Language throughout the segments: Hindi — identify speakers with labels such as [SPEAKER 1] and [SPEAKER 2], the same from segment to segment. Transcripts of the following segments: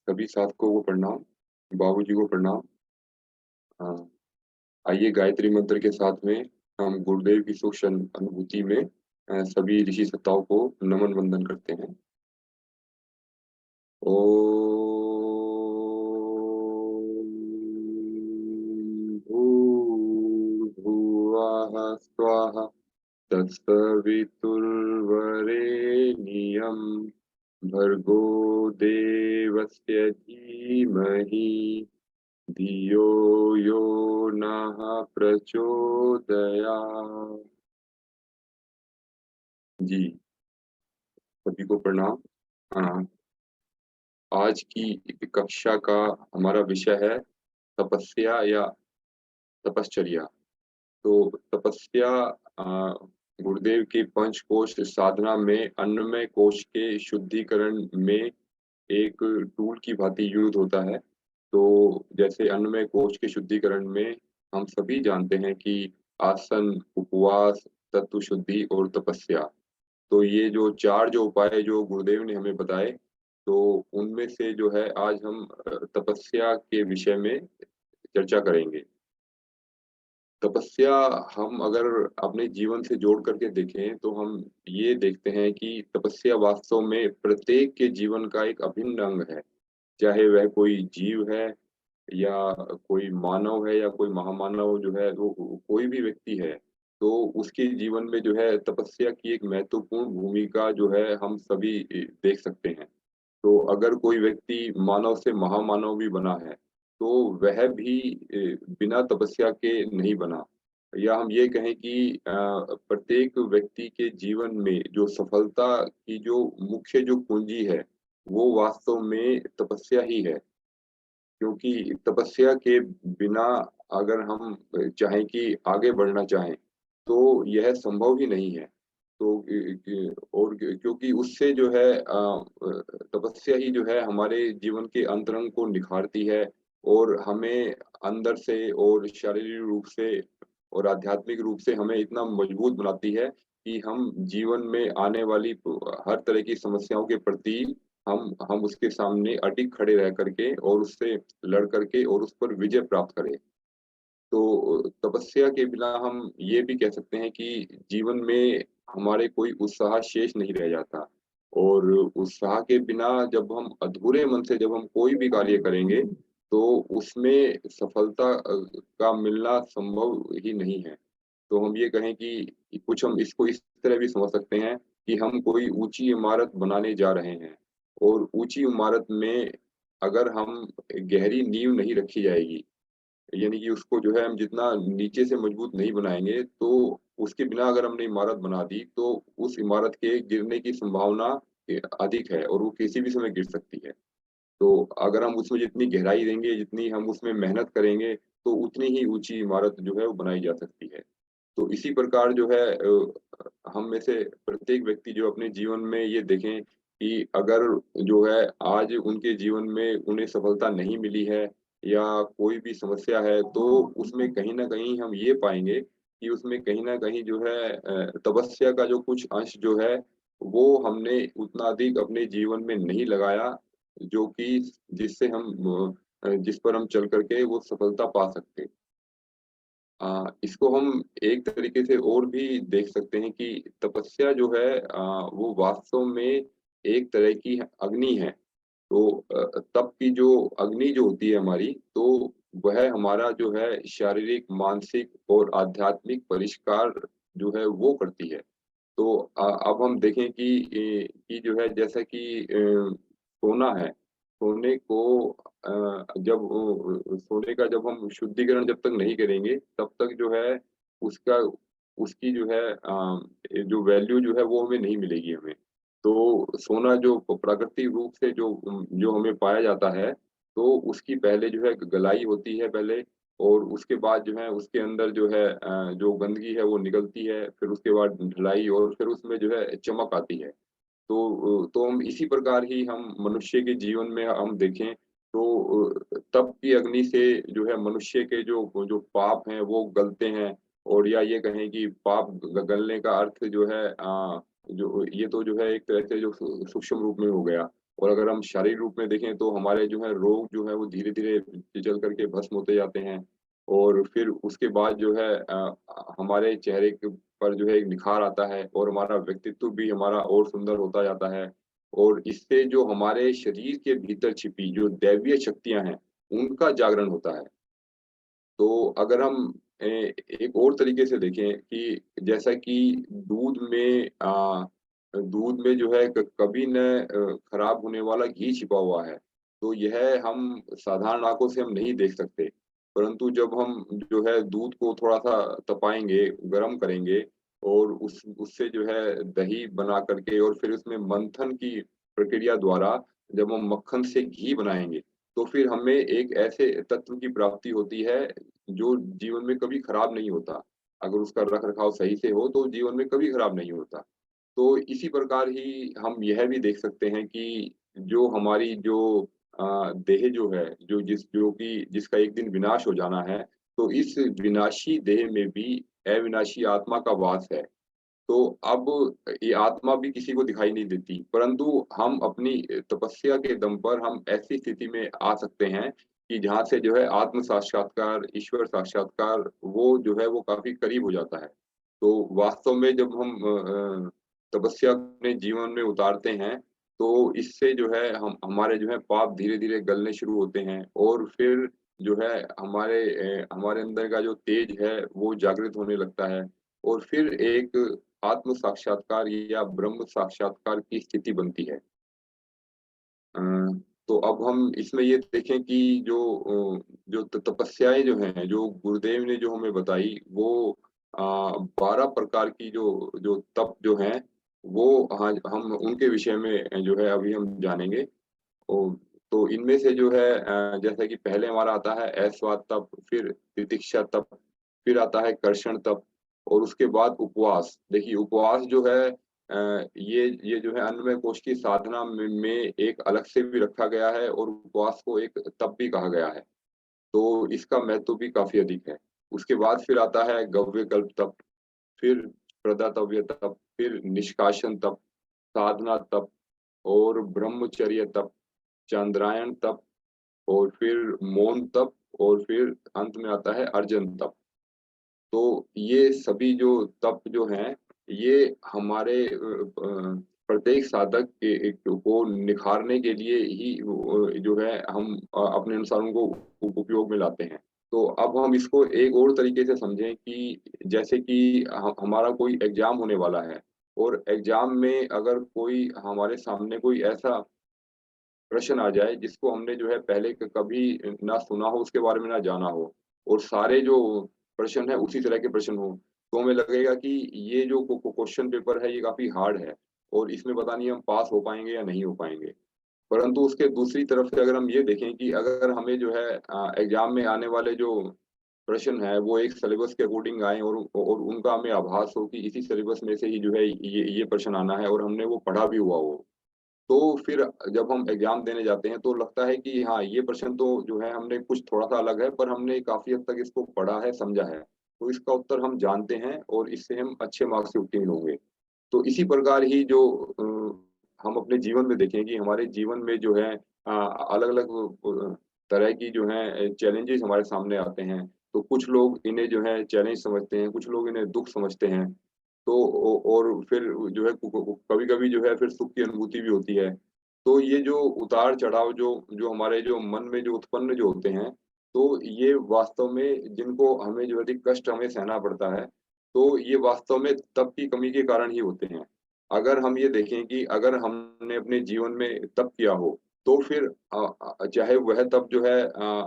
[SPEAKER 1] सभी साधकों को प्रणाम, बाबूजी को प्रणाम। हाँ, आइए गायत्री मंत्र के साथ में हम गुरुदेव की सूक्ष्म अनुभूति में सभी ऋषि सत्ताओं को नमन वंदन करते हैं। ओम भूर्भुवः स्वः तत्सवितुर्वरेण्यं भर्गो देवस्य धीमहि धियो यो नः प्रचोदयात्। जी, सभी को प्रणाम। हाँ, आज की कक्षा का हमारा विषय है तपस्या या तपश्चर्या। तो तपस्या गुरुदेव के पंचकोश साधना में अन्नमय कोश के शुद्धिकरण में एक टूल की भांति यूज़ होता है। तो जैसे अन्नमय कोश के शुद्धिकरण में हम सभी जानते हैं कि आसन, उपवास, तत्व शुद्धि और तपस्या। तो ये जो 4 जो उपाय जो गुरुदेव ने हमें बताए, तो उनमें से जो है आज हम तपस्या के विषय में चर्चा करेंगे। तपस्या हम अगर अपने जीवन से जोड़ करके देखें, तो हम ये देखते हैं कि तपस्या वास्तव में प्रत्येक के जीवन का एक अभिन्न अंग है। चाहे वह कोई जीव है या कोई मानव है या कोई महामानव जो है वो कोई भी व्यक्ति है, तो उसके जीवन में जो है तपस्या की एक महत्वपूर्ण भूमिका जो है हम सभी देख सकते हैं। तो अगर कोई व्यक्ति मानव से महामानव भी बना है, तो वह भी बिना तपस्या के नहीं बना। या हम ये कहें कि प्रत्येक व्यक्ति के जीवन में जो सफलता की जो मुख्य जो पूँजी है, वो वास्तव में तपस्या ही है। क्योंकि तपस्या के बिना अगर हम चाहें कि आगे बढ़ना चाहें, तो यह संभव ही नहीं है। तो और क्योंकि उससे जो है तपस्या ही जो है हमारे जीवन के अंतरंग को निखारती है और हमें अंदर से और शारीरिक रूप से और आध्यात्मिक रूप से हमें इतना मजबूत बनाती है कि हम जीवन में आने वाली हर तरह की समस्याओं के प्रति हम उसके सामने अडिग खड़े रह करके और उससे लड़ करके और उस पर विजय प्राप्त करें। तो तपस्या के बिना हम ये भी कह सकते हैं कि जीवन में हमारे कोई उत्साह शेष नहीं रह जाता और उत्साह के बिना जब हम अधूरे मन से जब हम कोई भी कार्य करेंगे, तो उसमें सफलता का मिलना संभव ही नहीं है। तो हम ये कहें कि कुछ हम इसको इस तरह भी समझ सकते हैं कि हम कोई ऊँची इमारत बनाने जा रहे हैं और ऊँची इमारत में अगर हम गहरी नींव नहीं रखी जाएगी, यानी कि उसको जो है हम जितना नीचे से मजबूत नहीं बनाएँगे, तो उसके बिना अगर हमने इमारत बना दी, तो उस इमारत के गिरने की संभावना अधिक है और वो किसी भी समय गिर सकती है। तो अगर हम उसमें जितनी गहराई देंगे, जितनी हम उसमें मेहनत करेंगे, तो उतनी ही ऊँची इमारत जो है वो बनाई जा सकती है। तो इसी प्रकार जो है हम में से प्रत्येक व्यक्ति जो अपने जीवन में ये देखें कि अगर जो है आज उनके जीवन में उन्हें सफलता नहीं मिली है या कोई भी समस्या है, तो उसमें कहीं न कहीं हम ये पाएँगे कि उसमें कहीं न कहीं जो है तपस्या का जो कुछ अंश जो है, वो हमने उतना अधिक अपने जीवन में नहीं लगाया, जो कि जिससे हम जिस पर हम चल कर के वो सफलता पा सकते। इसको हम एक तरीके से और भी देख सकते हैं कि तपस्या जो है वो वास्तव में एक तरह की अग्नि है। तो तप की जो अग्नि जो होती है हमारी, तो वह हमारा जो है शारीरिक, मानसिक और आध्यात्मिक परिष्कार जो है वो करती है। तो अब हम देखें कि जो है जैसा कि सोना है, सोने को जब सोने का जब हम शुद्धिकरण जब तक नहीं करेंगे, तब तक जो है उसका उसकी जो है जो वैल्यू जो है वो हमें नहीं मिलेगी हमें। तो सोना जो प्राकृतिक रूप से जो हमें पाया जाता है, तो उसकी पहले जो है गलाई होती है पहले और उसके बाद जो है उसके अंदर जो है जो गंदगी है वो निकलती है, फिर उसके बाद ढलाई और फिर उसमें जो है चमक आती है। तो हम इसी प्रकार ही हम मनुष्य के जीवन में हम देखें तो तप की अग्नि से जो है मनुष्य के जो जो पाप हैं वो गलते हैं और या ये कहें कि पाप गलने का अर्थ जो है जो ये तो जो है एक तरह से जो सूक्ष्म रूप में हो गया और अगर हम शारीरिक रूप में देखें तो हमारे जो है रोग जो है वो धीरे-धीरे फिसल करके भस्म होते जाते हैं और फिर उसके बाद जो है हमारे चेहरे के पर जो है एक निखार आता है और हमारा व्यक्तित्व भी हमारा और सुंदर होता जाता है। और इससे जो हमारे शरीर के भीतर छिपी जो दैवीय शक्तियाँ हैं, उनका जागरण होता है। तो अगर हम एक और तरीके से देखें कि जैसा कि दूध में दूध में जो है कभी न खराब होने वाला घी छिपा हुआ है, तो यह हम साधारण आँखों से हम नहीं देख सकते। परंतु जब हम जो है दूध को थोड़ा-सा तपाएँगे, गरम करेंगे और उससे जो है दही बना कर के और फिर उसमें मंथन की प्रक्रिया द्वारा जब हम मक्खन से घी बनाएँगे, तो फिर हमें एक ऐसे तत्व की प्राप्ति होती है जो जीवन में कभी खराब नहीं होता। अगर उसका रख-रखाव सही से हो तो जीवन में कभी खराब नहीं होता। तो इसी प्रकार ही हम यह भी देख सकते हैं कि जो हमारी जो देह जो है, जो कि जिसका एक दिन विनाश हो जाना है, तो इस विनाशी देह में भी अविनाशी आत्मा का वास है। तो अब ये आत्मा भी किसी को दिखाई नहीं देती, परंतु हम अपनी तपस्या के दम पर हम ऐसी स्थिति में आ सकते हैं कि जहाँ से जो है आत्म साक्षात्कार, ईश्वर साक्षात्कार वो जो है वो काफ़ी करीब हो जाता है। तो वास्तव में जब हम तपस्या अपने जीवन में उतारते हैं, तो इससे जो है हम हमारे जो है पाप धीरे-धीरे गलने शुरू होते हैं और फिर जो है हमारे अंदर का जो तेज है वो जागृत होने लगता है और फिर एक आत्म साक्षात्कार या ब्रह्म साक्षात्कार की स्थिति बनती है। अ, तो अब हम इसमें ये देखें कि जो तपस्याएँ जो हैं, जो गुरुदेव ने जो हमें बताई वो 12 प्रकार की जो जो तप जो हैं, वो आज हम उनके विषय में जो है अभी हम जानेंगे। ओ तो इनमें से जो है जैसा कि पहले हमारा आता है ऐस्वाद तप, फिर तितिक्षा तप, फिर आता है कर्षण तप और उसके बाद उपवास। देखिए उपवास जो है ये जो है अन्नमय कोश की साधना में एक अलग से भी रखा गया है और उपवास को एक तप भी कहा गया है। तो इसका महत्व भी काफ़ी अधिक है। उसके बाद फिर आता है गव्यकल्प तप, फिर प्रदातव्य तप, फिर निष्कासन तप, साधना तप और ब्रह्मचर्य तप, चांद्रायण तप और फिर मौन तप और फिर अंत में आता है अर्जन तप। तो ये सभी जो तप जो हैं, ये हमारे प्रत्येक साधक के एक को निखारने के लिए ही जो है हम अपने अनुसार उनको उपयोग में लाते हैं। तो अब हम इसको एक और तरीके से समझें कि जैसे कि हमारा कोई एग्ज़ाम होने वाला है और एग्ज़ाम में अगर कोई हमारे सामने कोई ऐसा प्रश्न आ जाए जिसको हमने जो है पहले कभी ना सुना हो, उसके बारे में ना जाना हो और सारे जो प्रश्न हैं उसी तरह के प्रश्न हों, तो हमें लगेगा कि ये जो क्वेश्चन पेपर है ये काफ़ी हार्ड है और इसमें पता नहीं हम पास हो पाएँगे या नहीं हो पाएँगे। परंतु उसके दूसरी तरफ से अगर हम ये देखें कि अगर हमें जो है एग्ज़ाम में आने वाले जो प्रश्न हैं वो एक सिलेबस के अकॉर्डिंग आएँ और उनका हमें आभास हो कि इसी सिलेबस में से ही जो है ये प्रश्न आना है और हमने वो पढ़ा भी हुआ हो। तो फिर जब हम एग्ज़ाम देने जाते हैं तो लगता है कि हाँ, ये प्रश्न तो जो है हमने कुछ थोड़ा-सा अलग है पर हमने काफ़ी हद तक इसको पढ़ा है, समझा है। तो इसका उत्तर हम जानते हैं और इससे हम अच्छे मार्क्स से उत्तीर्ण होंगे। तो इसी प्रकार ही जो हम अपने जीवन में देखें कि हमारे जीवन में जो है अलग-अलग तरह की जो है चैलेंजेज़ हमारे सामने आते हैं। तो कुछ लोग इन्हें जो है चैलेंज समझते हैं, कुछ लोग इन्हें दुःख समझते हैं। तो और फिर जो है कभी-कभी जो है फिर सुख की अनुभूति भी होती है। तो ये जो उतार-चढ़ाव जो जो हमारे जो मन में जो उत्पन्न जो होते हैं, तो ये वास्तव में जिनको हमें जो अधिक कष्ट हमें सहना पड़ता है, तो ये वास्तव में तप की कमी के कारण ही होते हैं। अगर हम ये देखें कि अगर हमने अपने जीवन में तप किया हो, तो फिर चाहे वह तप जो है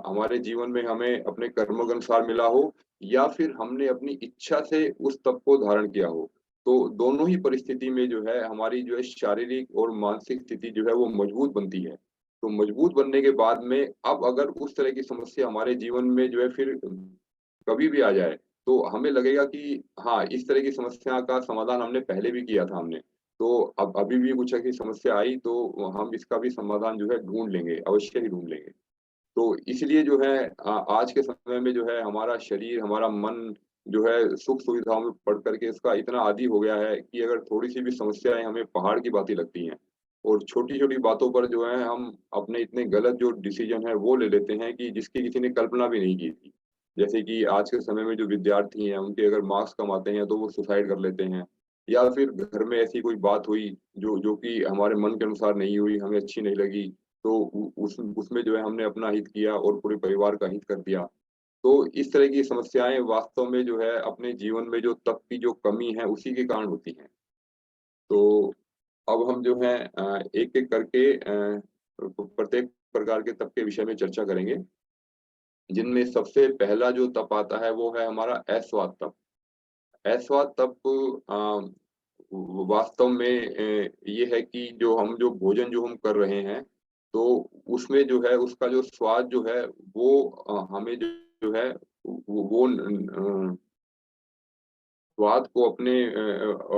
[SPEAKER 1] हमारे जीवन में हमें अपने कर्मों के अनुसार मिला हो या फिर हमने अपनी इच्छा से उस तप को धारण किया हो। तो दोनों ही परिस्थिति में जो है हमारी जो है शारीरिक और मानसिक स्थिति जो है वो मजबूत बनती है। तो मजबूत बनने के बाद में अब अगर उस तरह की समस्या हमारे जीवन में जो है फिर कभी भी आ जाए, तो हमें लगेगा कि हाँ, इस तरह की समस्या का समाधान हमने पहले भी किया था हमने। तो अब अभी भी कुछ ऐसी समस्या आई तो हम इसका भी समाधान जो है ढूँढ लेंगे, अवश्य ही ढूँढ लेंगे। तो इसलिए जो है आज के समय में जो है हमारा शरीर, हमारा मन जो है सुख-सुविधाओं में पड़ कर के इसका इतना आदी हो गया है कि अगर थोड़ी-सी भी समस्याएँ हमें पहाड़ की भाँति लगती हैं। और छोटी-छोटी बातों पर जो है हम अपने इतने गलत जो डिसीज़न है वो ले लेते हैं कि जिसकी किसी ने कल्पना भी नहीं की थी। जैसे कि आज के समय में जो विद्यार्थी हैं उनके अगर मार्क्स कम आते हैं तो वो सुसाइड कर लेते हैं। या फिर घर में ऐसी कोई बात हुई जो कि हमारे मन के अनुसार नहीं हुई, हमें अच्छी नहीं लगी, तो उ उसमें जो है हमने अपना हित किया और पूरे परिवार का हित कर दिया। तो इस तरह की समस्याएँ वास्तव में जो है अपने जीवन में जो तप की जो कमी है उसी के कारण होती हैं। तो अब हम जो है एक-एक करके प्रत्येक प्रकार के तप के विषय में चर्चा करेंगे, जिनमें सबसे पहला जो तप आता है वो है हमारा ऐस्वाद तप। ऐस्वाद तप वास्तव में ये है कि जो भोजन जो हम कर रहे हैं, तो उसमें जो है उसका जो स्वाद जो है वो हमें जो है वो स्वाद को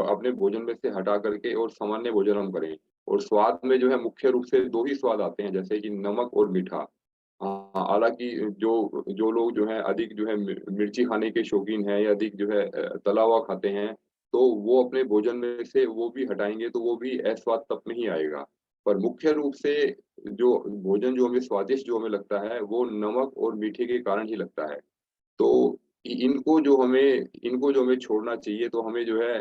[SPEAKER 1] अपने भोजन में से हटा करके और सामान्य भोजन हम करें। और स्वाद में जो है मुख्य रूप से 2 ही स्वाद आते हैं, जैसे कि नमक और मीठा। हालाँकि जो जो लोग जो हैं अधिक जो है मिर्ची खाने के शौकीन हैं या अधिक जो है तला हुआ खाते हैं, तो वो अपने भोजन में से वो भी हटाएँगे तो वो भी अस्वाद तप में ही आएगा। पर मुख्य रूप से जो भोजन जो हमें स्वादिष्ट जो हमें लगता है, वो नमक और मीठे के कारण ही लगता है। तो इनको जो हमें छोड़ना चाहिए, तो हमें जो है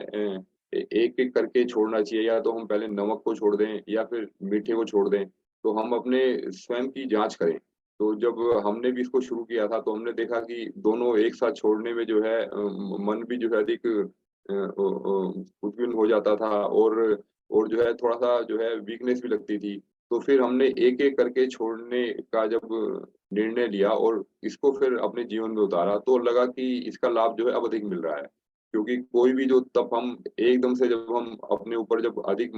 [SPEAKER 1] एक-एक करके छोड़ना चाहिए, या तो हम पहले नमक को छोड़ दें या फिर मीठे को छोड़ दें। तो हम अपने स्वयं की जाँच करें। तो जब हमने भी इसको शुरू किया था, तो हमने देखा कि दोनों एक साथ छोड़ने में जो है मन भी जो है अधिक उद्विग्न हो जाता था, और जो है थोड़ा-सा जो है वीकनेस भी लगती थी। तो फिर हमने एक-एक करके छोड़ने का जब निर्णय लिया और इसको फिर अपने जीवन में उतारा, तो लगा कि इसका लाभ जो है अब अधिक मिल रहा है। क्योंकि कोई भी जो तप हम एकदम से जब हम अपने ऊपर जब अधिक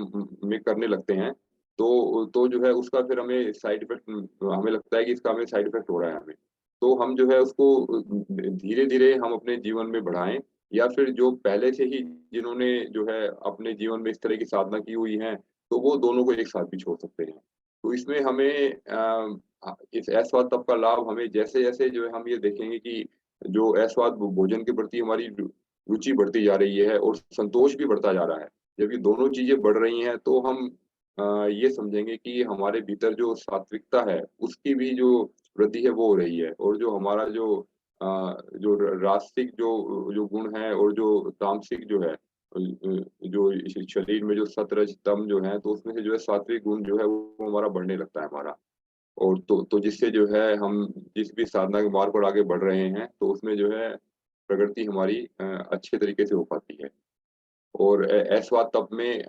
[SPEAKER 1] में करने लगते हैं, तो जो है उसका फिर हमें साइड इफ़ेक्ट हमें लगता है कि इसका हमें साइड इफ़ेक्ट हो रहा है हमें। तो हम जो है उसको धीरे-धीरे हम अपने जीवन में बढ़ाएँ, या फिर जो पहले से ही जिन्होंने जो है अपने जीवन में इस तरह की साधना की हुई है, तो वो दोनों को एक साथ भी छोड़ सकते हैं। तो इसमें हमें इस अस्वाद तप का लाभ हमें जैसे-जैसे जो है हम ये देखेंगे कि जो अस्वाद भोजन के प्रति हमारी रुचि बढ़ती जा रही है और संतोष भी बढ़ता जा रहा है। जब ये दोनों चीज़ें बढ़ रही हैं, तो हम ये समझेंगे कि हमारे भीतर जो सात्विकता है, उसकी भी जो वृद्धि है वो हो रही है, और जो हमारा अ, जो रास्तिक जो गुण है और जो तामसिक जो है, जो शरीर में जो सत, रज, तम जो है, तो उसमें से जो है सात्विक गुण जो है वो हमारा बढ़ने लगता है हमारा। और तो जिससे जो है हम जिस भी साधना के मार्ग पर आगे बढ़ रहे हैं, तो उसमें जो है प्रगति हमारी अच्छे तरीके से हो पाती है। और ऐस्वाद तप में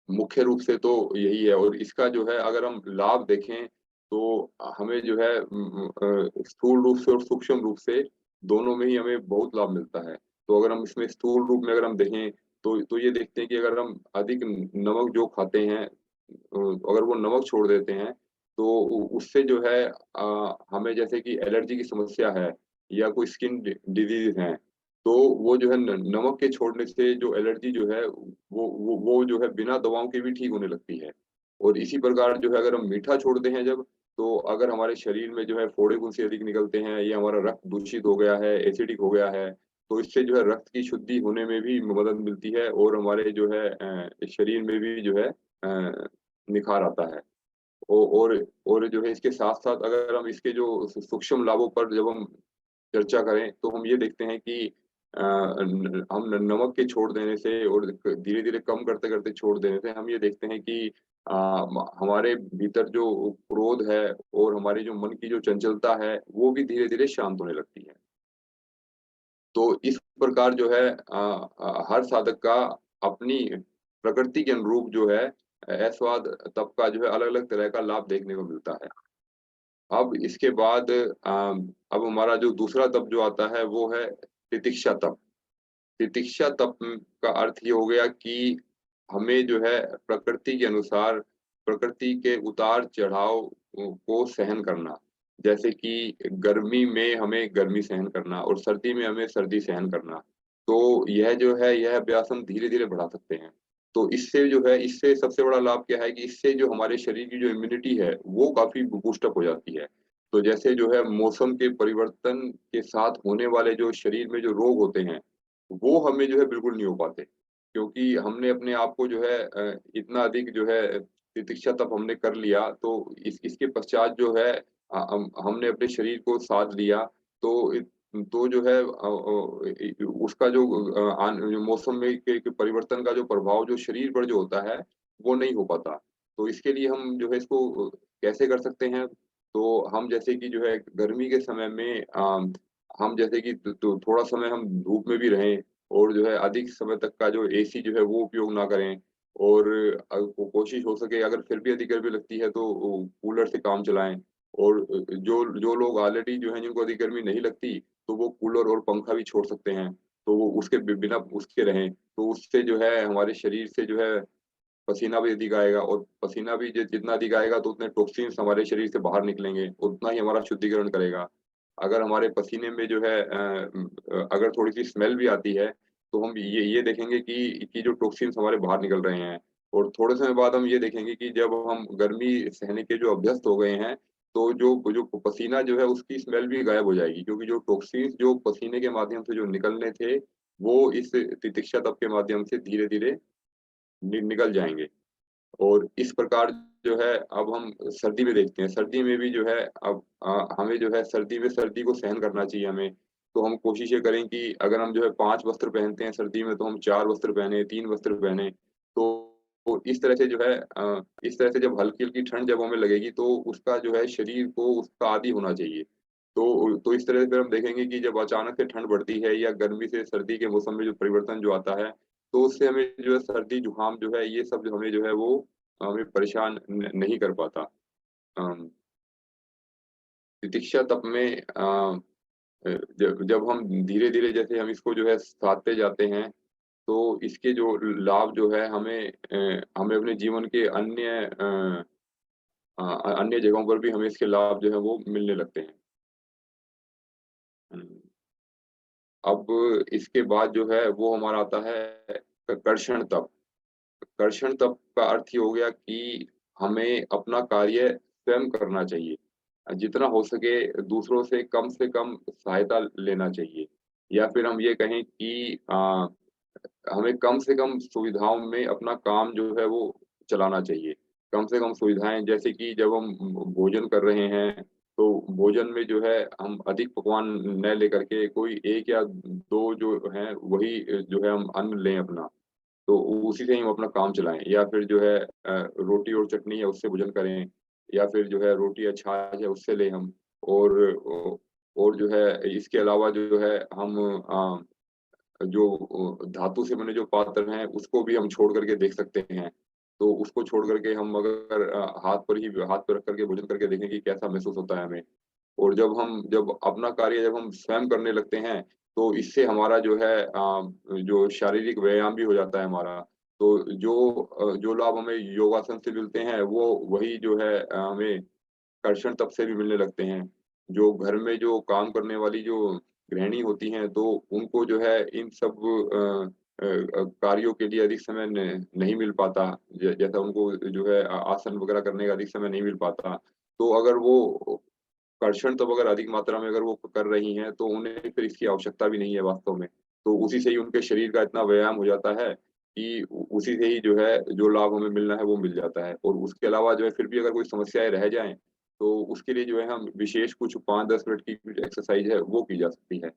[SPEAKER 1] मुख्य रूप से तो यही है, और इसका जो है अगर हम लाभ देखें, तो हमें जो है स्थूल रूप से और सूक्ष्म रूप से दोनों में ही हमें बहुत लाभ मिलता है। तो अगर हम इसमें स्थूल रूप में अगर हम देखें, तो ये देखते हैं कि अगर हम अधिक नमक जो खाते हैं, अगर वो नमक छोड़ देते हैं, तो उससे जो है हमें जैसे कि एलर्जी की समस्या है या कोई स्किन डिजीज़ हैं, तो वो जो है नमक के छोड़ने से जो एलर्जी जो है वो जो है बिना दवाओं के भी ठीक होने लगती है। और इसी प्रकार जो है अगर हम मीठा छोड़ते हैं जब, तो अगर हमारे शरीर में जो है फोड़े उनसे अधिक निकलते हैं या हमारा रक्त दूषित हो गया है, एसिडिक हो गया है, तो इससे जो है रक्त की शुद्धि होने में भी मदद मिलती है, और हमारे जो है शरीर में भी जो है निखार आता है। ओ और जो है इसके साथ-साथ अगर हम इसके जो सूक्ष्म लाभों पर जब हम चर्चा करें, तो हम ये देखते हैं कि हम नमक के छोड़ देने से और धीरे-धीरे कम करते-करते छोड़ देने से हम ये देखते हैं कि अ, म हमारे भीतर जो क्रोध है और हमारी जो मन की जो चंचलता है, वो भी धीरे-धीरे शांत होने लगती है। तो इस प्रकार जो है हर साधक का अपनी प्रकृति के अनुरूप जो है ऐस्वाद तप का जो है अलग-अलग तरह का लाभ देखने को मिलता है। अब इसके बाद अब हमारा जो दूसरा तप जो आता है वो है तितिक्षा तप। तितिक्षा तप का अर्थ ये हो गया कि हमें जो है प्रकृति के अनुसार प्रकृति के उतार-चढ़ाव को सहन करना। जैसे कि गर्मी में हमें गर्मी सहन करना और सर्दी में हमें सर्दी सहन करना। तो यह जो है यह अभ्यास हम धीरे-धीरे बढ़ा सकते हैं। तो इससे जो है इससे सबसे बड़ा लाभ क्या है कि इससे जो हमारे शरीर की जो इम्यूनिटी है, वो काफ़ी बूस्ट अप हो जाती है। तो जैसे जो है मौसम के परिवर्तन के साथ होने वाले जो शरीर में जो रोग होते हैं, वो हमें जो है बिल्कुल नहीं हो पाते। क्योंकि हमने अपने आप को जो है इतना अधिक जो है तितिक्षा तप हमने कर लिया, तो इसके पश्चात जो है हमने अपने शरीर को साध लिया, तो तो जो है उसका जो जो मौसम में के परिवर्तन का जो प्रभाव जो शरीर पर जो होता है, वो नहीं हो पाता। तो इसके लिए हम जो है इसको कैसे कर सकते हैं? तो हम जैसे कि जो है गर्मी के समय में हम जैसे कि तो थोड़ा समय हम धूप में भी रहें और जो है अधिक समय तक का जो एसी जो है वो उपयोग ना करें और कोशिश हो सके अगर फिर भी अधिक गर्मी लगती है तो कूलर से काम चलाएँ और जो जो लोग ऑलरेडी जो है जिनको अधिक गर्मी नहीं लगती, तो वो कूलर और पंखा भी छोड़ सकते हैं। तो वो उसके बिना उसके रहें, तो उससे जो है हमारे शरीर से जो है पसीना भी अधिक आएगा और पसीना भी जितना अधिक आएगा तो उतने टॉक्सिन्स हमारे शरीर से बाहर निकलेंगे, उतना ही हमारा शुद्धिकरण करेगा। अगर हमारे पसीने में जो है अगर थोड़ी-सी स्मेल भी आती है, तो हम ये देखेंगे कि जो टॉक्सिन्स हमारे बाहर निकल रहे हैं और थोड़े समय बाद हम ये देखेंगे कि जब हम गर्मी सहने के जो अभ्यस्त हो गए हैं, तो जो जो पसीना जो है उसकी स्मेल भी गायब हो जाएगी क्योंकि जो टॉक्सिन्स जो पसीने के माध्यम से जो निकलने थे, वो इस तितिक्षा तप के माध्यम से धीरे-धीरे निकल जाएँगे। और इस प्रकार जो है अब हम सर्दी में देखते हैं, सर्दी में भी जो है अब हमें जो है सर्दी में सर्दी को सहन करना चाहिए हमें। तो हम कोशिश ये करें कि अगर हम जो है 5 वस्त्र पहनते हैं सर्दी में तो हम 4 वस्त्र पहने, 3 वस्त्र पहने। तो इस तरह से जो है इस तरह से जब हल्की-हल्की ठंड जब हमें लगेगी तो उसका जो है शरीर को उसका आदी होना चाहिए। तो इस तरह से फिर हम देखेंगे कि जब अचानक से ठंड बढ़ती है या गर्मी से सर्दी के मौसम में जो परिवर्तन जो आता है, तो उससे हमें जो है सर्दी-जुकाम जो है ये सब जो हमें जो है वो हमें परेशान नहीं कर पाता। अम, प्रतीक्षा तप में जब जब हम धीरे-धीरे जैसे हम इसको जो है साधते जाते हैं, तो इसके जो लाभ जो है हमें अपने जीवन के अन्य जगहों पर भी हमें इसके लाभ जो है वो मिलने लगते हैं। हुँ। अब इसके बाद जो है वो हमारा आता है कर्षण तप। कर्षण तप का अर्थ ये हो गया कि हमें अपना कार्य स्वयं करना चाहिए। जितना हो सके दूसरों से कम सहायता लेना चाहिए। या फिर हम ये कहें कि हमें कम से कम सुविधाओं में अपना काम जो है वो चलाना चाहिए। कम से कम सुविधाएँ जैसे कि जब हम भोजन कर रहे हैं, तो भोजन में जो है हम अधिक पकवान न लेकर के कोई 1 या 2 जो हैं वही जो है हम अन्न लें अपना। तो उसी से ही हम अपना काम चलाएँ या फिर जो है रोटी और चटनी है उससे भोजन करें या फिर जो है रोटी या छाछ है उससे लें हम और और जो है इसके अलावा जो है हम जो धातु से बने जो पात्र हैं उसको भी हम छोड़ कर के देख सकते हैं। तो उसको छोड़ कर के हम अगर हाथ पे रख कर के भोजन करके देखें कि कैसा महसूस होता है हमें। और जब अपना कार्य जब हम स्वयं करने लगते हैं, तो इससे हमारा जो है जो शारीरिक व्यायाम भी हो जाता है हमारा। तो जो लाभ हमें योगासन से मिलते हैं, वो वही जो है हमें कर्षण तप से भी मिलने लगते हैं। जो घर में जो काम करने वाली जो गृहिणी होती हैं, तो उनको जो है इन सब कार्यों के लिए अधिक समय नहीं मिल पाता। जैसा उनको जो है आसन वगैरह करने का अधिक समय नहीं मिल पाता। तो अगर वो कर्षण तप अगर अधिक मात्रा में अगर वो कर रही हैं, तो उन्हें फिर इसकी आवश्यकता भी नहीं है वास्तव में। तो उसी से ही उनके शरीर का इतना व्यायाम हो जाता है कि उसी से ही जो है, जो लाभ हमें मिलना है, वो मिल जाता है। और उसके अलावा जो है फिर भी अगर कोई समस्याएँ रह जाएँ, तो उसके लिए जो है हम विशेष कुछ 5-10 मिनट की कुछ एक्सरसाइज़ है, वो की जा सकती है।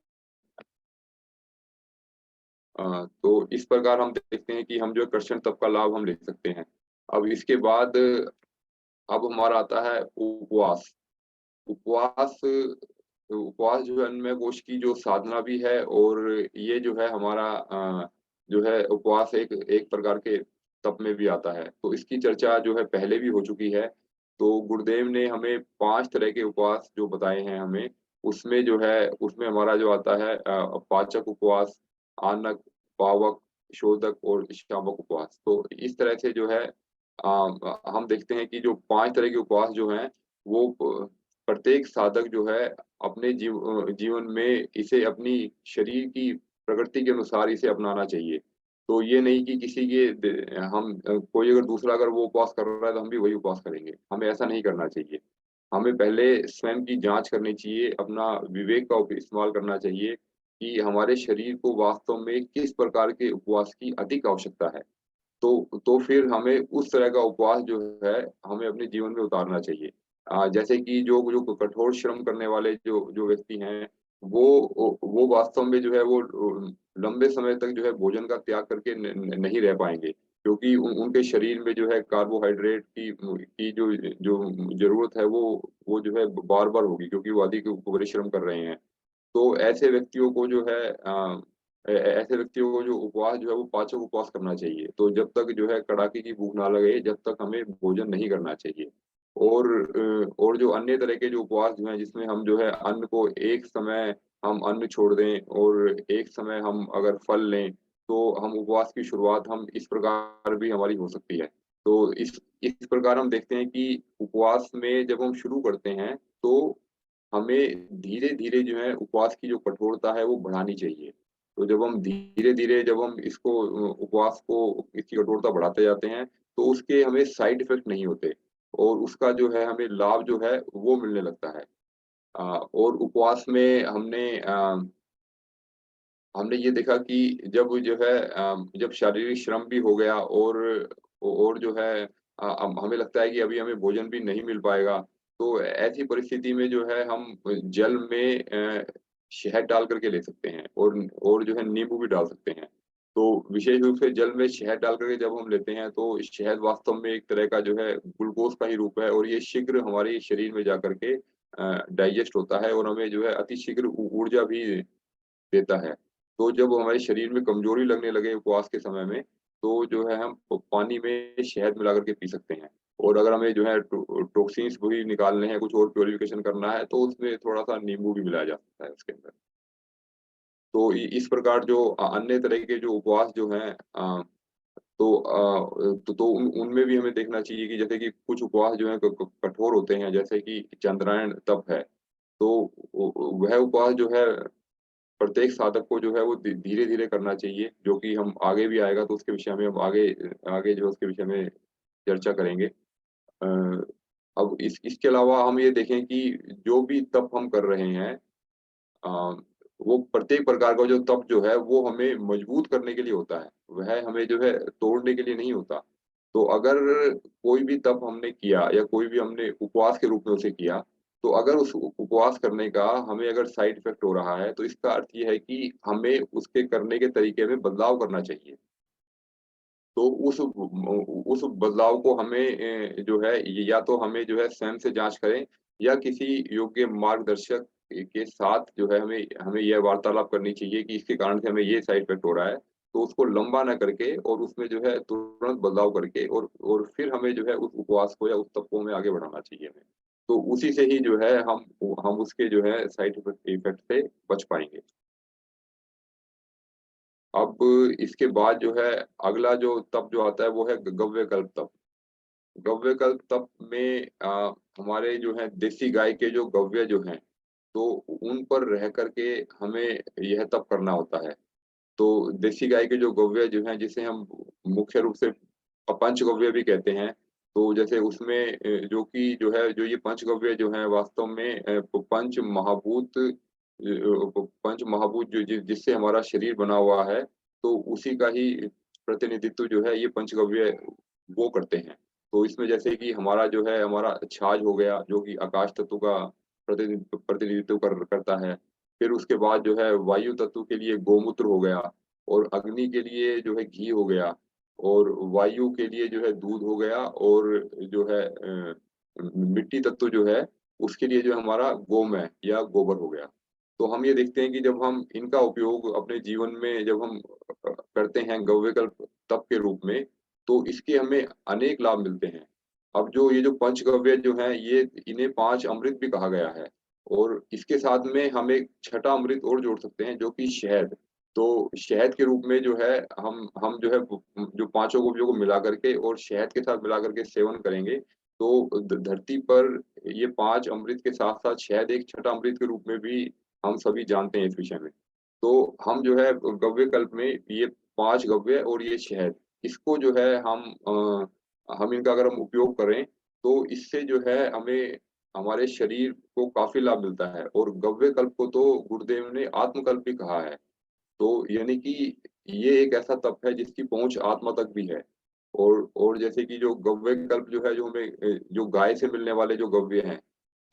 [SPEAKER 1] तो इस प्रकार हम देखते हैं कि हम जो है कृष्ण तप का लाभ हम ले सकते हैं। अब इसके बाद अब हमारा आता है उपवास। उपवास उपवास जो है अन्नमय कोश की जो साधना भी है और ये जो है हमारा जो है उपवास एक एक प्रकार के तप में भी आता है। तो इसकी चर्चा जो है पहले भी हो चुकी है। तो गुरुदेव ने हमें 5 तरह के उपवास जो बताए हैं हमें, उसमें जो है उसमें हमारा जो आता है पाचक उपवास, आनक, पावक, शोधक और शामक उपवास। तो इस तरह से जो है हम देखते हैं कि जो 5 तरह के उपवास जो हैं, वो प्रत्येक साधक जो है अपने जीवन में इसे अपनी शरीर की प्रकृति के अनुसार इसे अपनाना चाहिए। तो ये नहीं कि किसी के कोई अगर दूसरा अगर वो उपवास कर रहा है तो हम भी वही उपवास करेंगे। हमें ऐसा नहीं करना चाहिए। हमें पहले स्वयं की जाँच करनी चाहिए, अपना विवेक का इस्तेमाल करना चाहिए कि हमारे शरीर को वास्तव में किस प्रकार के उपवास की अधिक आवश्यकता है। तो फिर हमें उस तरह का उपवास जो है, हमें अपने जीवन में उतारना चाहिए। जैसे कि जो जो कठोर श्रम करने वाले जो जो व्यक्ति हैं, वो वास्तव में जो है वो लंबे समय तक जो है भोजन का त्याग करके न न नहीं रह पाएँगे। क्योंकि उनके शरीर में जो है कार्बोहाइड्रेट की जो जो ज़रूरत है वो जो है बार-बार होगी, क्योंकि वो अधिक परिश्रम कर रहे हैं। तो ऐसे व्यक्तियों को जो है ऐसे व्यक्तियों को जो उपवास जो है वो पाचक उपवास करना चाहिए। तो जब तक जो है कड़ाके की भूख ना लगे, जब तक हमें भोजन नहीं करना चाहिए। और जो अन्य तरह के जो उपवास जो हैं, जिसमें हम जो है अन्न को एक समय हम अन्न छोड़ दें और एक समय हम अगर फल लें, तो हम उपवास की शुरुआत हम इस प्रकार भी हमारी हो सकती है। तो इस प्रकार हम देखते हैं कि उपवास में जब हम शुरू करते हैं, तो हमें धीरे-धीरे जो है उपवास की जो कठोरता है वो बढ़ानी चाहिए। तो जब हम धीरे-धीरे जब हम इसको उपवास को इसकी कठोरता बढ़ाते जाते हैं, तो उसके हमें साइड इफ़ेक्ट नहीं होते और उसका जो है हमें लाभ जो है वो मिलने लगता है। और उपवास में हमने ये देखा कि जब जो है जब शारीरिक श्रम भी हो गया और जो है अब हमें लगता है कि अभी हमें भोजन भी नहीं मिल पाएगा, तो ऐसी परिस्थिति में जो है हम जल में शहद डाल कर के ले सकते हैं और जो है नींबू भी डाल सकते हैं। तो विशेष रूप से जल में शहद डाल कर के जब हम लेते हैं, तो शहद वास्तव में एक तरह का जो है ग्लूकोज़ का ही रूप है और ये शीघ्र हमारे शरीर में जाकर के डाइजेस्ट होता है और हमें जो है अति शीघ्र ऊर्जा भी देता है। तो जब हमारे शरीर में कमज़ोरी लगने लगे उपवास के समय में, तो जो है हम प पानी में शहद मिला कर के पी सकते हैं। और अगर हमें जो है टॉक्सिन्स भी निकालने हैं, कुछ और प्यूरिफ़िकेशन करना है, तो उसमें थोड़ा-सा नींबू भी मिलाया जा सकता है उसके अंदर। तो इस प्रकार जो अन्य तरह के जो उपवास जो हैं तो उनमें भी हमें देखना चाहिए कि जैसे कि कुछ उपवास जो हैं क क कठोर होते हैं, जैसे कि चंद्रायण तप है। तो वह उपवास जो है प्रत्येक साधक को जो है वो धीरे-धीरे करना चाहिए, जो कि हम आगे भी आएगा तो उसके विषय में हम आगे जो है उसके विषय में चर्चा करेंगे। अ, अब इसके अलावा हम ये देखें कि जो भी तप हम कर रहे हैं अ, वो प्रत्येक प्रकार का जो तप जो है वो हमें मजबूत करने के लिए होता है। वह हमें जो है तोड़ने के लिए नहीं होता। तो अगर कोई भी तप हमने किया या कोई भी हमने उपवास के रूप में उसे किया, तो अगर उस उपवास करने का हमें अगर साइड इफ़ेक्ट हो रहा है, तो इसका अर्थ ये है कि हमें उसके करने के तरीके में बदलाव करना चाहिए। तो उस बदलाव को हमें जो है या तो हमें जो है स्वयं से जाँच करें या किसी योग्य मार्गदर्शक के साथ जो है हमें हमें यह वार्तालाप करनी चाहिए कि इसके कारण से हमें ये साइड इफ़ेक्ट हो रहा है। तो उसको लंबा ना करके और उसमें जो है तुरंत बदलाव करके और फिर हमें जो है उस उपवास को या उस तप को हमें आगे बढ़ाना चाहिए हमें। तो उसी से ही जो है हम उसके जो है साइड इफ़ेक्ट इफ़ेक्ट से बच पाएँगे। अब इसके बाद जो है अगला जो तप जो आता है वो है गव्यकल्प तप। गव्यकल्प तप में हमारे जो है देसी गाय के जो गव्य जो हैं, तो उन पर रह कर के हमें यह तप करना होता है। तो देसी गाय के जो गव्य जो हैं, जिसे हम मुख्य रूप से पंचगव्य भी कहते हैं। तो जैसे उसमें जो है जो ये पंचगव्य जो हैं वास्तव में पंच महाभूत पंच महाभूत जो जिससे हमारा शरीर बना हुआ है, तो उसी का ही प्रतिनिधित्व जो है ये पंचगव्य वो करते हैं। तो इसमें जैसे कि हमारा छाछ हो गया, जो कि आकाश तत्व का प्रतिनिधित्व करता है। फिर उसके बाद जो है वायु तत्व के लिए गोमूत्र हो गया और अग्नि के लिए जो है घी हो गया और वायु के लिए जो है दूध हो गया और जो है मिट्टी तत्व जो है उसके लिए जो है हमारा गोमय या गोबर हो गया। तो हम ये देखते हैं कि जब हम इनका उपयोग अपने जीवन में जब हम करते हैं गव्यकल्प तप के रूप में, तो इसके हमें अनेक लाभ मिलते हैं। अब जो ये जो पंचगव्य जो हैं, ये इन्हें 5 अमृत भी कहा गया है और इसके साथ में हम एक छठा अमृत और जोड़ सकते हैं, जो कि शहद। तो शहद के रूप में जो है हम जो है जो पाँचों गोपियों को मिला करके और शहद के साथ मिला करके सेवन करेंगे, तो धरती पर ये 5 अमृत के साथ-साथ शहद एक छठा अमृत के रूप में भी हम सभी जानते हैं इस विषय में। तो हम जो है गव्य कल्प में ये 5 गव्य और ये शहद, इसको जो है हम इनका अगर हम उपयोग करें, तो इससे जो है हमें हमारे शरीर को काफ़ी लाभ मिलता है और गव्य कल्प को तो गुरुदेव ने आत्मकल्प भी कहा है। तो यानी कि ये एक ऐसा तप है जिसकी पहुँच आत्मा तक भी है। और जैसे कि जो गव्य कल्प जो है जो हमें जो गाय से मिलने वाले जो गव्य हैं,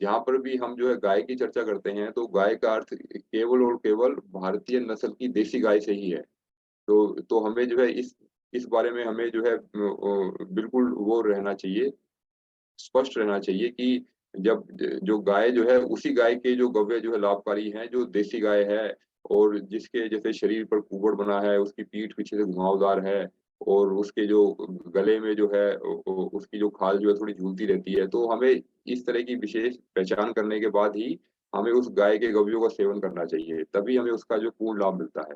[SPEAKER 1] यहाँ पर भी हम जो है गाय की चर्चा करते हैं तो गाय का अर्थ केवल और केवल भारतीय नस्ल की देसी गाय से ही है। तो हमें जो है इस बारे में हमें जो है बिल्कुल वो रहना चाहिए, स्पष्ट रहना चाहिए कि जब जो गाय जो है उसी गाय के जो गव्य जो है लाभकारी हैं, जो देसी गाय है और जिसके जैसे शरीर पर कुबड़ बना है, उसकी पीठ पीछे से घुमावदार है और उसके जो गले में जो है उसकी जो खाल जो है थोड़ी झूलती रहती है। तो हमें इस तरह की विशेष पहचान करने के बाद ही हमें उस गाय के गव्यों का सेवन करना चाहिए, तभी हमें उसका जो पूर्ण लाभ मिलता है।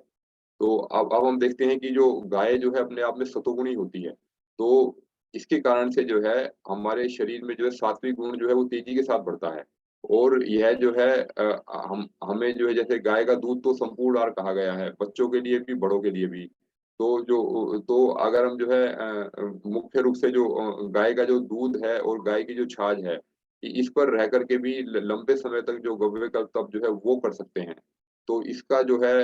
[SPEAKER 1] तो अब हम देखते हैं कि जो गाय जो है अपने आप में सतोगुणी होती है। तो इसके कारण से जो है हमारे शरीर में जो है सात्विक गुण जो है वो तेज़ी के साथ बढ़ता है। और यह जो है हम हमें जो है जैसे गाय का दूध तो संपूर्ण आहार कहा गया है, बच्चों के लिए भी, बड़ों के लिए भी। तो अगर हम जो है मुख्य रूप से जो गाय का जो दूध है और गाय की जो छाछ है, इस पर रह कर के भी लंबे समय तक जो गव्य का तप जो है वो कर सकते हैं। तो इसका जो है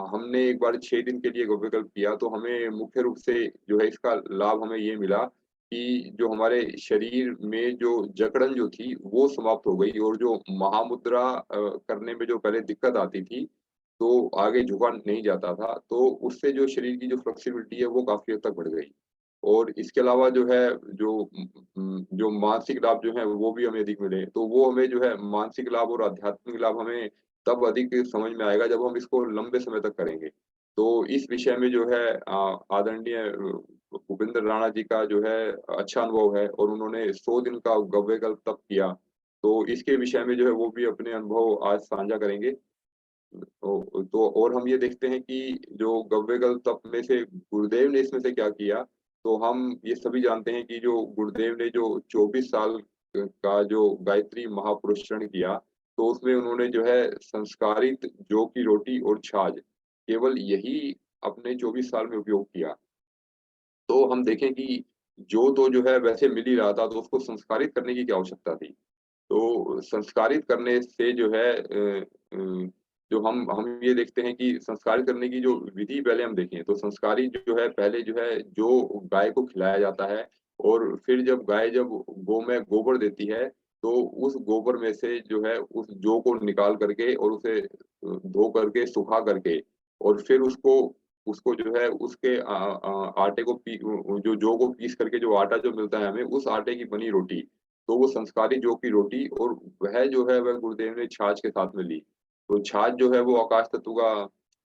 [SPEAKER 1] हमने एक बार 6 दिन के लिए विकल्प किया, तो हमें मुख्य रूप से जो है इसका लाभ हमें ये मिला कि जो हमारे शरीर में जो जकड़न जो थी, वो समाप्त हो गई और जो महामुद्रा करने में जो पहले दिक्कत आती थी, तो आगे झुका नहीं जाता था, तो उससे जो शरीर की जो फ्लेक्सिबिलिटी है, वो काफ़ी हद तक बढ़ गई। और इसके अलावा जो है, जो मानसिक लाभ जो हैं, वो भी हमें अधिक मिले। तो वो हमें जो है मानसिक लाभ और आध्यात्मिक लाभ हमें तब अधिक समझ में आएगा जब हम इसको लंबे समय तक करेंगे। तो इस विषय में जो है आदरणीय भूपेंद्र राणा जी का जो है अच्छा अनुभव है और उन्होंने 100 दिन का गव्यकल्प तप किया। तो इसके विषय में जो है वो भी अपने अनुभव आज साझा करेंगे। तो और हम ये देखते हैं कि जो गव्यकल्प तप में से गुरुदेव ने इसमें से क्या किया, तो हम ये सभी जानते हैं कि जो गुरुदेव ने जो 24 साल का जो गायत्री महापुरुषण किया, तो उसमें उन्होंने जो है संस्कारित जौ की रोटी और छाछ, केवल यही अपने 24 साल में उपयोग किया। तो हम देखें कि जौ तो जो है वैसे मिल ही रहा था, तो उसको संस्कारित करने की क्या आवश्यकता थी? तो संस्कारित करने से जो है जो हम ये देखते हैं कि संस्कारित करने की जो विधि पहले हम देखें, तो संस्कारित जो है पहले जो है जो गाय को खिलाया जाता है और फिर जब गाय जब गौ में गोबर देती है, तो उस गोबर में से जो है उस जौ को निकाल करके और उसे धो करके, सुखा करके और फिर उसको उसको जो है उसके आटे को जो जौ को पीस करके जो आटा जो मिलता है हमें, उस आटे की बनी रोटी, तो वो संस्कारी जौ की रोटी और वह जो है वह गुरुदेव ने छाछ के साथ में ली। तो छाछ जो है वो आकाश तत्व का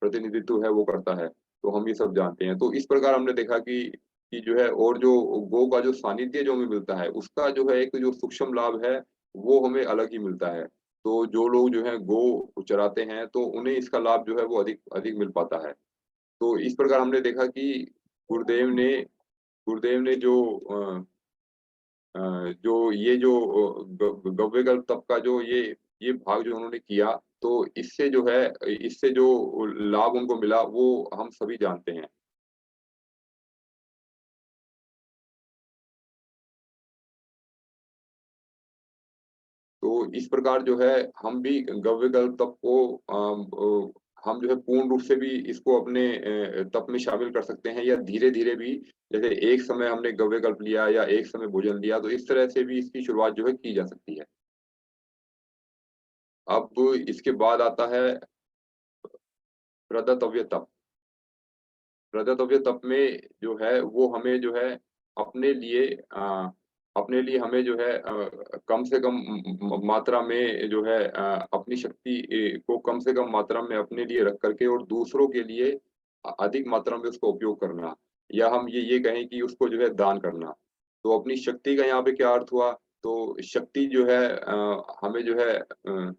[SPEAKER 1] प्रतिनिधित्व है वो करता है, तो हम ये सब जानते हैं। तो इस प्रकार हमने देखा कि जो है और जो गौ का जो सानिध्य जो हमें मिलता है, उसका जो है एक जो सूक्ष्म लाभ है, वो हमें अलग ही मिलता है। तो जो लोग जो है गौ चराते हैं, तो उन्हें इसका लाभ जो है वो अधिक अधिक मिल पाता है। तो इस प्रकार हमने देखा कि गुरुदेव ने गुरुदेव ने जो ये जो गव्यगल्प तप का जो ये भाग जो उन्होंने किया, तो इससे जो है इससे जो लाभ उनको मिला वो हम सभी जानते हैं। तो इस प्रकार जो है हम भी गव्यगल्प तप को हम जो है पूर्ण रूप से भी इसको अपने तप में शामिल कर सकते हैं या धीरे-धीरे भी जैसे एक समय हमने गव्यगल्प लिया या एक समय भोजन लिया, तो इस तरह से भी इसकी शुरुआत जो है की जा सकती है। अब इसके बाद आता है प्रदातव्य तप। प्रजातव्य तप में जो है वो हमें जो है अपने लिए अपने लिए हमें जो है कम से कम मात्रा में जो है अपनी शक्ति को कम से कम मात्रा में अपने लिए रख करके और दूसरों के लिए अधिक मात्रा में उसका उपयोग करना या हम ये कहें कि उसको जो है दान करना। तो अपनी शक्ति का यहाँ पे क्या अर्थ हुआ? तो शक्ति जो है हमें जो है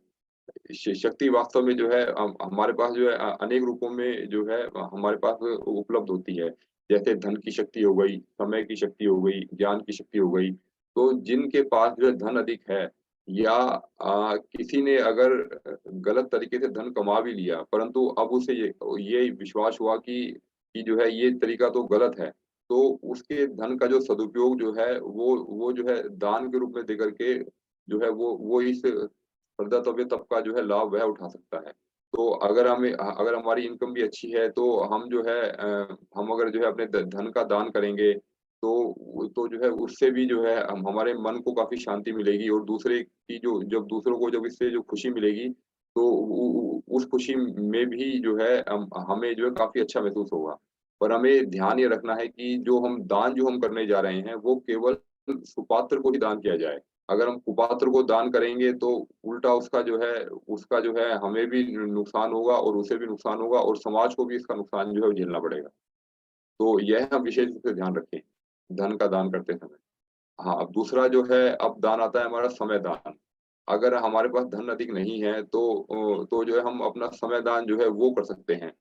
[SPEAKER 1] शक्ति वास्तव में जो है हमारे पास जो है अनेक रूपों में जो है हमारे पास उपलब्ध होती है। जैसे धन की शक्ति हो गई, समय की शक्ति हो गई, ज्ञान की शक्ति हो गई। तो जिनके पास जो है धन अधिक है या किसी ने अगर गलत तरीके से धन कमा भी लिया, परंतु अब उसे ये विश्वास हुआ कि जो है ये तरीका तो गलत है। तो उसके धन का जो सदुपयोग जो है वो जो है दान के रूप में दे कर के जो है वो इस स्पर्धातव्य तप का जो है लाभ वह उठा सकता है। तो अगर अगर हमारी इनकम भी अच्छी है तो हम जो है हम अगर जो है अपने धन का दान करेंगे तो जो है उससे भी जो है हमारे मन को काफ़ी शांति मिलेगी और दूसरे की जो जब दूसरों को जब इससे जो खुशी मिलेगी तो उ उस खुशी में भी जो है हमें जो है काफ़ी अच्छा महसूस होगा। पर हमें ध्यान ये रखना है कि जो हम करने जा रहे हैं वो केवल सुपात्र को ही दान किया जाए। अगर हम कुपात्र को दान करेंगे तो उल्टा उसका जो है हमें भी नुकसान होगा और उसे भी नुकसान होगा और समाज को भी इसका नुकसान जो है झेलना पड़ेगा। तो यह हम विशेष रूप से ध्यान रखें, धन का दान करते समय। हाँ, अब दूसरा जो है अब दान आता है हमारा समय दान। अगर हमारे पास धन अधिक नहीं है तो जो है हम अपना समय दान जो है वो कर सकते हैं।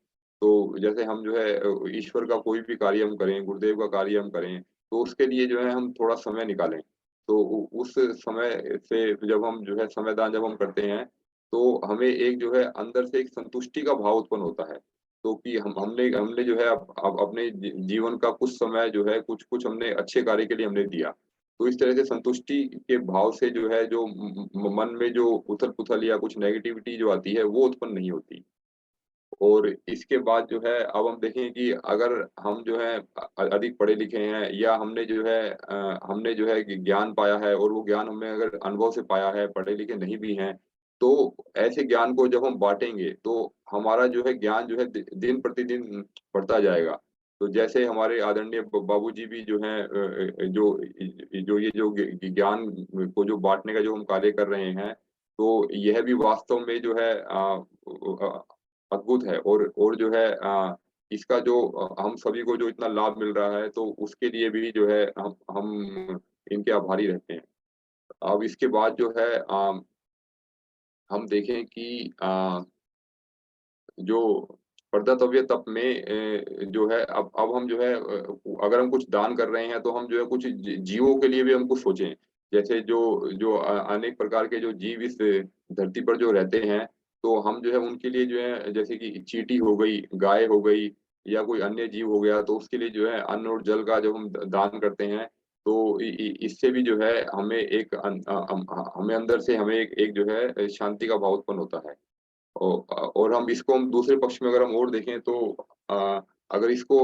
[SPEAKER 1] तो जैसे हम जो है ईश्वर का कोई भी कार्य हम करें, गुरुदेव का कार्य हम करें, तो उसके लिए जो है हम थोड़ा समय निकालें। तो उ उस समय से जब हम जो है समय दान जब हम करते हैं, तो हमें एक जो है अंदर से एक संतुष्टि का भाव उत्पन्न होता है। तो कि हम हमने हमने जो है अब अपने जीवन का कुछ समय जो है कुछ-कुछ हमने अच्छे कार्य के लिए हमने दिया। तो इस तरह से संतुष्टि के भाव से जो है जो मन में जो उथल-पुथल या कुछ नेगेटिविटी जो आती है, वो उत्पन्न नहीं होती। और इसके बाद जो है अब हम देखें कि अगर हम जो है अधिक पढ़े लिखे हैं या हमने जो है ज्ञान पाया है और वो ज्ञान हमने अगर अनुभव से पाया है, पढ़े लिखे नहीं भी हैं, तो ऐसे ज्ञान को जब हम बाँटेंगे, तो हमारा जो है ज्ञान जो है दिन प्रतिदिन बढ़ता जाएगा। तो जैसे हमारे आदरणीय बाबूजी भी जो हैं जो ज्ञान को जो बाँटने का जो हम कार्य कर रहे हैं, तो यह भी वास्तव में जो है अद्भुत है और जो है इसका जो हम सभी को जो इतना लाभ मिल रहा है, तो उसके लिए भी जो है हम इनके आभारी रहते हैं। अब इसके बाद जो है हम देखें कि जो स्पर्धातव्य तप में जो है अब हम जो है अगर हम कुछ दान कर रहे हैं, तो हम जो है कुछ जीवों के लिए भी हम कुछ सोचें। जैसे जो जो अनेक प्रकार के जो जीव इस धरती पर जो रहते हैं, तो हम जो है उनके लिए जो है जैसे कि चींटी हो गई, गाय हो गई या कोई अन्य जीव हो गया, तो उसके लिए जो है अन्न और जल का जब हम द दान करते हैं, तो इ इ इससे भी जो है हमें अंदर से हमें एक जो है शांति का भाव उत्पन्न होता है। और हम इसको हम दूसरे पक्ष में अगर हम और देखें तो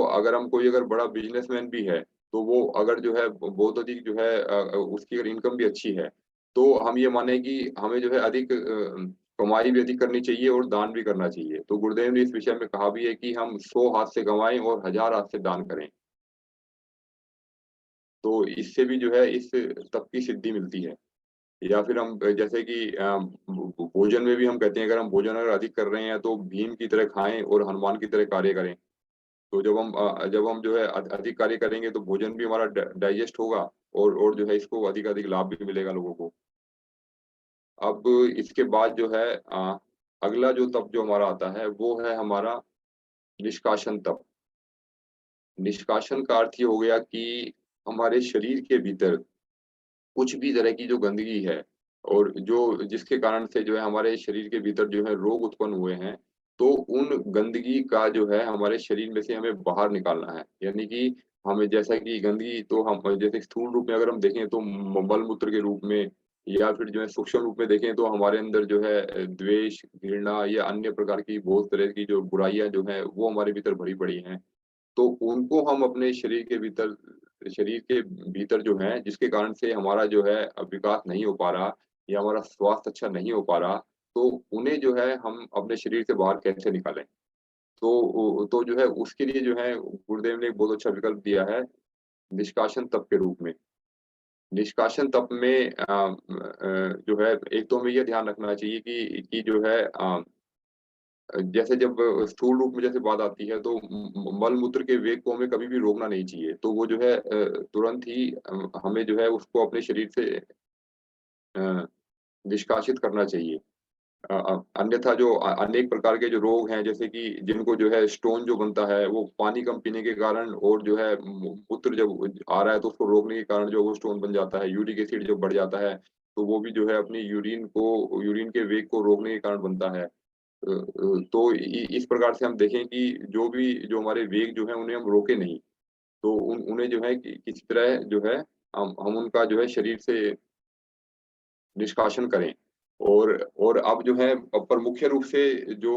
[SPEAKER 1] अगर हम कोई अगर बड़ा बिज़नेसमैन भी है, तो वो अगर जो है बहुत अधिक जो है उसकी अगर इनकम भी अच्छी है, तो हम ये माने कि हमें जो है अधिक कमाई भी अधिक करनी चाहिए और दान भी करना चाहिए। तो गुरुदेव ने इस विषय में कहा भी है कि हम 100 हाथ से कमाएँ और 1000 हाथ से दान करें। तो इससे भी जो है इस तप की सिद्धि मिलती है। या फिर हम जैसे कि भोजन में भी हम कहते हैं अगर अगर अधिक कर रहे हैं तो भीम की तरह खाएँ और हनुमान की तरह कार्य करें। तो जब हम जो है अधिक कार्य करेंगे तो भोजन भी हमारा डाइजेस्ट होगा और जो है इसको अधिक-अधिक लाभ भी मिलेगा लोगों को। अब इसके बाद जो है अगला जो तप जो हमारा आता है वो है हमारा निष्कासन तप। निष्कासन का अर्थ ये हो गया कि हमारे शरीर के भीतर कुछ भी तरह की जो गंदगी है और जो जिसके कारण से जो है हमारे शरीर के भीतर जो है रोग उत्पन्न हुए हैं, तो उन गंदगी का जो है हमारे शरीर में से हमें बाहर निकालना है। यानी कि हमें जैसा कि गंदगी तो हम जैसे स्थूल रूप में अगर हम देखें तो मल-मूत्र के रूप में या फिर जो है सूक्ष्म रूप में देखें तो हमारे अंदर जो है द्वेष, घृणा या अन्य प्रकार की बहुत तरह की जो बुराइयाँ जो हैं, वो हमारे भीतर भरी पड़ी हैं। तो उनको हम अपने शरीर के भीतर जो है जिसके कारण से हमारा जो है विकास नहीं हो पा रहा या हमारा स्वास्थ्य अच्छा नहीं हो पा रहा, तो उन्हें जो है हम अपने शरीर से बाहर कैसे निकालें? तो जो है उसके लिए जो है गुरुदेव ने एक बहुत अच्छा विकल्प दिया है, निष्कासन तप के रूप में। निष्कासन तप में जो है एक तो हमें ये ध्यान रखना चाहिए कि जो है जैसे जब स्थूल रूप में जैसे बात आती है तो मल-मूत्र के वेग को हमें कभी भी रोकना नहीं चाहिए। तो वो जो है तुरंत ही हमें जो है उसको अपने शरीर से अ, निष्कासित करना चाहिए। अन्यथा जो अनेक प्रकार के जो रोग हैं जैसे कि जिनको जो है स्टोन जो बनता है वो पानी कम पीने के कारण और जो है मूत्र जब आ रहा है तो उसको रोकने के कारण जो वो स्टोन बन जाता है। यूरिक एसिड जब बढ़ जाता है, तो वो भी जो है अपनी यूरिन के वेग को रोकने के कारण बनता है। तो इस प्रकार से हम देखें कि जो हमारे वेग जो हैं उन्हें हम रोके नहीं। तो उन्हें जो है कि किसी तरह जो है हम उनका जो है शरीर से निष्कासन करें। और अब जो है पर मुख्य रूप से जो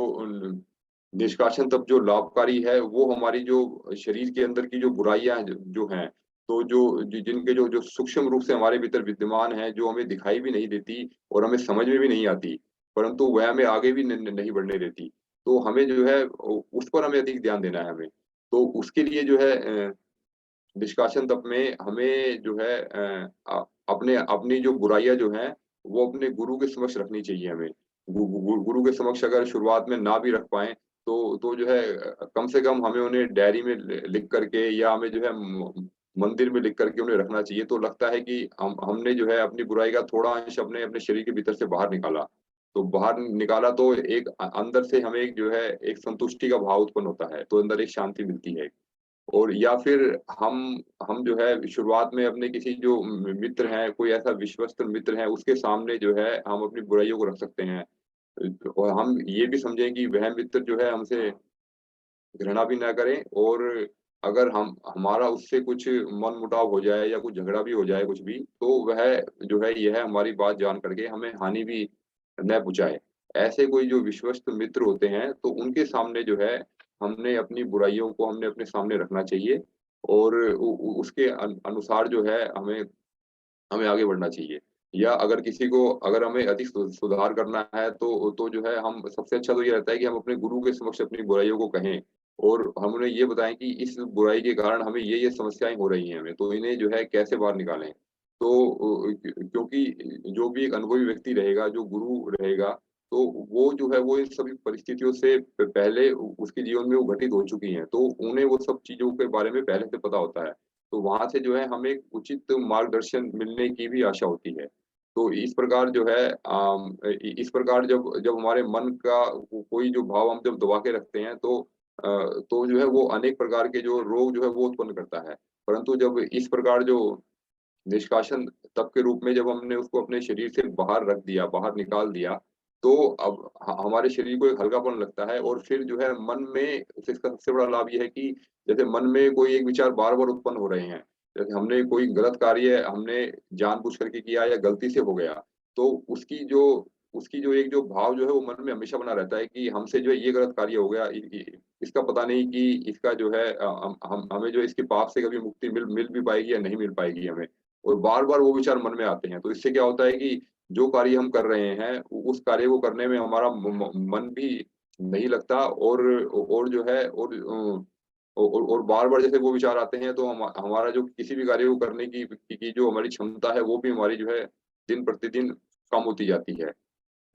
[SPEAKER 1] निष्कासन तब जो लाभकारी है, वो हमारी जो शरीर के अंदर की जो बुराइयाँ जो जो हैं, तो जो जिनके जो जो सूक्ष्म रूप से हमारे भीतर विद्यमान हैं, जो हमें दिखाई भी नहीं देती और हमें समझ में भी नहीं आती, परंतु वह हमें आगे भी न न नहीं बढ़ने देती। तो हमें जो है उस पर हमें अधिक ध्यान देना है हमें। तो उसके लिए जो है निष्कासन तप में हमें जो है अपने अपनी जो बुराइयाँ जो हैं, वो अपने गुरु के समक्ष रखनी चाहिए हमें। गुरु के समक्ष अगर शुरुआत में ना भी रख पाएँ, तो जो है कम से कम हमें उन्हें डायरी में लिख कर के या हमें जो है मंदिर में लिख कर के उन्हें रखना चाहिए। तो लगता है कि हमने जो है अपनी बुराई का थोड़ा अंश अपने अपने शरीर के भीतर से बाहर निकाला। तो बाहर निकाला तो एक अंदर से हमें एक जो है एक संतुष्टि का भाव उत्पन्न होता है, तो अंदर एक शांति मिलती है। और या फिर हम जो है शुरुआत में अपने किसी जो मित्र हैं, कोई ऐसा विश्वस्त मित्र है, उसके सामने जो है हम अपनी बुराइयों को रख सकते हैं। और हम ये भी समझें कि वह मित्र जो है हमसे घृणा भी ना करें और अगर हम हमारा उससे कुछ मनमुटाव हो जाए या कुछ झगड़ा भी हो जाए कुछ भी, तो वह जो है यह हमारी बात जान करके हमें हानि भी न पहुँचाए। ऐसे कोई जो विश्वस्त मित्र होते हैं, तो उनके सामने जो है हमने अपनी बुराइयों को हमने अपने सामने रखना चाहिए और उ उ उसके अनुसार जो है हमें हमें आगे बढ़ना चाहिए। या अगर किसी को अगर हमें अधिक सुधार करना है तो जो है हम सबसे अच्छा तो ये रहता है कि हम अपने गुरु के समक्ष अपनी बुराइयों को कहें और हम उन्हें ये बताएँ कि इस बुराई के कारण हमें ये समस्याएँ हो रही हैं हमें, तो इन्हें जो है कैसे बाहर निकालें। तो क्योंकि जो भी एक अनुभवी व्यक्ति रहेगा, जो गुरु रहेगा, तो वो जो है वो इन सभी परिस्थितियों से पहले उसके जीवन में वो घटित हो चुकी हैं, तो उन्हें वो सब चीज़ों के बारे में पहले से पता होता है। तो वहाँ से जो है हमें एक उचित मार्गदर्शन मिलने की भी आशा होती है। तो इस प्रकार जो है इस प्रकार जब जब हमारे मन का कोई जो भाव हम जब दबा के रखते हैं तो जो है वो अनेक प्रकार के जो रोग जो है वो उत्पन्न करता है। परंतु जब इस प्रकार जो निष्कासन तप के रूप में जब हमने उसको अपने शरीर से बाहर रख दिया, बाहर निकाल दिया, तो अब हमारे शरीर को एक हल्कापन लगता है और फिर जो है मन में इसका सबसे बड़ा लाभ ये है कि जैसे मन में कोई एक विचार बार-बार उत्पन्न हो रहे हैं, जैसे हमने कोई गलत कार्य हमने जानबूझ करके किया या गलती से हो गया, तो उसकी जो एक जो भाव जो है वो मन में हमेशा बना रहता है कि हमसे जो है ये गलत कार्य हो गया, इ इसका पता नहीं कि इसका जो है हम हमें जो है इसके पाप से कभी मुक्ति मिल मिल भी पाएगी या नहीं मिल पाएगी हमें। और बार-बार वो विचार मन में आते हैं। तो इससे क्या होता है कि जो कार्य हम कर रहे हैं, उस कार्य को करने में हमारा म म मन भी नहीं लगता और जो है और बार-बार जैसे वो विचार आते हैं तो हमारा जो किसी भी कार्य को करने की जो हमारी क्षमता है, वो भी हमारी जो है दिन-प्रतिदिन कम होती जाती है।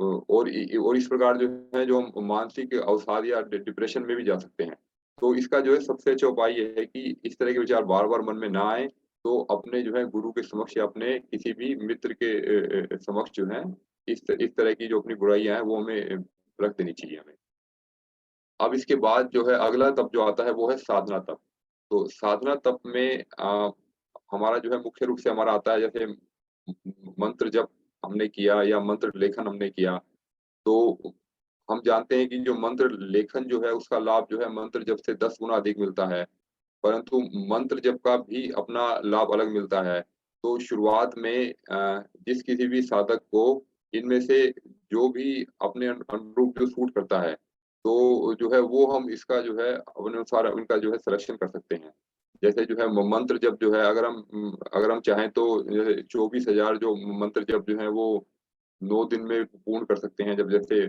[SPEAKER 1] और इस प्रकार जो है जो हम मानसिक अवसाद या डिप्रेशन में भी जा सकते हैं। तो इसका जो है सबसे अच्छा उपाय ये है कि इस तरह के विचार बार-बार मन में ना आएँ, तो अपने जो है गुरु के समक्ष या अपने किसी भी मित्र के समक्ष जो है इस तरह की जो अपनी बुराइयाँ हैं वो हमें रख देनी चाहिए हमें। अब इसके बाद जो है अगला तप जो आता है वो है साधना तप। तो साधना तप में हमारा जो है मुख्य रूप से हमारा आता है जैसे मंत्र जप हमने किया या मंत्र लेखन हमने किया तो हम जानते हैं कि जो मंत्र लेखन जो है उसका लाभ जो है मंत्र जप से 10 गुना अधिक मिलता है। परंतु मंत्र जप का भी अपना लाभ अलग मिलता है। तो शुरुआत में जिस किसी भी साधक को इनमें से जो भी अपने अनुरूप जो सूट करता है, तो जो है वो हम इसका जो है अपने अनुसार इनका जो है सिलेक्शन कर सकते हैं। जैसे जो है मंत्र जप जो है अगर हम चाहें तो जैसे 24,000 जो मंत्र जप जो है वो 9 दिन में पूर्ण कर सकते हैं जब जैसे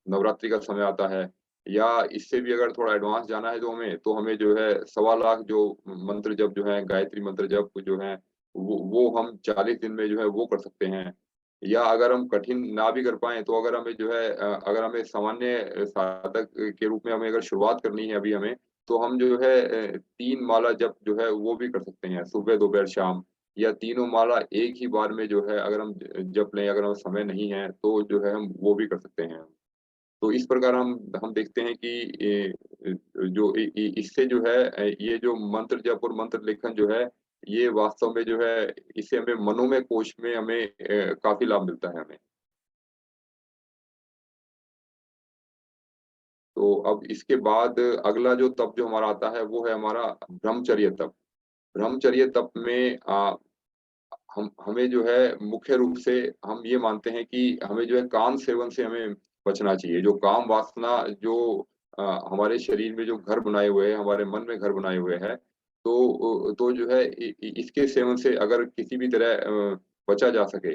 [SPEAKER 1] नवरात्रि का समय आता है या इससे भी अगर थोड़ा एडवांस जाना है तो हमें जो है सवा लाख जो मंत्र जप जो है गायत्री मंत्र जप जो है वो हम 40 दिन में जो है वो कर सकते हैं। या अगर हम कठिन ना भी कर पाएँ तो अगर हमें जो है अगर हमें सामान्य साधक के रूप में हमें अगर शुरुआत करनी है अभी हमें, तो हम जो है 3 माला जप जो है वो भी कर सकते हैं सुबह, दोपहर, शाम। या तीनों माला एक ही बार में जो है अगर हम जप लें, अगर हमें समय नहीं है, तो जो है हम वो भी कर सकते हैं। तो इस प्रकार हम देखते हैं कि जो इ इ इससे जो है ये जो मंत्र जप और मंत्र लेखन जो है, ये वास्तव में जो है इससे हमें मनोमय कोश में हमें काफ़ी लाभ मिलता है हमें। तो अब इसके बाद अगला जो तप जो हमारा आता है, वो है हमारा ब्रह्मचर्य तप। ब्रह्मचर्य तप में हमें जो है मुख्य रूप से हम ये मानते हैं कि हमें जो है काम सेवन से हमें बचना चाहिए। जो काम वासना जो अ, हमारे शरीर में जो घर बनाए हुए हैं, हमारे मन में घर बनाए हुए हैं, तो जो है इ इ इसके सेवन से अगर किसी भी तरह बचा जा सके,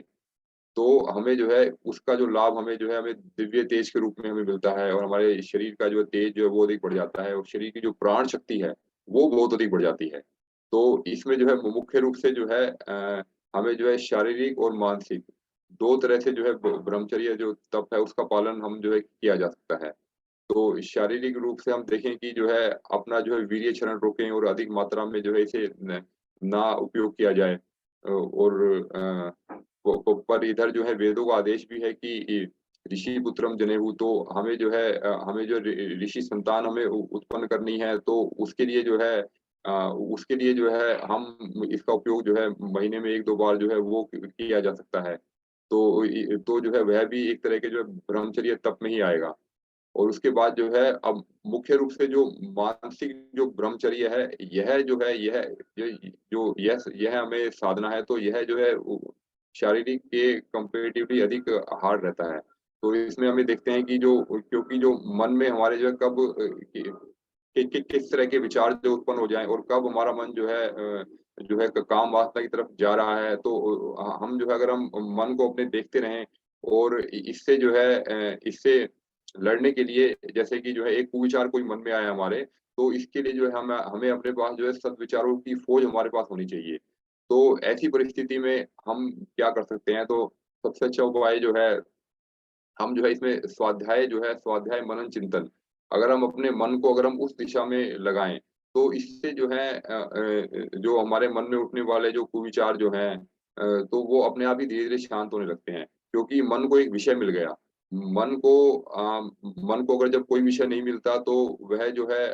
[SPEAKER 1] तो हमें जो है उसका जो लाभ हमें जो है हमें दिव्य तेज के रूप में हमें मिलता है और हमारे शरीर का जो तेज जो है वो अधिक बढ़ जाता है और शरीर की जो प्राण शक्ति है, वो बहुत अधिक बढ़ जाती है। तो इसमें जो है मुख्य रूप से जो है हमें जो है शारीरिक और मानसिक 2 तरह से जो है ब ब्रह्मचर्य जो तप है उसका पालन हम जो है किया जा सकता है। तो शारीरिक रूप से हम देखें कि जो है अपना जो है वीर्य क्षरण रोकें और अधिक मात्रा में जो है इसे ना उपयोग किया जाए। और पर इधर जो है वेदों का आदेश भी है कि ऋषि पुत्रम जनेऊ, तो हमें जो है हमें जो ऋषि संतान हमें उत्पन्न करनी है तो उसके लिए जो है उसके लिए जो है हम इसका उपयोग जो है महीने में 1-2 बार जो है वो किया जा सकता है। तो जो है वह भी एक तरह के जो है ब्रह्मचर्य तप में ही आएगा। और उसके बाद जो है अब मुख्य रूप से जो मानसिक जो ब्रह्मचर्य है, यह हमें साधना है, तो यह जो है शारीरिक के कंपैरेटिवली अधिक हार्ड रहता है। तो इसमें हमें देखते हैं कि जो क्योंकि जो मन में हमारे जो है कब कि किस तरह के विचार जो उत्पन्न हो जाएँ और कब हमारा मन जो है काम वासना की तरफ जा रहा है, तो हम जो है अगर हम मन को अपने देखते रहें और इससे जो है इससे लड़ने के लिए जैसे कि जो है एक कुविचार कोई मन में आया हमारे, तो इसके लिए जो है हम हमें अपने पास जो है सद्विचारों की फ़ौज हमारे पास होनी चाहिए। तो ऐसी परिस्थिति में हम क्या कर सकते हैं, तो सबसे अच्छा उपाय जो है हम जो है इसमें स्वाध्याय, मनन, चिंतन, अगर हम अपने मन को अगर हम उस दिशा में लगाएँ, तो इससे जो है जो हमारे मन में उठने वाले जो कुविचार जो हैं तो वो अपने आप ही धीरे-धीरे शांत होने लगते हैं, क्योंकि मन को एक विषय मिल गया। मन को मन को अगर जब कोई विषय नहीं मिलता तो वह जो है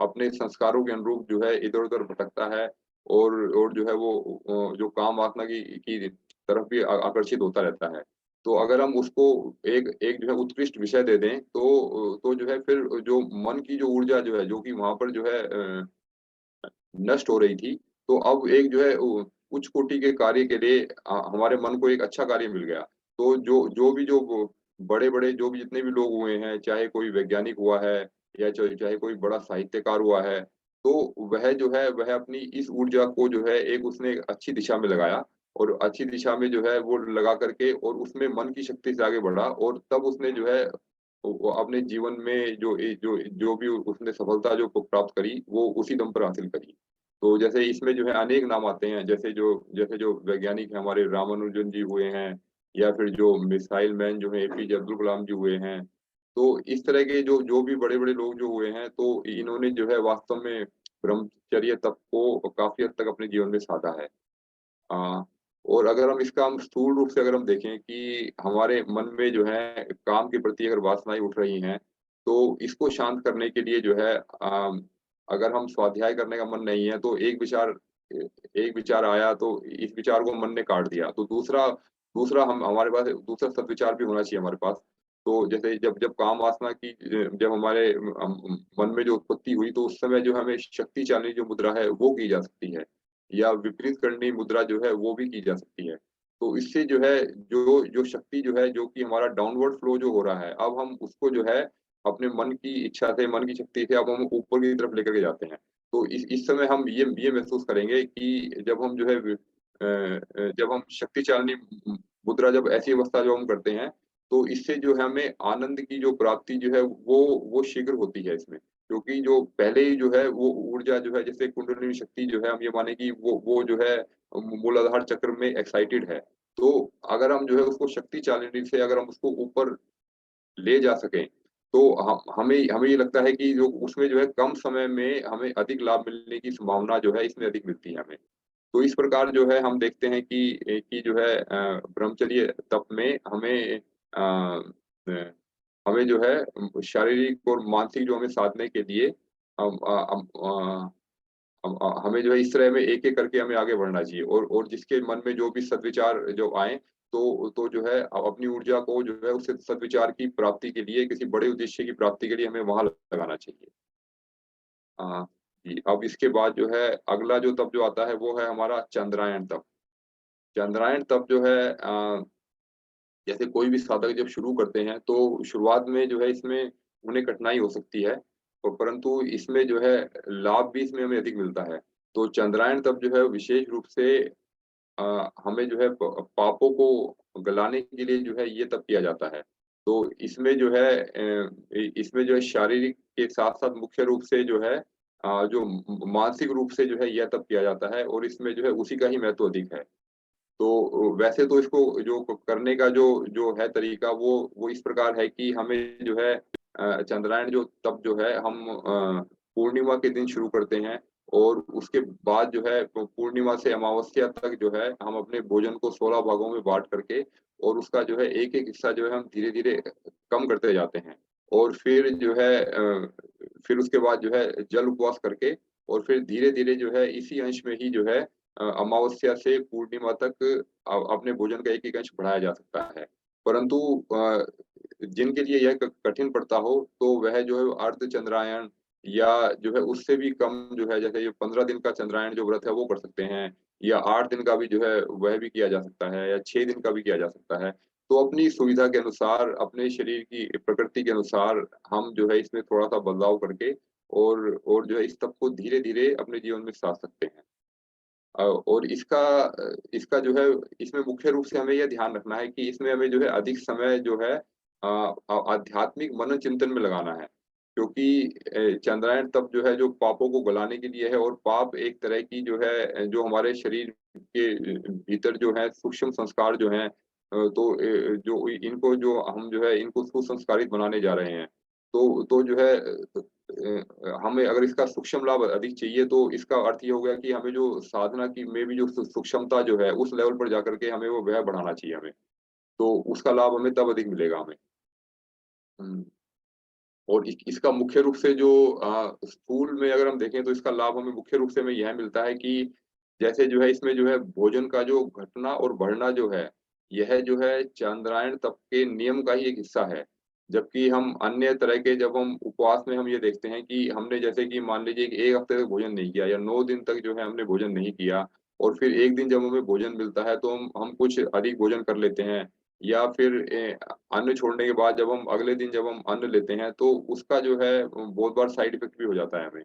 [SPEAKER 1] अपने संस्कारों के अनुरूप जो है इधर-उधर भटकता है और जो है वो जो काम वासना की तरफ भी आकर्षित होता रहता है। तो अगर हम उसको एक एक जो है उत्कृष्ट विषय दे दें, तो जो है फिर जो मन की जो ऊर्जा जो है, जो कि वहाँ पर जो है नष्ट हो रही थी, तो अब एक जो है उच्च कोटि के कार्य के लिए हमारे मन को एक अच्छा कार्य मिल गया। तो जो जो भी जो वो बड़े-बड़े जो भी जितने भी लोग हुए हैं, चाहे कोई वैज्ञानिक हुआ है या चाहे कोई बड़ा साहित्यकार हुआ है, तो वह जो है वह अपनी इस ऊर्जा को जो है एक उसने अच्छी दिशा में लगाया और अच्छी दिशा में जो है वो लगा कर के और उसमें मन की शक्ति से आगे बढ़ा और तब उसने जो है वो अपने जीवन में जो भी उसने सफलता जो प्राप्त करी, वो उसी दम पर हासिल करी। तो जैसे इसमें जो है अनेक नाम आते हैं, जैसे जो वैज्ञानिक हैं हमारे रामानुजन जी हुए हैं या फिर जो मिसाइल मैन जो है एपीजे अब्दुल कलाम जी हुए हैं। तो इस तरह के जो जो भी बड़े-बड़े लोग जो हुए हैं, तो इन्होंने जो है वास्तव में ब्रह्मचर्य तप को काफ़ी हद तक अपने जीवन में साधा है। अ, और अगर हम स्थूल रूप से अगर हम देखें कि हमारे मन में जो है काम के प्रति अगर वासनाएँ उठ रही हैं, तो इसको शांत करने के लिए जो है अगर हम स्वाध्याय करने का मन नहीं है तो एक विचार आया तो इस विचार को मन ने काट दिया। तो दूसरा दूसरा हम हमारे पास दूसरा सद्विचार भी होना चाहिए हमारे पास। तो जैसे जब जब काम वासना की जब हमारे मन में जो उत्पत्ति हुई तो उस समय जो हमें शक्ति चालिनी जो मुद्रा है वो की जा सकती है। या विपरीत करणी मुद्रा जो है वो भी की जा सकती है। तो इससे जो है जो शक्ति जो है जो कि हमारा डाउनवर्ड फ्लो जो हो रहा है, अब हम उसको जो है अपने मन की इच्छा से, मन की शक्ति से अब हम ऊपर की तरफ लेकर के जाते हैं। तो इस समय हम ये महसूस करेंगे कि जब हम शक्ति चालिनी मुद्रा जब ऐसी अवस्था जो हम करते हैं, तो इससे जो है हमें आनंद की जो प्राप्ति जो है वो शीघ्र होती है इसमें। क्योंकि जो पहले ही जो है वो ऊर्जा जो है जैसे कुंडलिनी शक्ति जो है हम ये माने कि वो जो है मूलाधार चक्र में एक्साइटेड है। तो अगर हम जो है उसको शक्ति चालिनी से अगर हम उसको ऊपर ले जा सकें, तो हम हमें हमें ये लगता है कि जो उसमें जो है कम समय में हमें अधिक लाभ मिलने की संभावना जो है इसमें अधिक मिलती है हमें। तो इस प्रकार जो है हम देखते हैं कि जो है ब्रह्मचर्य तप में अ, हमें जो है शारीरिक और मानसिक जो हमें साधने के लिए हम हमें जो है इस तरह में एक-एक करके हमें आगे बढ़ना चाहिए और जिसके मन में जो भी सद्विचार जो आएँ, तो जो है अपनी ऊर्जा को जो है उस सद्विचार की प्राप्ति के लिए, किसी बड़े उद्देश्य की प्राप्ति के लिए हमें वहाँ लगाना चाहिए। अ, जी, अब इसके बाद जो है अगला जो तप जो आता है वो है हमारा चंद्रायण तप। चंद्रायण तप जो है जैसे कोई भी साधक जब शुरू करते हैं, तो शुरुआत में जो है इसमें उन्हें कठिनाई हो सकती है, और परंतु इसमें जो है लाभ भी इसमें हमें अधिक मिलता है। तो चंद्रायण तप जो है विशेष रूप से हमें जो है प पापों को गलाने के लिए जो है ये तप किया जाता है। तो इसमें जो है इसमें जो है शारीरिक के साथ-साथ मुख्य रूप से जो है जो मानसिक रूप से जो है यह तप किया जाता है, और इसमें जो है उसी का ही महत्व अधिक है। तो वैसे तो इसको जो करने का जो जो है तरीका, वो इस प्रकार है कि हमें जो है चंद्रायण जो तप जो है हम पूर्णिमा के दिन शुरू करते हैं, और उसके बाद जो है पूर्णिमा से अमावस्या तक जो है हम अपने भोजन को 16 भागों में बाँट करके, और उसका जो है एक-एक हिस्सा जो है हम धीरे-धीरे कम करते जाते हैं। और फिर जो है फिर उसके बाद जो है जल उपवास करके, और फिर धीरे-धीरे जो है इसी अंश में ही जो है अमावस्या से पूर्णिमा तक अपने भोजन का एक-एक अंश बढ़ाया जा सकता है। परंतु जिनके लिए यह क कठिन पड़ता हो, तो वह जो है अर्ध चंद्रायण या जो है उससे भी कम जो है, जैसे ये 15 दिन का चंद्रायण जो व्रत है वो कर सकते हैं, या 8 दिन का भी जो है वह भी किया जा सकता है, या 6 दिन का भी किया जा सकता है। तो अपनी सुविधा के अनुसार, अपने शरीर की प्रकृति के अनुसार हम जो है इसमें थोड़ा-सा बदलाव करके, और जो है इस तप को धीरे-धीरे अपने जीवन में साध सकते हैं। और इसका जो है इसमें मुख्य रूप से हमें यह ध्यान रखना है कि इसमें हमें जो है अधिक समय जो है आध्यात्मिक मनन चिंतन में लगाना है। क्योंकि चंद्रायण तप जो है जो पापों को गलाने के लिए है, और पाप एक तरह की जो है जो हमारे शरीर के भीतर जो है सूक्ष्म संस्कार जो हैं, तो जो इनको जो हम जो है इनको सुसंस्कारित बनाने जा रहे हैं। तो जो है हमें अगर इसका सूक्ष्म लाभ अधिक चाहिए, तो इसका अर्थ ये हो गया कि हमें जो साधना की में भी जो सूक्ष्मता जो है उस लेवल पर जाकर के हमें वो वह बढ़ाना चाहिए हमें। तो उसका लाभ हमें तब अधिक मिलेगा हमें। हुँ। और इसका मुख्य रूप से जो स्थूल में अगर हम देखें, तो इसका लाभ हमें मुख्य रूप से हमें यह मिलता है कि जैसे जो है इसमें जो है भोजन का जो घटना और बढ़ना जो है, यह जो है चांद्रायण तप के नियम का ही एक हिस्सा है। जबकि हम अन्य तरह के जब हम उपवास में हम ये देखते हैं कि हमने जैसे कि मान लीजिए कि 1 हफ्ते तक भोजन नहीं किया, या 9 दिन तक जो है हमने भोजन नहीं किया, और फिर 1 दिन जब हमें भोजन मिलता है, तो हम कुछ अधिक भोजन कर लेते हैं, या फिर अन्न छोड़ने के बाद जब हम अगले दिन जब हम अन्न लेते हैं, तो उसका जो है बहुत बार साइड इफ़ेक्ट भी हो जाता है हमें।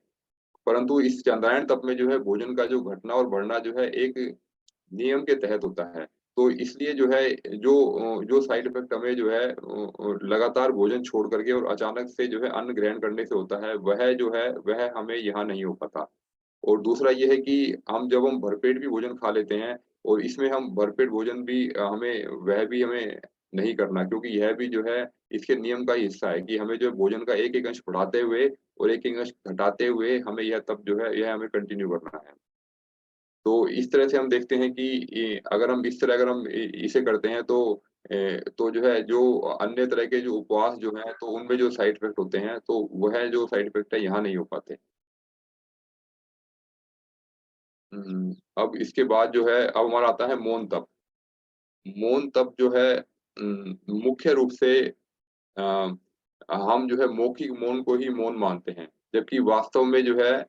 [SPEAKER 1] परंतु इस चांद्रायण तप में जो है भोजन का जो घटना और बढ़ना जो है एक नियम के तहत होता है। तो इसलिए जो है जो साइड इफ़ेक्ट हमें जो है लगातार भोजन छोड़ कर के और अचानक से जो है अन्न ग्रहण करने से होता है, वह जो है वह हमें यहाँ नहीं हो पाता। और दूसरा ये है कि जब हम भरपेट भी भोजन खा लेते हैं, और इसमें हम भरपेट भोजन भी हमें नहीं करना, क्योंकि यह भी जो है इसके नियम का ही हिस्सा है कि हमें जो है भोजन का एक-एक अंश बढ़ाते हुए और एक-एक अंश घटाते हुए हमें यह तप जो है यह हमें कंटिन्यू करना है। तो इस तरह से हम देखते हैं कि अगर हम इस तरह अगर हम इसे करते हैं, तो जो है जो अन्य तरह के जो उपवास जो हैं, तो उनमें जो साइड इफ़ेक्ट होते हैं, तो वह जो साइड इफ़ेक्ट है यहाँ नहीं हो पाते। अब इसके बाद जो है अब हमारा आता है मौन तप। मौन तप जो है मुख्य रूप से अ, हम जो है मौखिक मौन को ही मौन मानते हैं। जबकि वास्तव में जो है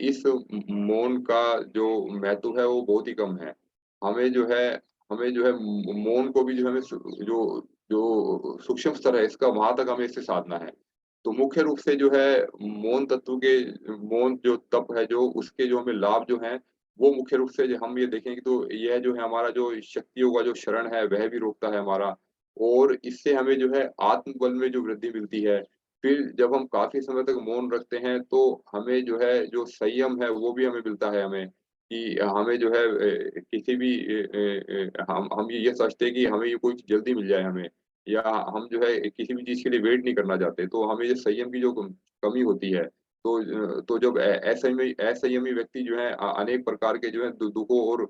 [SPEAKER 1] इस मौन का जो महत्व है वो बहुत ही कम है। हमें जो है हमें जो है मौन को भी जो हमें जो जो सूक्ष्म स्तर है इसका, वहाँ तक हमें इसे साधना है। तो मुख्य रूप से जो है मौन तत्व के मौन जो तप है, जो उसके जो हमें लाभ जो हैं, वो मुख्य रूप से जो हम ये देखेंगे, तो यह जो है हमारा जो शक्तियों का जो शरण है वह भी रोकता है हमारा, और इससे हमें जो है आत्मबल में जो वृद्धि मिलती है। फिर जब हम काफ़ी समय तक मौन रखते हैं, तो हमें जो है जो संयम है वो भी हमें मिलता है हमें, कि हमें जो है किसी भी हम ये सोचते हैं कि हमें ये कोई जल्दी मिल जाए हमें, या हम जो है किसी भी चीज़ के लिए वेट नहीं करना चाहते। तो हमें ये संयम की जो कमी होती है, तो जब असंयमी व्यक्ति जो है अनेक प्रकार के जो है दुखों और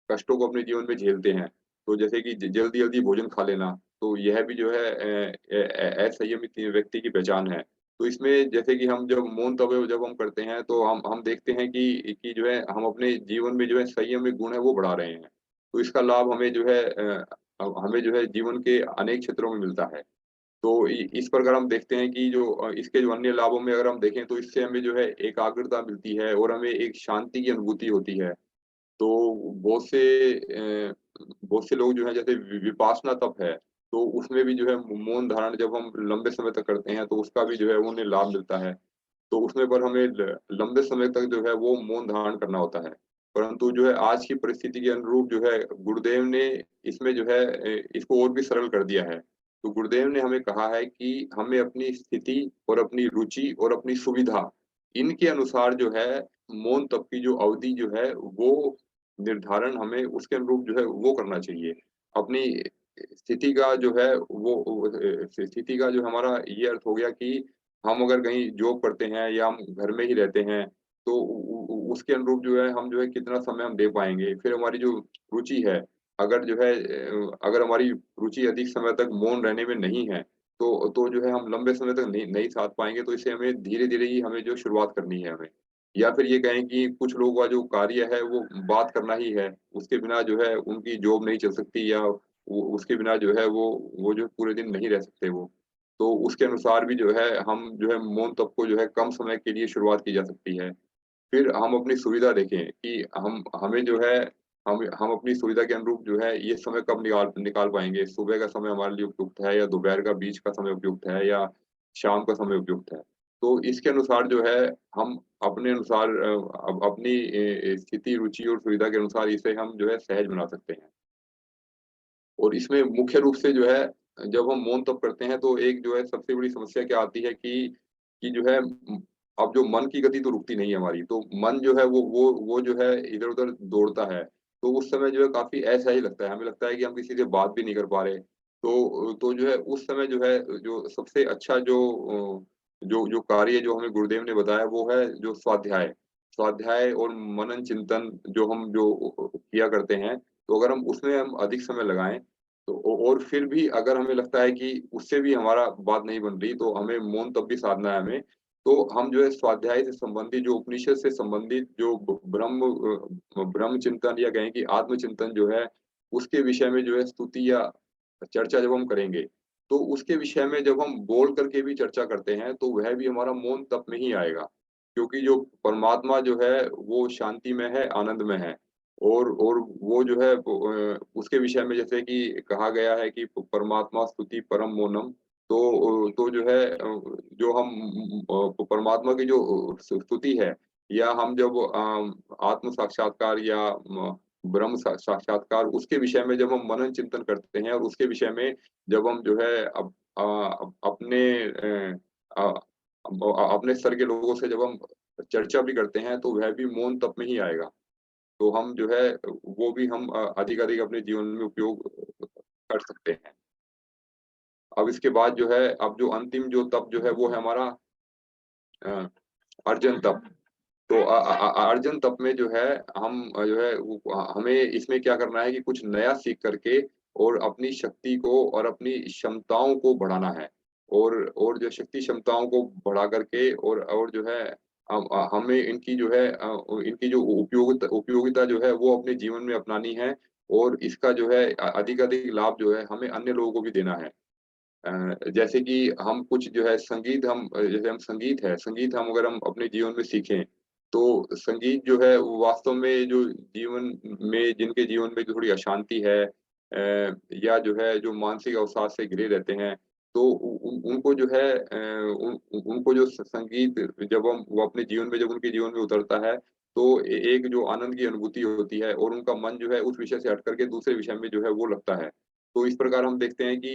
[SPEAKER 1] कष्टों को अपने जीवन में झेलते हैं। तो जैसे कि जल्दी-जल्दी भोजन खा लेना, तो यह भी जो है असंयमित व्यक्ति की पहचान है। तो इसमें जैसे कि हम जब मौन तब जब हम करते हैं, तो हम देखते हैं कि जो है हम अपने जीवन में जो है संयम एक गुण है वो बढ़ा रहे हैं। तो इसका लाभ हमें जो है हमें जो है जीवन के अनेक क्षेत्रों में मिलता है। तो इस प्रकार हम देखते हैं कि जो इसके जो अन्य लाभों में अगर हम देखें, तो इससे हमें जो है एकाग्रता मिलती है, और हमें एक शांति की अनुभूति होती है। तो बहुत से बहुत से लोग जो हैं जैसे विपासना तप है, तो उसमें भी जो है मौन धारण जब हम लंबे समय तक करते हैं तो उसका भी जो है उन्हें लाभ मिलता है। तो उसमें पर हमें लंबे समय तक जो है वो मौन धारण करना होता है। परंतु जो है आज की परिस्थिति के अनुरूप जो है गुरुदेव ने इसमें जो है इसको और भी सरल कर दिया है। तो गुरुदेव ने हमें कहा है कि हमें अपनी स्थिति और अपनी रुचि और अपनी सुविधा, इनके अनुसार जो है मौन तप की जो अवधि जो है वो निर्धारण हमें उसके अनुरूप जो है वो करना चाहिए। अपनी स्थिति का जो है स्थिति का जो हमारा ये अर्थ हो गया कि हम अगर कहीं जॉब करते हैं या हम घर में ही रहते हैं, तो उसके अनुरूप जो है हम जो है कितना समय हम दे पाएँगे। फिर हमारी जो रुचि है, अगर जो है अगर हमारी रुचि अधिक समय तक मौन रहने में नहीं है, तो जो है हम लंबे समय तक नहीं नहीं साध पाएँगे, तो इसे हमें धीरे-धीरे ही हमें जो शुरुआत करनी है हमें। या फिर ये कहें कि कुछ लोगों का जो कार्य है वो बात करना ही है, उसके बिना जो है उनकी जॉब नहीं चल सकती या वो उसके बिना जो है वो जो पूरे दिन नहीं रह सकते वो। तो उसके अनुसार भी जो है हम जो है मौन तप को जो है कम समय के लिए शुरुआत की जा सकती है। फिर हम अपनी सुविधा देखें कि हमें जो है हम अपनी सुविधा के अनुरूप जो है ये समय कब निकाल निकाल पाएँगे। सुबह का समय हमारे लिए उपयुक्त है या दोपहर का बीच का समय उपयुक्त है या शाम का समय उपयुक्त है। तो इसके अनुसार जो है हम अपने अनुसार अपनी स्थिति, रुचि और सुविधा के अनुसार इसे हम जो है सहज बना सकते हैं। और इसमें मुख्य रूप से जो है जब हम मौन तप करते हैं तो एक जो है सबसे बड़ी समस्या क्या आती है कि जो है अब जो मन की गति तो रुकती नहीं है हमारी, तो मन जो है वो जो है इधर-उधर दौड़ता है। तो उस समय जो है काफ़ी असहज लगता है, हमें लगता है कि हम किसी से बात भी नहीं कर पा रहे। तो जो है उस समय जो है जो सबसे अच्छा जो कार्य जो हमें गुरुदेव ने बताया वो है जो स्वाध्याय। स्वाध्याय और मनन चिंतन जो हम किया करते हैं, तो अगर हम उसमें हम अधिक समय लगाएँ, तो और फिर भी अगर हमें लगता है कि उससे भी हमारा बात नहीं बन रही, तो हमें मौन तब भी साधना है हमें। तो हम जो है स्वाध्याय से संबंधित जो उपनिषद से संबंधित जो ब्रह्म चिंतन या कहें कि आत्मचिंतन जो है, उसके विषय में जो है स्तुति या चर्चा जब हम करेंगे, तो उसके विषय में जब हम बोल करके भी चर्चा करते हैं, तो वह भी हमारा मौन तप में ही आएगा। क्योंकि जो परमात्मा जो है, वो शांति में है, आनंद में है। और वो जो है उसके विषय में जैसे कि कहा गया है कि परमात्मा स्तुति परम मौनम। तो जो है जो हम परमात्मा की जो स्तुति है या हम जब आत्म साक्षात्कार या ब्रह्म साक्षात्कार उसके विषय में जब हम मनन चिंतन करते हैं और उसके विषय में जब हम जो है अपने अपने स्तर के लोगों से जब हम चर्चा भी करते हैं, तो वह भी मौन तप में ही आएगा। तो हम जो है वो भी हम अधिक-अधिक अपने जीवन में उपयोग कर सकते हैं। अब इसके बाद जो है अब जो अंतिम जो तप जो है वो है हमारा अ, अर्जन तप। तो अर्जन तप में जो है हम जो है हमें इसमें क्या करना है कि कुछ नया सीख करके और अपनी शक्ति को और अपनी क्षमताओं को बढ़ाना है। और जो शक्ति क्षमताओं को बढ़ा करके और जो है हमें इनकी जो है इनकी जो उपयोगिता जो है वो अपने जीवन में अपनानी है और इसका जो है अधिक-अधिक लाभ जो है हमें अन्य लोगों को भी देना है। जैसे कि हम कुछ जो है संगीत जैसे हम संगीत हम अगर हम अपने जीवन में सीखें, तो संगीत जो है वो वास्तव में जो जीवन में जिनके जीवन में थोड़ी अशांति है या जो है जो मानसिक अवसाद से घिरे रहते हैं, तो उ उन उनको जो है उनको जो संगीत जब हम वो अपने जीवन में जब उनके जीवन में उतरता है, तो एक जो आनंद की अनुभूति होती है और उनका मन जो है उस विषय से हट कर के दूसरे विषय में जो है वो लगता है। तो इस प्रकार हम देखते हैं कि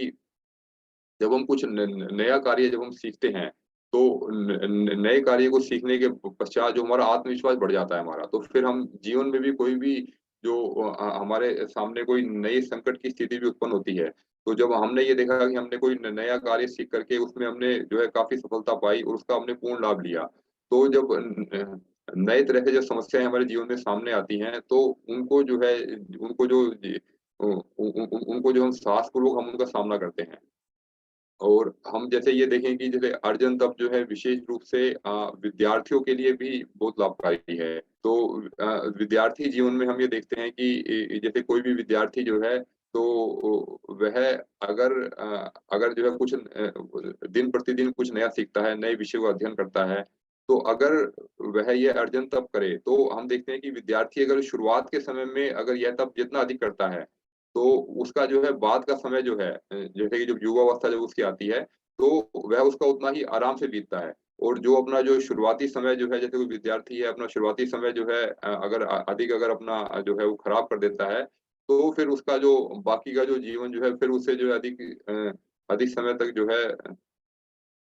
[SPEAKER 1] जब हम कुछ न न नया कार्य जब हम सीखते हैं, तो न न नए कार्य को सीखने के पश्चात जो हमारा आत्मविश्वास बढ़ जाता है हमारा। तो फिर हम जीवन में भी कोई भी जो हमारे सामने कोई नई संकट की स्थिति भी उत्पन्न होती है, तो जब हमने ये देखा कि हमने कोई न नया कार्य सीख करके उसमें हमने जो है काफ़ी सफलता पाई और उसका हमने पूर्ण लाभ लिया। तो जब नए तरह से जो समस्याएँ हमारे जीवन में सामने आती हैं, तो उनको जो है उनको जो जी उनको जो हम साहसपूर्वक हम उनका सामना करते हैं। और हम जैसे ये देखें कि जैसे अर्जन तप जो है विशेष रूप से विद्यार्थियों के लिए भी बहुत लाभकारी है। तो विद्यार्थी जीवन में हम ये देखते हैं कि जैसे कोई भी विद्यार्थी जो है तो वह अगर जो है कुछ दिन प्रतिदिन कुछ नया सीखता है, नए विषय को अध्ययन करता है, तो अगर वह ये अर्जन तप करे, तो हम देखते हैं कि विद्यार्थी अगर शुरुआत के समय में अगर यह तप जितना अधिक करता है, तो उसका जो है बाद का समय जो है जैसे कि जब युवावस्था जब उसकी आती है, तो वह उसका उतना ही आराम से बीतता है। और जो अपना जो शुरुआती समय जो है, जैसे कोई विद्यार्थी है, अपना शुरुआती समय जो है अगर अधिक अगर अपना जो है वो खराब कर देता है, तो फिर उसका जो बाकी का जो जीवन जो है, फिर उससे जो है अधिक समय तक जो है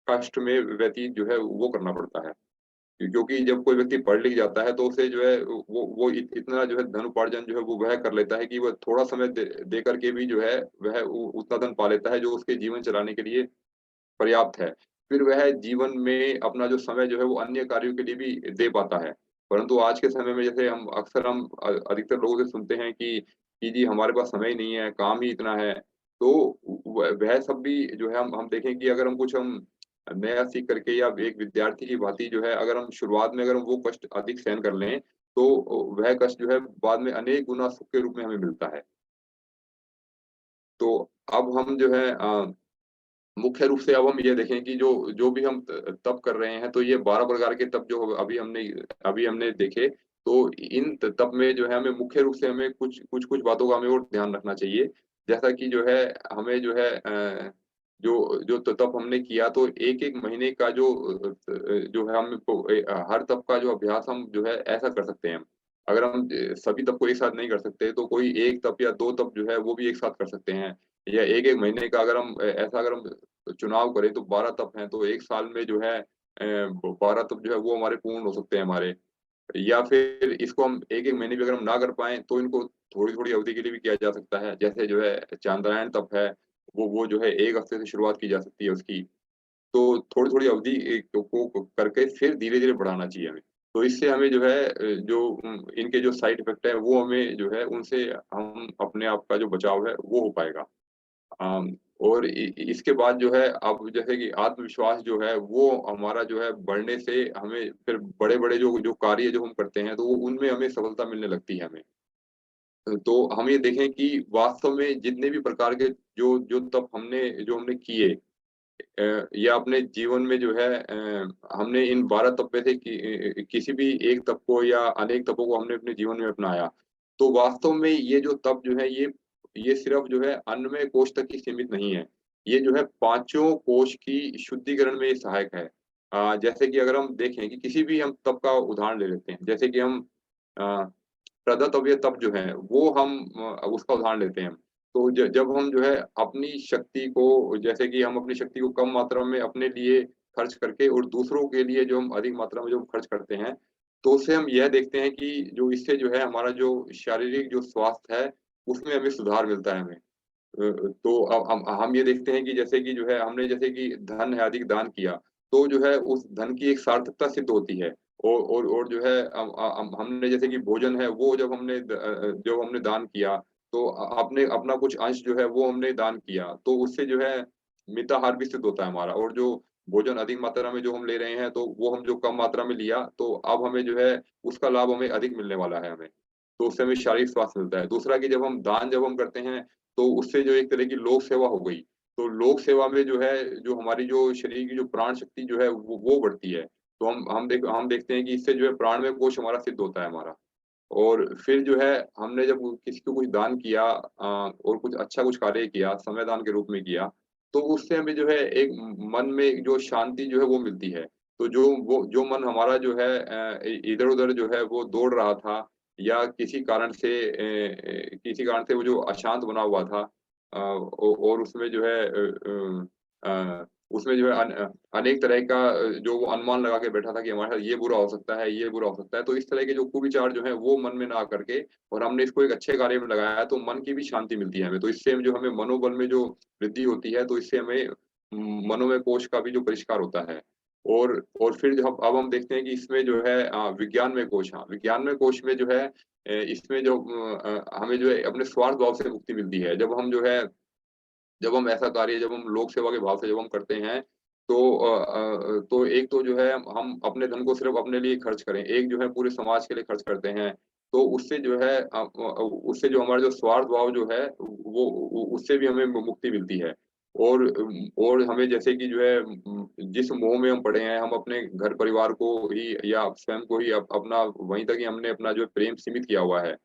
[SPEAKER 1] कष्ट में व्यतीत जो है वो करना पड़ता है। क्योंकि जब कोई व्यक्ति पढ़ लिख जाता है तो उसे जो है वो इतना जो है धन उपार्जन जो है वो वह कर लेता है कि वह थोड़ा समय दे करके भी जो है वह उ उतना धन पा लेता है जो उसके जीवन चलाने के लिए पर्याप्त है। फिर वह जीवन में अपना जो समय जो है वो अन्य कार्यों के लिए भी दे पाता है। परंतु आज के समय में जैसे हम अक्सर हम अधिकतर लोगों से सुनते हैं कि जी हमारे पास समय ही नहीं है, काम ही इतना है। तो वह सब भी जो है हम देखें कि अगर हम नया सीख करके या एक विद्यार्थी की भाँति जो है अगर हम शुरुआत में अगर हम वो कष्ट अधिक सहन कर लें, तो वह कष्ट जो है बाद में अनेक गुना सुख के रूप में हमें मिलता है। तो अब हम जो है मुख्य रूप से अब हम ये देखें कि जो जो भी हम तप कर रहे हैं, तो ये 12 प्रकार के तप जो अभी हमने देखे, तो इन तप में जो है हमें मुख्य रूप से हमें कुछ बातों का हमें और ध्यान रखना चाहिए। जैसा कि जो है हमें जो है जो जो तप हमने किया तो 1-1 महीने का जो है हर तप का जो अभ्यास हम जो है ऐसा कर सकते हैं। अगर हम सभी तप को एक साथ नहीं कर सकते, तो कोई 1 तप या 2 तप जो है वो भी एक साथ कर सकते हैं। या 1-1 महीने का अगर हम चुनाव करें तो 12 तप हैं, तो 1 साल में जो है 12 तप जो है वो हमारे पूर्ण हो सकते हैं हमारे। या फिर इसको हम 1-1 महीने भी अगर हम ना कर पाएँ, तो इनको थोड़ी-थोड़ी अवधि के लिए भी किया जा सकता है। जैसे जो है चांद्रायण तप है, वो जो है 1 हफ्ते से शुरुआत की जा सकती है उसकी। तो थोड़ी-थोड़ी अवधि को करके फिर धीरे-धीरे बढ़ाना चाहिए हमें। तो इससे हमें जो है इनके जो साइड इफ़ेक्ट है वो हमें जो है उनसे हम अपने आप का जो बचाव है वो हो पाएगा। अम, और इसके बाद जो है अब जैसे कि आत्मविश्वास जो है वो हमारा जो है बढ़ने से हमें फिर बड़े-बड़े जो जो कार्य जो हम करते हैं तो वो उनमें हमें सफलता मिलने लगती है हमें। तो हम ये देखें कि वास्तव में जितने भी प्रकार के जो तप हमने किए या अपने जीवन में जो है हमने इन 12 तप में से किसी भी एक तप को या अनेक तपों को हमने अपने जीवन में अपनाया। तो वास्तव में ये जो तप जो है ये सिर्फ़ जो है अन्नमय कोश तक ही सीमित नहीं है। ये जो है पाँचों कोश की शुद्धिकरण में ये सहायक है। जैसे कि अगर हम देखें कि किसी भी हम तप का उदाहरण ले लेते हैं। जैसे कि हम अ प्रदातव्य तप जो है, वो हम उसका उदाहरण लेते हैं। तो जब हम जो है अपनी शक्ति को जैसे कि हम अपनी शक्ति को कम मात्रा में अपने लिए खर्च करके और दूसरों के लिए जो हम अधिक मात्रा में जो खर्च करते हैं, तो उससे हम यह देखते हैं कि जो इससे जो है हमारा जो शारीरिक जो स्वास्थ्य है, उसमें हमें सुधार मिलता है हमें। तो हम ये देखते हैं कि जैसे कि जो है हमने जैसे कि धन है अधिक दान किया, तो जो है उस धन की एक सार्थकता सिद्ध होती है। और जो है हमने जैसे कि भोजन है वो जब हमने दान किया, तो आपने अपना कुछ अंश जो है वो हमने दान किया, तो उससे जो है मिताहार भी सिद्ध होता है हमारा और जो भोजन अधिक मात्रा में जो हम ले रहे हैं, तो वो हम जो कम मात्रा में लिया, तो अब हमें जो है उसका लाभ हमें अधिक मिलने वाला है हमें। तो उससे हमें शारीरिक स्वास्थ्य मिलता है। दूसरा कि जब हम करते हैं तो उससे जो एक तरह की लोक सेवा हो गई। तो लोक सेवा में जो है, जो हमारी जो शरीर की जो प्राण शक्ति जो है वो बढ़ती है। तो हम देखते हैं कि इससे जो है प्राणमय कोश हमारा सिद्ध होता है हमारा। और फिर जो है हमने जब किसी को कुछ दान किया और कुछ अच्छा कुछ कार्य किया, समय दान के रूप में किया, तो उससे हमें जो है एक मन में जो शांति जो है वो मिलती है। तो जो मन हमारा जो है इधर-उधर जो है वो दौड़ रहा था या किसी कारण से वो जो अशांत बना हुआ था और उसमें जो है उसमें जो है अनेक तरह का जो वो अनुमान लगा के बैठा था कि हमारे साथ ये बुरा हो सकता है, ये बुरा हो सकता है। तो इस तरह के जो कुविचार जो हैं वो मन में ना आकर के और हमने इसको एक अच्छे कार्य में लगाया तो मन की भी शांति मिलती है हमें। तो इससे जो हमें मनोबल में जो वृद्धि होती है तो इससे हमें मनोमय कोश का भी जो परिष्कार होता है। और फिर जब अब हम देखते हैं कि इसमें जो है विज्ञानमय कोश हाँ, विज्ञानमय कोश में जो है इसमें हमें जो है अपने स्वार्थ भाव से मुक्ति मिलती है। जब हम ऐसा कार्य जब हम लोक सेवा के भाव से जब हम करते हैं, तो एक तो जो है हम अपने धन को सिर्फ़ अपने लिए खर्च करें, एक जो है पूरे समाज के लिए खर्च करते हैं। तो उससे जो है उससे जो हमारा जो स्वार्थ भाव जो है वो उ उससे भी हमें मुक्ति मिलती है। और हमें जैसे कि जो है जिस मोह में हम पड़े हैं, हम अपने घर परिवार को ही या स्वयं को ही अपना वहीं तक ही हमने अपना जो है प्रेम सीमित किया हुआ है।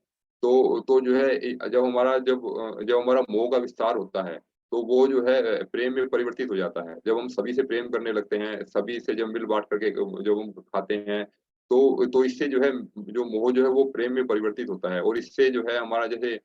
[SPEAKER 1] तो जो है जब हमारा मोह का विस्तार होता है, तो वो जो है प्रेम में परिवर्तित हो जाता है। जब हम सभी से प्रेम करने लगते हैं, सभी से जब मिल-बाँट करके जब हम खाते हैं, तो इससे जो है जो मोह जो है वो प्रेम में परिवर्तित होता है और इससे जो है हमारा जैसे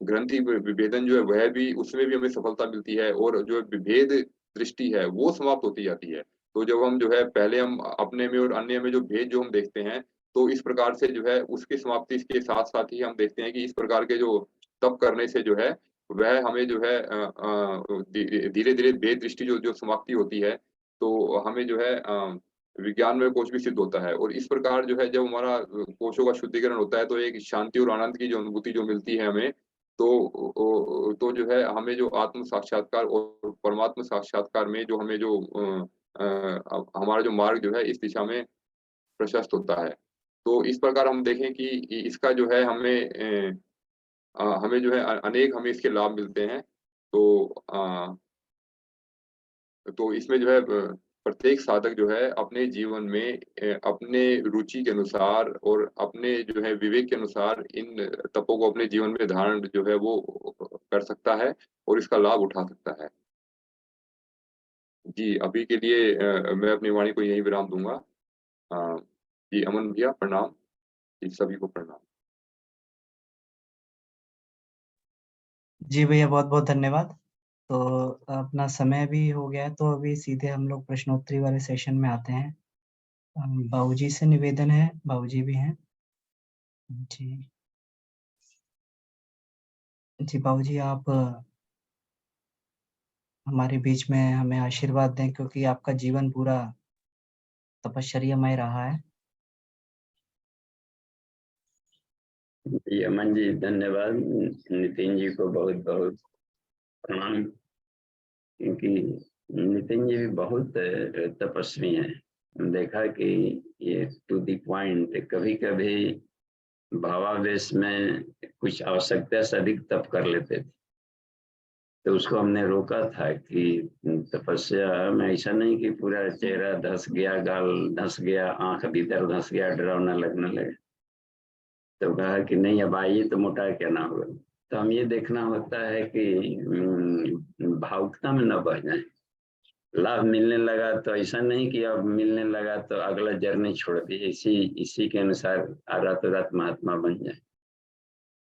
[SPEAKER 1] ग्रंथि विभेदन जो है वह भी उसमें भी हमें सफलता मिलती है और जो विभेद दृष्टि है वो समाप्त होती जाती है। तो जब हम जो है पहले हम अपने में और अन्य में जो भेद जो हम देखते हैं, तो इस प्रकार से जो है उसकी समाप्ति के साथ-साथ ही हम देखते हैं कि इस प्रकार के जो तप करने से जो है वह हमें जो है धीरे-धीरे भेद दृष्टि जो जो समाप्ति होती है, तो हमें जो है विज्ञान में कोश भी सिद्ध होता है और इस प्रकार जो है जब हमारा कोशों का शुद्धिकरण होता है तो एक शांति और आनंद की जो अनुभूति जो मिलती है हमें, तो जो है हमें जो आत्म साक्षात्कार और परमात्म साक्षात्कार में जो हमें जो हमारा जो मार्ग जो है इस दिशा में प्रशस्त होता है। तो इस प्रकार हम देखें कि इसका जो है हमें जो है अनेक हमें इसके लाभ मिलते हैं। तो तो इसमें जो है प्रत्येक साधक जो है अपने जीवन में अपने रुचि के अनुसार और अपने जो है विवेक के अनुसार इन तपों को अपने जीवन में धारण जो है वो कर सकता है और इसका लाभ उठा सकता है। जी, अभी के लिए मैं अपनी वाणी को यहीं विराम दूँगा। अ, जी, अमन भैया प्रणाम। जी, सभी को प्रणाम।
[SPEAKER 2] जी भैया, बहुत-बहुत धन्यवाद। तो अपना समय भी हो गया है, तो अभी सीधे हम लोग प्रश्नोत्तरी वाले सेशन में आते हैं। बाबूजी से निवेदन है, बाबूजी भी हैं। जी। जी, बाबूजी आप हमारे बीच में हमें आशीर्वाद दें क्योंकि आपका जीवन पूरा तपश्चर्यामय रहा है।
[SPEAKER 3] जी, अमन जी धन्यवाद। नितिन जी को बहुत-बहुत प्रणाम, क्योंकि नितिन जी भी बहुत तपस्वी हैं। देखा कि ये टू द पॉइंट कभी-कभी भावावेश में कुछ आवश्यकता से अधिक तप कर लेते थे। तो उसको हमने रोका था कि तपस्या में ऐसा नहीं कि पूरा चेहरा धँस गया, गाल धँस गया, आँख भीतर धँस गया, डरावना लगने लगे। तो कहा कि नहीं अब आइए तो मोटा क्या ना होगा। तो हम ये देखना होता है कि भावुकता में न बह जाए। लाभ मिलने लगा तो ऐसा नहीं कि अब मिलने लगा तो अगला जर्नी छोड़ दी, इसी के अनुसार रातों रात महात्मा बन जाए।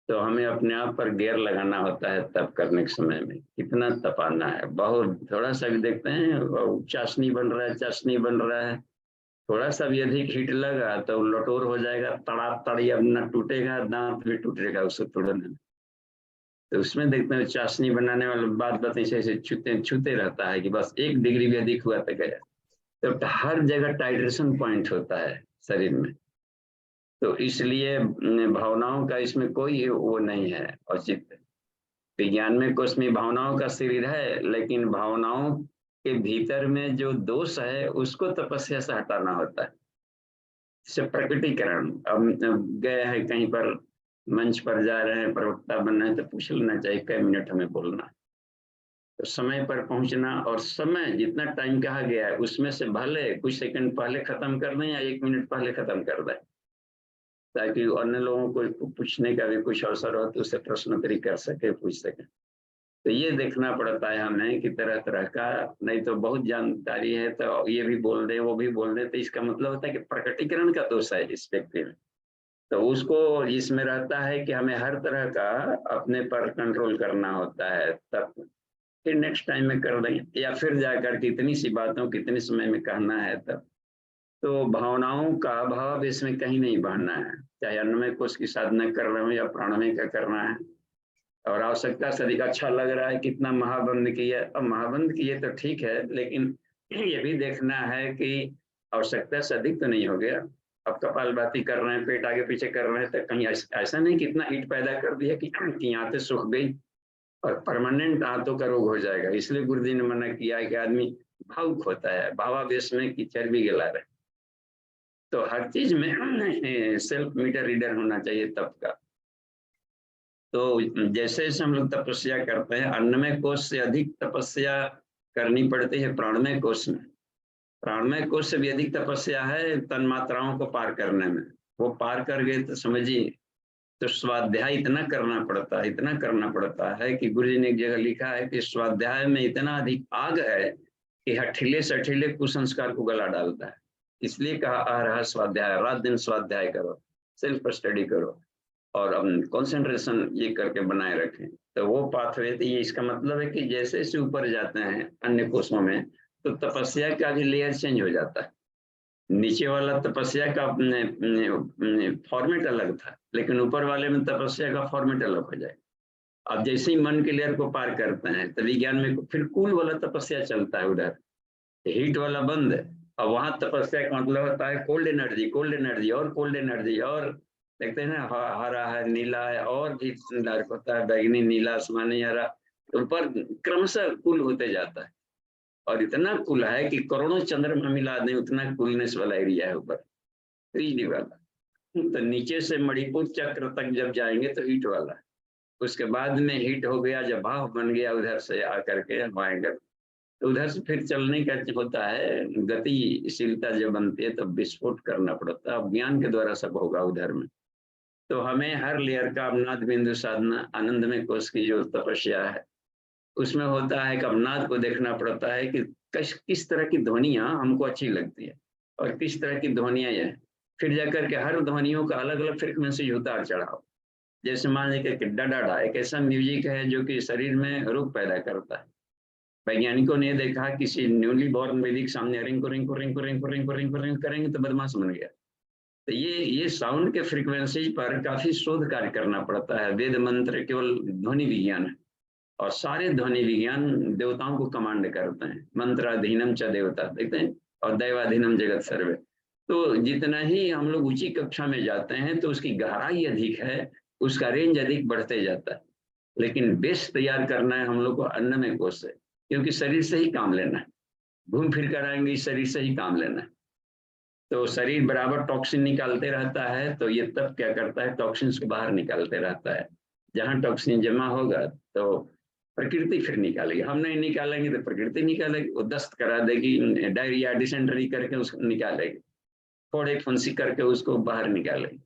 [SPEAKER 3] तो हमें अपने आप पर गेयर लगाना होता है तप करने के समय में, कितना तपाना है। बहुत थोड़ा सा भी देखते हैं चाशनी बन रहा है, चाशनी बन रहा है, थोड़ा सा भी अधिक हीट लगा तो लटोर हो जाएगा, तड़ा-तड़ी अब न टूटेगा, दांत भी टूटेगा उसको तोड़ने में। तो उसमें देखते हैं चाशनी बनाने वाले बात ऐसे छूते छूते रहता है कि बस 1 डिग्री भी अधिक हुआ तो गया। तो हर जगह टाइट्रेशन पॉइंट होता है शरीर में। तो इसलिए भावनाओं का इसमें कोई वो नहीं है औचित्य। विज्ञान में कुछ में भावनाओं का शरीर है, लेकिन भावनाओं के भीतर में जो दोष है उसको तपस्या से हटाना होता है। जैसे प्रकटीकरण, अब गए हैं कहीं पर, मंच पर जा रहे हैं, प्रवक्ता बन रहे हैं, तो पूछ लेना चाहिए कै मिनट हमें बोलना है। तो समय पर पहुंचना और समय जितना टाइम कहा गया है उसमें से भले कुछ सेकंड पहले खत्म कर दें या 1 मिनट पहले खत्म कर दें, ताकि अन्य लोगों को पूछने का भी कुछ अवसर हो तो उससे प्रश्नोत्तरी कर सके, पूछ सके। तो ये देखना पड़ता है हमें कि तरह-तरह का, नहीं तो बहुत जानकारी है तो ये भी बोल दें, वो भी बोल दें, तो इसका मतलब होता है कि प्रकटीकरण का दोष है इस व्यक्ति में। तो उसको इसमें रहता है कि हमें हर तरह का अपने पर कंट्रोल करना होता है, तब फिर नेक्स्ट टाइम में कर देंगे या फिर जाकर कितनी सी बातों कितने समय में कहना है तब। तो भावनाओं का भाव इसमें कहीं नहीं बहना है, चाहे अन्नमय कोश की साधना कर रहे हो या प्राणमय का करना है। और आवश्यकता से अधिक अच्छा लग रहा है, कितना महाबंद किया, अब महाबंद किए तो ठीक है, लेकिन ये भी देखना है कि आवश्यकता से अधिक तो नहीं हो गया। अब कपालभाति कर रहे हैं, पेट आगे पीछे कर रहे हैं, तो कहीं ऐसा नहीं कि इतना हीट पैदा कर दिया कि आंतें सूख गई और परमानेंट आंतों का रोग हो जाएगा। इसलिए गुरु जी ने मना किया है कि आदमी भावुक होता है, भावावेश में कि चर्बी गिला रहे। तो हर चीज में सेल्फ मीटर रीडर होना चाहिए तब का। तो जैसे जैसे हम लोग तपस्या करते हैं, अन्नमय कोश से अधिक तपस्या करनी पड़ती है प्राणमय कोश में। प्राणमय कोश से भी अधिक तपस्या है तन मात्राओं को पार करने में। वो पार कर गए तो समझिए, तो स्वाध्याय इतना करना पड़ता है, इतना करना पड़ता है कि गुरु जी ने एक जगह लिखा है कि स्वाध्याय में इतना अधिक आग है कि हठीले से हठीले कुसंस्कार को गला डालता है। इसलिए कहा आ रहा स्वाध्याय, रात दिन स्वाध्याय करो, सेल्फ स्टडी करो और कंसंट्रेशन ये करके बनाए रखें। तो वो पाथवे, तो ये इसका मतलब है कि जैसे जैसे ऊपर जाते हैं अन्य कोषों में, तो तपस्या का भी लेयर चेंज हो जाता है। नीचे वाला तपस्या का फॉर्मेट अलग था, लेकिन ऊपर वाले में तपस्या का फॉर्मेट अलग हो जाए। अब जैसे ही मन के लेयर को पार करते हैं तो विज्ञान में फिर कूल वाला तपस्या चलता है, उधर हीट वाला बंद है। और वहां तपस्या का मतलब होता है कोल्ड एनर्जी, कोल्ड एनर्जी और कोल्ड एनर्जी, और देखते हैं ना हरा है, नीला है, और भी डार्क होता है, बैगनी, नीला, आसमानी, हरा, ऊपर क्रमशः कूल होते जाता है। और इतना कूल है कि करोड़ों चंद्रमा मिला दें उतना कूलनेस वाला एरिया है ऊपर, बिजली वाला। तो नीचे से मणिपुर चक्र तक जब जाएंगे तो हीट वाला, उसके बाद में हीट हो गया, जब भाव बन गया उधर से आकर के हमारे, तो उधर से फिर चलने का होता है, गतिशीलता जब बनती है तो विस्फोट करना पड़ता है। ज्ञान के द्वारा सब होगा उधर में। तो हमें हर लेयर का अवनाद बिंदु साधना, आनंदमय कोश की जो तपस्या है उसमें होता है कि अवनाद को देखना पड़ता है कि किस तरह की ध्वनियां हमको अच्छी लगती है और किस तरह की ध्वनियां है। फिर जाकर के हर ध्वनियों का अलग अलग फ्रिक्वेंसी उतार चढ़ाव। जैसे मान लीजिए कि डा एक ऐसा म्यूजिक है जो कि शरीर में रोग पैदा करता है। वैज्ञानिकों ने देखा किसी न्यूली बॉर्न बेबी के सामने ring ring ring ring ring ring ring करेंगे तो बदमाश बन गया। तो ये साउंड के फ्रीक्वेंसी पर काफी शोध कार्य करना पड़ता है। वेद मंत्र केवल ध्वनि विज्ञान है और सारे ध्वनि विज्ञान देवताओं को कमांड करते हैं। मंत्राधीनम च देवता, देखते हैं, और दैवाधीनम जगत सर्वे। तो जितना ही हम लोग ऊंची कक्षा में जाते हैं तो उसकी गहराई अधिक है, उसका रेंज अधिक बढ़ते जाता है। लेकिन बेस तैयार करना है हम लोग को अन्नमय कोश से, क्योंकि शरीर से ही काम लेना है। घूम फिर कर आएंगे, शरीर से ही काम लेना है। तो शरीर बराबर टॉक्सिन निकालते रहता है, तो ये तब क्या करता है, टॉक्सिन को बाहर निकालते रहता है। जहां टॉक्सिन जमा होगा तो प्रकृति फिर निकालेगी, हम नहीं निकालेंगे तो प्रकृति निकालेगी। वो दस्त करा देगी, डायरिया, डिसेंट्री करके उसको निकालेगी, फोड़े फुंसी करके उसको बाहर निकालेगी।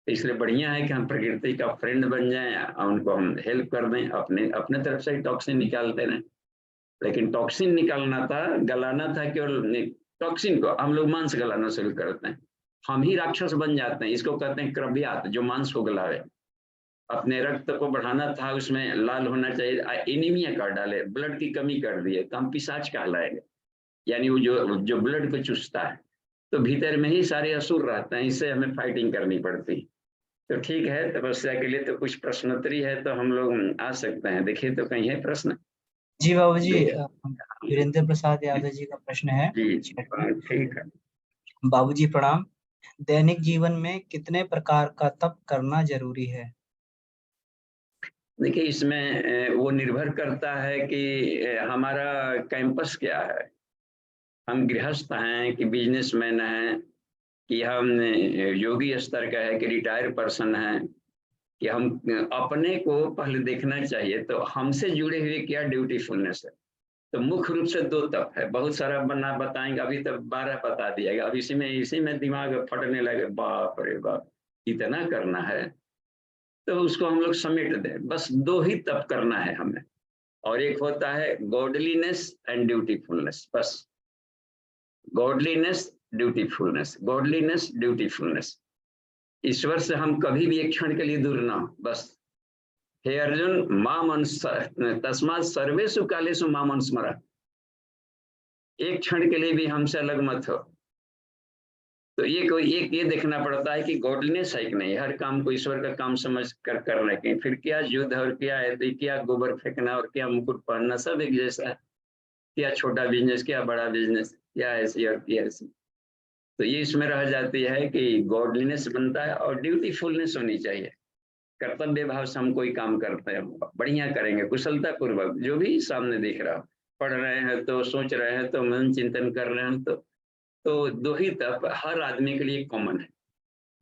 [SPEAKER 3] इसलिए बढ़िया है कि हम प्रकृति का फ्रेंड बन जाएं और उनको हम हेल्प कर दें, अपने तरफ से टॉक्सिन निकालते रहें। लेकिन टॉक्सिन निकालना था, गलाना था केवल टॉक्सिन को, हम लोग मांस गलाना शुरू करते हैं। हम ही राक्षस बन जाते हैं। इसको कहते हैं क्रव्यात, जो मांस को गलावे। अपने रक्त को बढ़ाना था, उसमें लाल होना चाहिए, एनीमिया कर डाले, ब्लड की कमी कर दिए, तो हम पिशाच कहलाएंगे। यानी वो जो ब्लड को चूसता है। तो भीतर में ही सारे असुर रहते हैं, इससे हमें फाइटिंग करनी पड़ती। तो ठीक है, तपस्या के लिए तो कुछ प्रश्नोत्तरी है, तो हम लोग आ सकते हैं। देखिए तो कहीं है प्रश्न?
[SPEAKER 2] जी बाबू जी, वीरेंद्र प्रसाद यादव जी का प्रश्न है।
[SPEAKER 3] जी ठीक है।
[SPEAKER 2] बाबूजी प्रणाम। दैनिक जीवन में कितने प्रकार का तप करना जरूरी है?
[SPEAKER 3] देखिए, इसमें वो निर्भर करता है कि हमारा कैंपस क्या है। हम गृहस्थ हैं कि बिजनेसमैन हैं, कि हम योगी स्तर का है कि रिटायर्ड पर्सन है, कि हम अपने को पहले देखना चाहिए। तो हमसे जुड़े हुए क्या ड्यूटीफुलनेस है। तो मुख्य रूप से 2 तप है, बहुत सारा बना बताएंगे, अभी तक 12 बता दिया। अब इसी में दिमाग फटने लगे, बाप रे बाप इतना करना है, तो उसको हम लोग समेट दें। बस 2 ही तप करना है हमें। और एक होता है गॉडलीनेस एंड ड्यूटीफुलनेस। बस गॉडलीनेस, ड्यूटीफुलनेस, गॉडलीनेस, ड्यूटीफुलनेस। ईश्वर से हम कभी भी एक क्षण के लिए दूर ना हो। बस हे अर्जुन, माम तस्मात् सर्वेषु कालेषु माम अनुस्मर। एक क्षण के लिए भी हमसे अलग मत हो। तो ये देखना पड़ता है कि गॉडलीनेस है कि नहीं, हर काम को ईश्वर का काम समझ कर करना कि फिर क्या युद्ध और क्या है, क्या गोबर फेंकना और क्या मुकुट पहनना, सब एक जैसा है। क्या छोटा बिजनेस, क्या बड़ा बिजनेस, क्या ऐसी और क्या ऐसी। तो ये इसमें रह जाती है कि गॉडलीनेस बनता है और ड्यूटीफुलनेस होनी चाहिए। कर्तव्य भाव से हम कोई काम करते हैं, बढ़िया करेंगे, कुशलता पूर्वक, जो भी सामने दिख रहा हो। पढ़ रहे हैं तो, सोच रहे हैं तो, मन चिंतन कर रहे हैं तो 2 ही तप हर आदमी के लिए कॉमन है।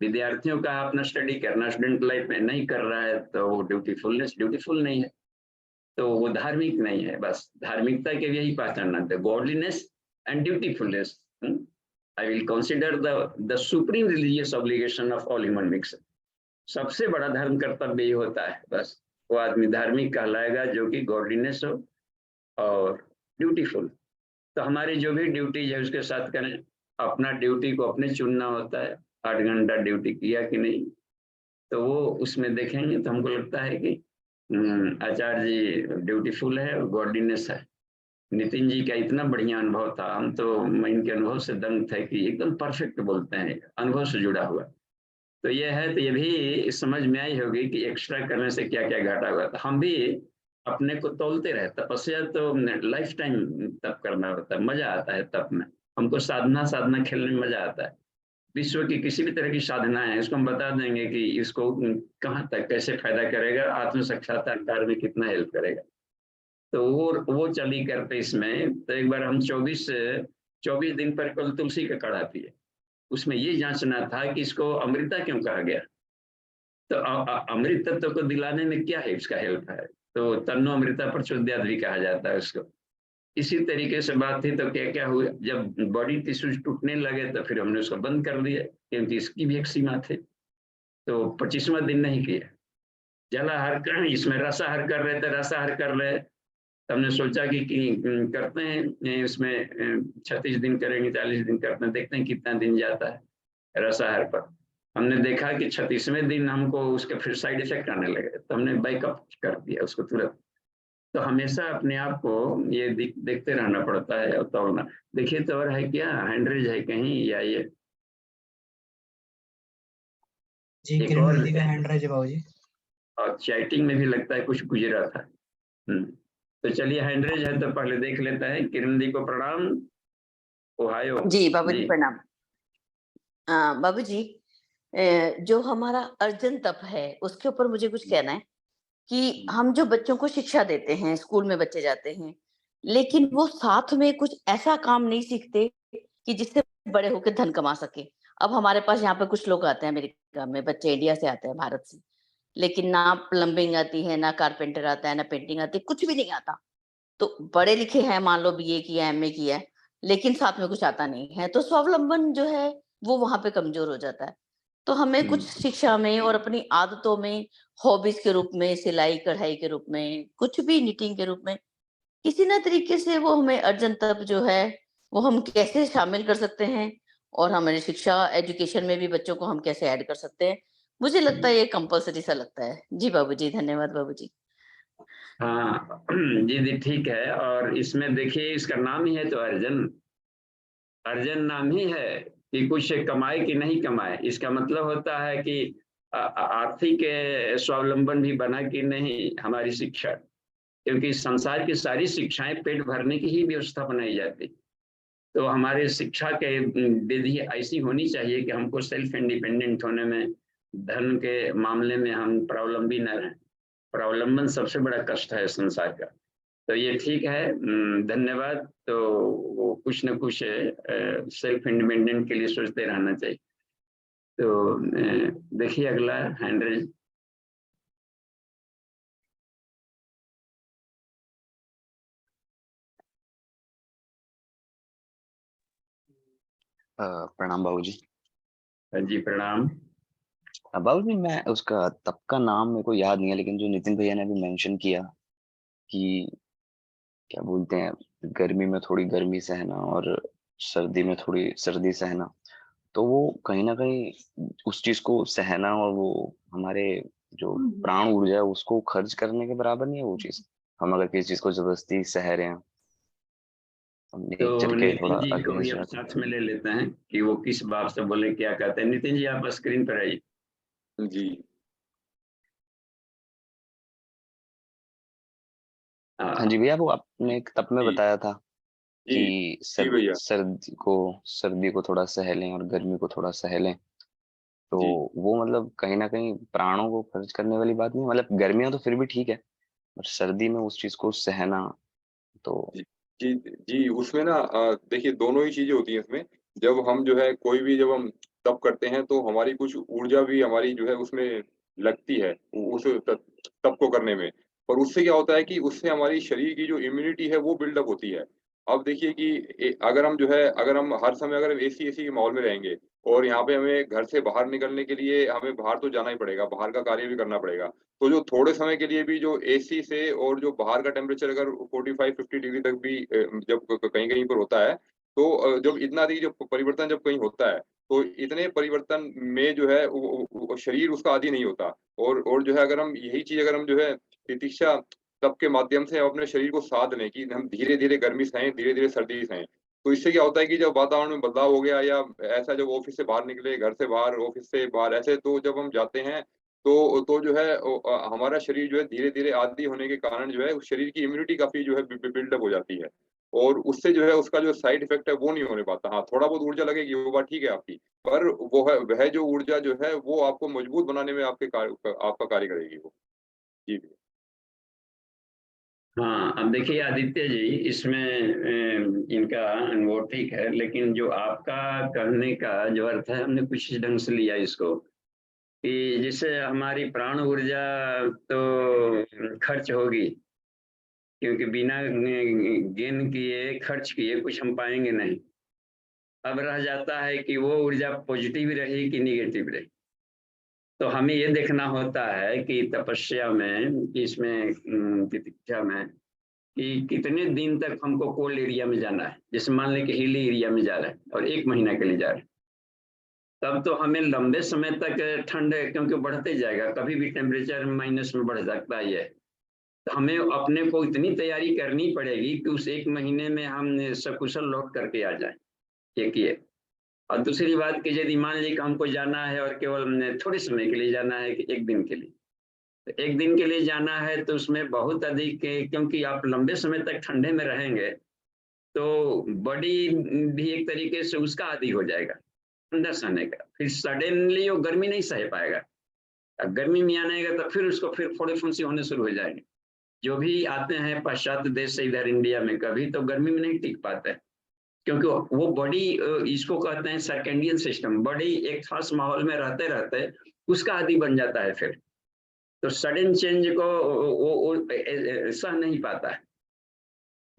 [SPEAKER 3] विद्यार्थियों का अपना स्टडी करना, स्टूडेंट लाइफ में नहीं कर रहा है तो वो ड्यूटीफुल नहीं है, तो वो धार्मिक नहीं है। बस धार्मिकता के यही पहचानना है, godliness and dutifulness. I will consider the supreme religious obligation of all human beings. सबसे बड़ा धर्म कर्तव्य ये होता है, बस वो आदमी धार्मिक कहलाएगा जो कि गॉडलीनेस हो और ड्यूटीफुल। तो हमारी जो भी ड्यूटी है उसके साथ करें। अपना ड्यूटी को अपने चुनना होता है, 8 घंटा ड्यूटी किया कि नहीं, तो वो उसमें देखेंगे तो हमको लगता है कि आचार्य जी ड्यूटीफुल है और गॉडलीनेस है। नितिन जी का इतना बढ़िया अनुभव था, हम तो इनके अनुभव से दंग थे कि एकदम परफेक्ट बोलते हैं, अनुभव से जुड़ा हुआ। तो ये है, तो ये भी समझ में आई होगी कि एक्स्ट्रा करने से क्या क्या घाटा हुआ था। हम भी अपने को तोलते रहे। तपस्या तो लाइफ टाइम तप करना होता है, मजा आता है तप में। हमको साधना खेलने में मजा आता है। विश्व की किसी भी तरह की साधना है, इसको हम बता देंगे कि इसको कहाँ तक कैसे फायदा करेगा, आत्म साक्षात्कार में कितना हेल्प करेगा। तो वो चली करते इसमें। तो एक बार हम 24 दिन पर कल तुलसी का काढ़ा पिए। उसमें ये जांचना था कि इसको अमृता क्यों कहा गया। तो अमृत तत्व को दिलाने में क्या है, इसका हेल्प है। तो तन्नो अमृता प्रचोदयात् भी कहा जाता है उसको। इसी तरीके से बात थी। तो क्या क्या हुआ, जब बॉडी टिश्यूज टूटने लगे तो फिर हमने उसको बंद कर दिया, क्योंकि इसकी भी एक सीमा थी। तो 25वां दिन नहीं किया। जलाहार, इसमें रसाहार कर रहे थे, रसाहार कर रहे। हमने सोचा कि करते हैं इसमें 36 दिन करेंगे, 40 दिन करते हैं, देखते हैं कितना दिन जाता है रसाहार पर। हमने देखा कि 36वें दिन हमको उसके फिर साइड इफेक्ट आने लगे, तो हमने बैकअप कर दिया उसको तुरंत। तो हमेशा अपने आप को ये देखते रहना पड़ता है और तोड़ना। देखिए तो और है क्या, हैंडरेज है कहीं या ये
[SPEAKER 2] जी
[SPEAKER 3] एक
[SPEAKER 2] किरण
[SPEAKER 3] और
[SPEAKER 2] दीदी का हैंड राइज है बाबूजी।
[SPEAKER 3] और चैटिंग में भी लगता है कुछ गुजरा था। तो चलिए हैंडरेज है तो पहले देख लेते हैं। किरण दी को प्रणाम। ओहायो
[SPEAKER 4] जी बाबूजी
[SPEAKER 3] जी।
[SPEAKER 4] प्रणाम। बाबूजी, जो हमारा अर्जन तप है उसके ऊपर मुझे कुछ कहना है कि हम जो बच्चों को शिक्षा देते हैं, स्कूल में बच्चे जाते हैं, लेकिन वो साथ में कुछ ऐसा काम नहीं सीखते कि जिससे बड़े होकर धन कमा सके। अब हमारे पास यहाँ पे कुछ लोग आते हैं अमेरिका में, बच्चे इंडिया से आते हैं, भारत से, लेकिन ना प्लम्बिंग आती है, ना कारपेंटर आता है, ना पेंटिंग आती है, कुछ भी नहीं आता। तो बड़े लिखे हैं, मान लो बीए किया, एमए किया है, लेकिन साथ में कुछ आता नहीं है, तो स्वावलंबन जो है वो वहां पे कमजोर हो जाता है। तो हमें कुछ शिक्षा में और अपनी आदतों में, हॉबीज के रूप में, सिलाई कढ़ाई के रूप में, कुछ भी निटिंग के रूप में, किसी ना तरीके से वो हमें अर्जन तप जो है वो हम कैसे शामिल कर सकते हैं, और हमारी शिक्षा एजुकेशन में भी बच्चों को हम कैसे ऐड कर सकते हैं। मुझे लगता है ये कंपलसरी सा लगता है। जी बाबूजी, धन्यवाद बाबूजी।
[SPEAKER 3] हाँ जी जी ठीक है। और इसमें देखिए इसका नाम ही है तो अर्जन। अर्जन नाम ही है कि कुछ कमाए कि नहीं कमाए। इसका मतलब होता है कि आर्थिक स्वावलंबन भी बना कि नहीं हमारी शिक्षा। क्योंकि संसार की सारी शिक्षाएं पेट भरने की ही व्यवस्था बनाई जाती। तो हमारे शिक्षा के विधि ऐसी होनी चाहिए कि हमको सेल्फ इंडिपेंडेंट होने में, धन के मामले में हम प्रावलंबी न रहें। प्रावलंबन सबसे बड़ा कष्ट है संसार का। तो ये ठीक है, धन्यवाद। तो वो कुछ न कुछ सेल्फ इंडिपेंडेंट के लिए सोचते रहना चाहिए। तो देखिए अगला हैंड रेज।
[SPEAKER 5] प्रणाम बाबूजी।
[SPEAKER 3] जी प्रणाम।
[SPEAKER 5] बाबूजी मैं उसका तब का नाम मेरे को याद नहीं है, लेकिन जो नितिन भैया ने अभी मेंशन किया कि क्या बोलते हैं, गर्मी में थोड़ी गर्मी सहना और सर्दी में थोड़ी सर्दी सहना, तो वो कहीं ना कहीं उस चीज को सहना और वो हमारे जो प्राण ऊर्जा है उसको खर्च करने के बराबर नहीं है वो चीज। हम अगर किसी चीज को जबरदस्ती सह रहे हैं, हम
[SPEAKER 3] तो
[SPEAKER 5] नेचर के थोड़ा
[SPEAKER 3] नितिन जी को भी
[SPEAKER 5] अगेंस्ट
[SPEAKER 3] अब
[SPEAKER 5] जाते
[SPEAKER 3] साथ में ले लेते हैं कि वो किस बात से बोले, क्या कहते हैं। नितिन जी आप स्क्रीन पर आइए।
[SPEAKER 1] जी
[SPEAKER 5] हैं। हाँ जी भैया, वो आपने एक तब में
[SPEAKER 1] जी
[SPEAKER 5] बताया था
[SPEAKER 1] जी
[SPEAKER 5] कि
[SPEAKER 1] जी भैया
[SPEAKER 5] सर्दी को थोड़ा सह लें और गर्मी को थोड़ा सह लें। तो
[SPEAKER 1] जी
[SPEAKER 5] वो मतलब कहीं ना कहीं प्राणों को खर्च करने वाली बात नहीं, मतलब गर्मियां तो फिर भी ठीक है, पर सर्दी में उस चीज को सहना तो।
[SPEAKER 1] जी जी जी उसमें ना देखिए दोनों ही चीजें होती हैं इसमें। जब हम जो है कोई भी जब हम तप करते हैं तो हमारी कुछ ऊर्जा भी हमारी जो है उसमें लगती है, उस तप को करने में। पर उससे क्या होता है कि उससे हमारी शरीर की जो इम्यूनिटी है वो बिल्डअप होती है। अब देखिए कि अगर हम जो है अगर हम हर समय अगर एसी के माहौल में रहेंगे और यहाँ पे हमें घर से बाहर निकलने के लिए हमें बाहर तो जाना ही पड़ेगा, बाहर का कार्य भी करना पड़ेगा। तो जो थोड़े समय के लिए भी जो एसी से और जो बाहर का टेम्परेचर अगर 45-50 डिग्री तक भी जब कहीं-कहीं पर होता है, तो जब इतना अधिक जब परिवर्तन जब कहीं होता है, तो इतने परिवर्तन में जो है वो शरीर उसका आदी नहीं होता। और जो है अगर हम यही चीज़ अगर हम जो है तितिक्षा तप के माध्यम से हम अपने शरीर को साध लें कि हम धीरे-धीरे गर्मी सहें, धीरे-धीरे सर्दी सहें। तो इससे क्या होता है कि जब वातावरण में बदलाव हो गया या ऐसा जब ऑफ़िस से बाहर निकले, घर से बाहर, ऑफ़िस से बाहर ऐसे तो जब हम जाते हैं, तो जो है हमारा शरीर जो है धीरे-धीरे आदी होने के कारण जो है उस शरीर की इम्यूनिटी काफ़ी जो है बिल्डअप हो जाती है। और उससे जो है उसका जो साइड इफ़ेक्ट है वो नहीं होने पाता। हाँ, थोड़ा बहुत ऊर्जा लगेगी वो बात ठीक है आपकी, पर वो है वह जो ऊर्जा जो है वो आपको मजबूत बनाने में आपका कार्य करेगी वो। जी, जी।
[SPEAKER 3] हाँ, अब देखिए आदित्य जी, इसमें इनका वो ठीक है, लेकिन जो आपका कहने का जो अर्थ है हमने कुछ इस ढंग से लिया इसको कि जैसे हमारी प्राण ऊर्जा तो खर्च होगी, क्योंकि बिना गेन किए खर्च किए कुछ हम पाएंगे नहीं। अब रह जाता है कि वो ऊर्जा पॉजिटिव रही कि निगेटिव रही। तो हमें ये देखना होता है कि तपस्या में, इसमें तितिक्षा में, कि कितने दिन तक हमको कोल्ड एरिया में जाना है। जैसे मान लें कि हिली एरिया में जा रहे हैं और 1 महीना के लिए जा रहे हैं, तब तो हमें लंबे समय तक ठंड, क्योंकि बढ़ते जाएगा, कभी भी टेम्परेचर माइनस में बढ़ सकता है ये। तो हमें अपने को इतनी तैयारी करनी पड़ेगी कि उस 1 महीने में हम सकुशल लौट करके आ जाए। एक ये, और दूसरी बात कि यदि मान लीजिए कि हमको जाना है और केवल थोड़े समय के लिए जाना है कि 1 दिन के लिए, तो 1 दिन के लिए जाना है तो उसमें बहुत अधिक, क्योंकि आप लंबे समय तक ठंडे में रहेंगे तो बॉडी भी एक तरीके से उसका आदी हो जाएगा ठंडा सहने का। फिर सडनली वो गर्मी नहीं सह पाएगा। अब गर्मी में आनेगा तो फिर उसको फिर फोड़े फुंसी होने शुरू हो जाएंगे। जो भी आते हैं पाश्चात्य देश से इधर इंडिया में, कभी तो गर्मी में नहीं टिक पाते हैं, क्योंकि वो बॉडी, इसको कहते हैं सर्केडियन सिस्टम, बॉडी एक खास माहौल में रहते रहते उसका आदी बन जाता है। फिर तो सडन चेंज को वो सह नहीं पाता है।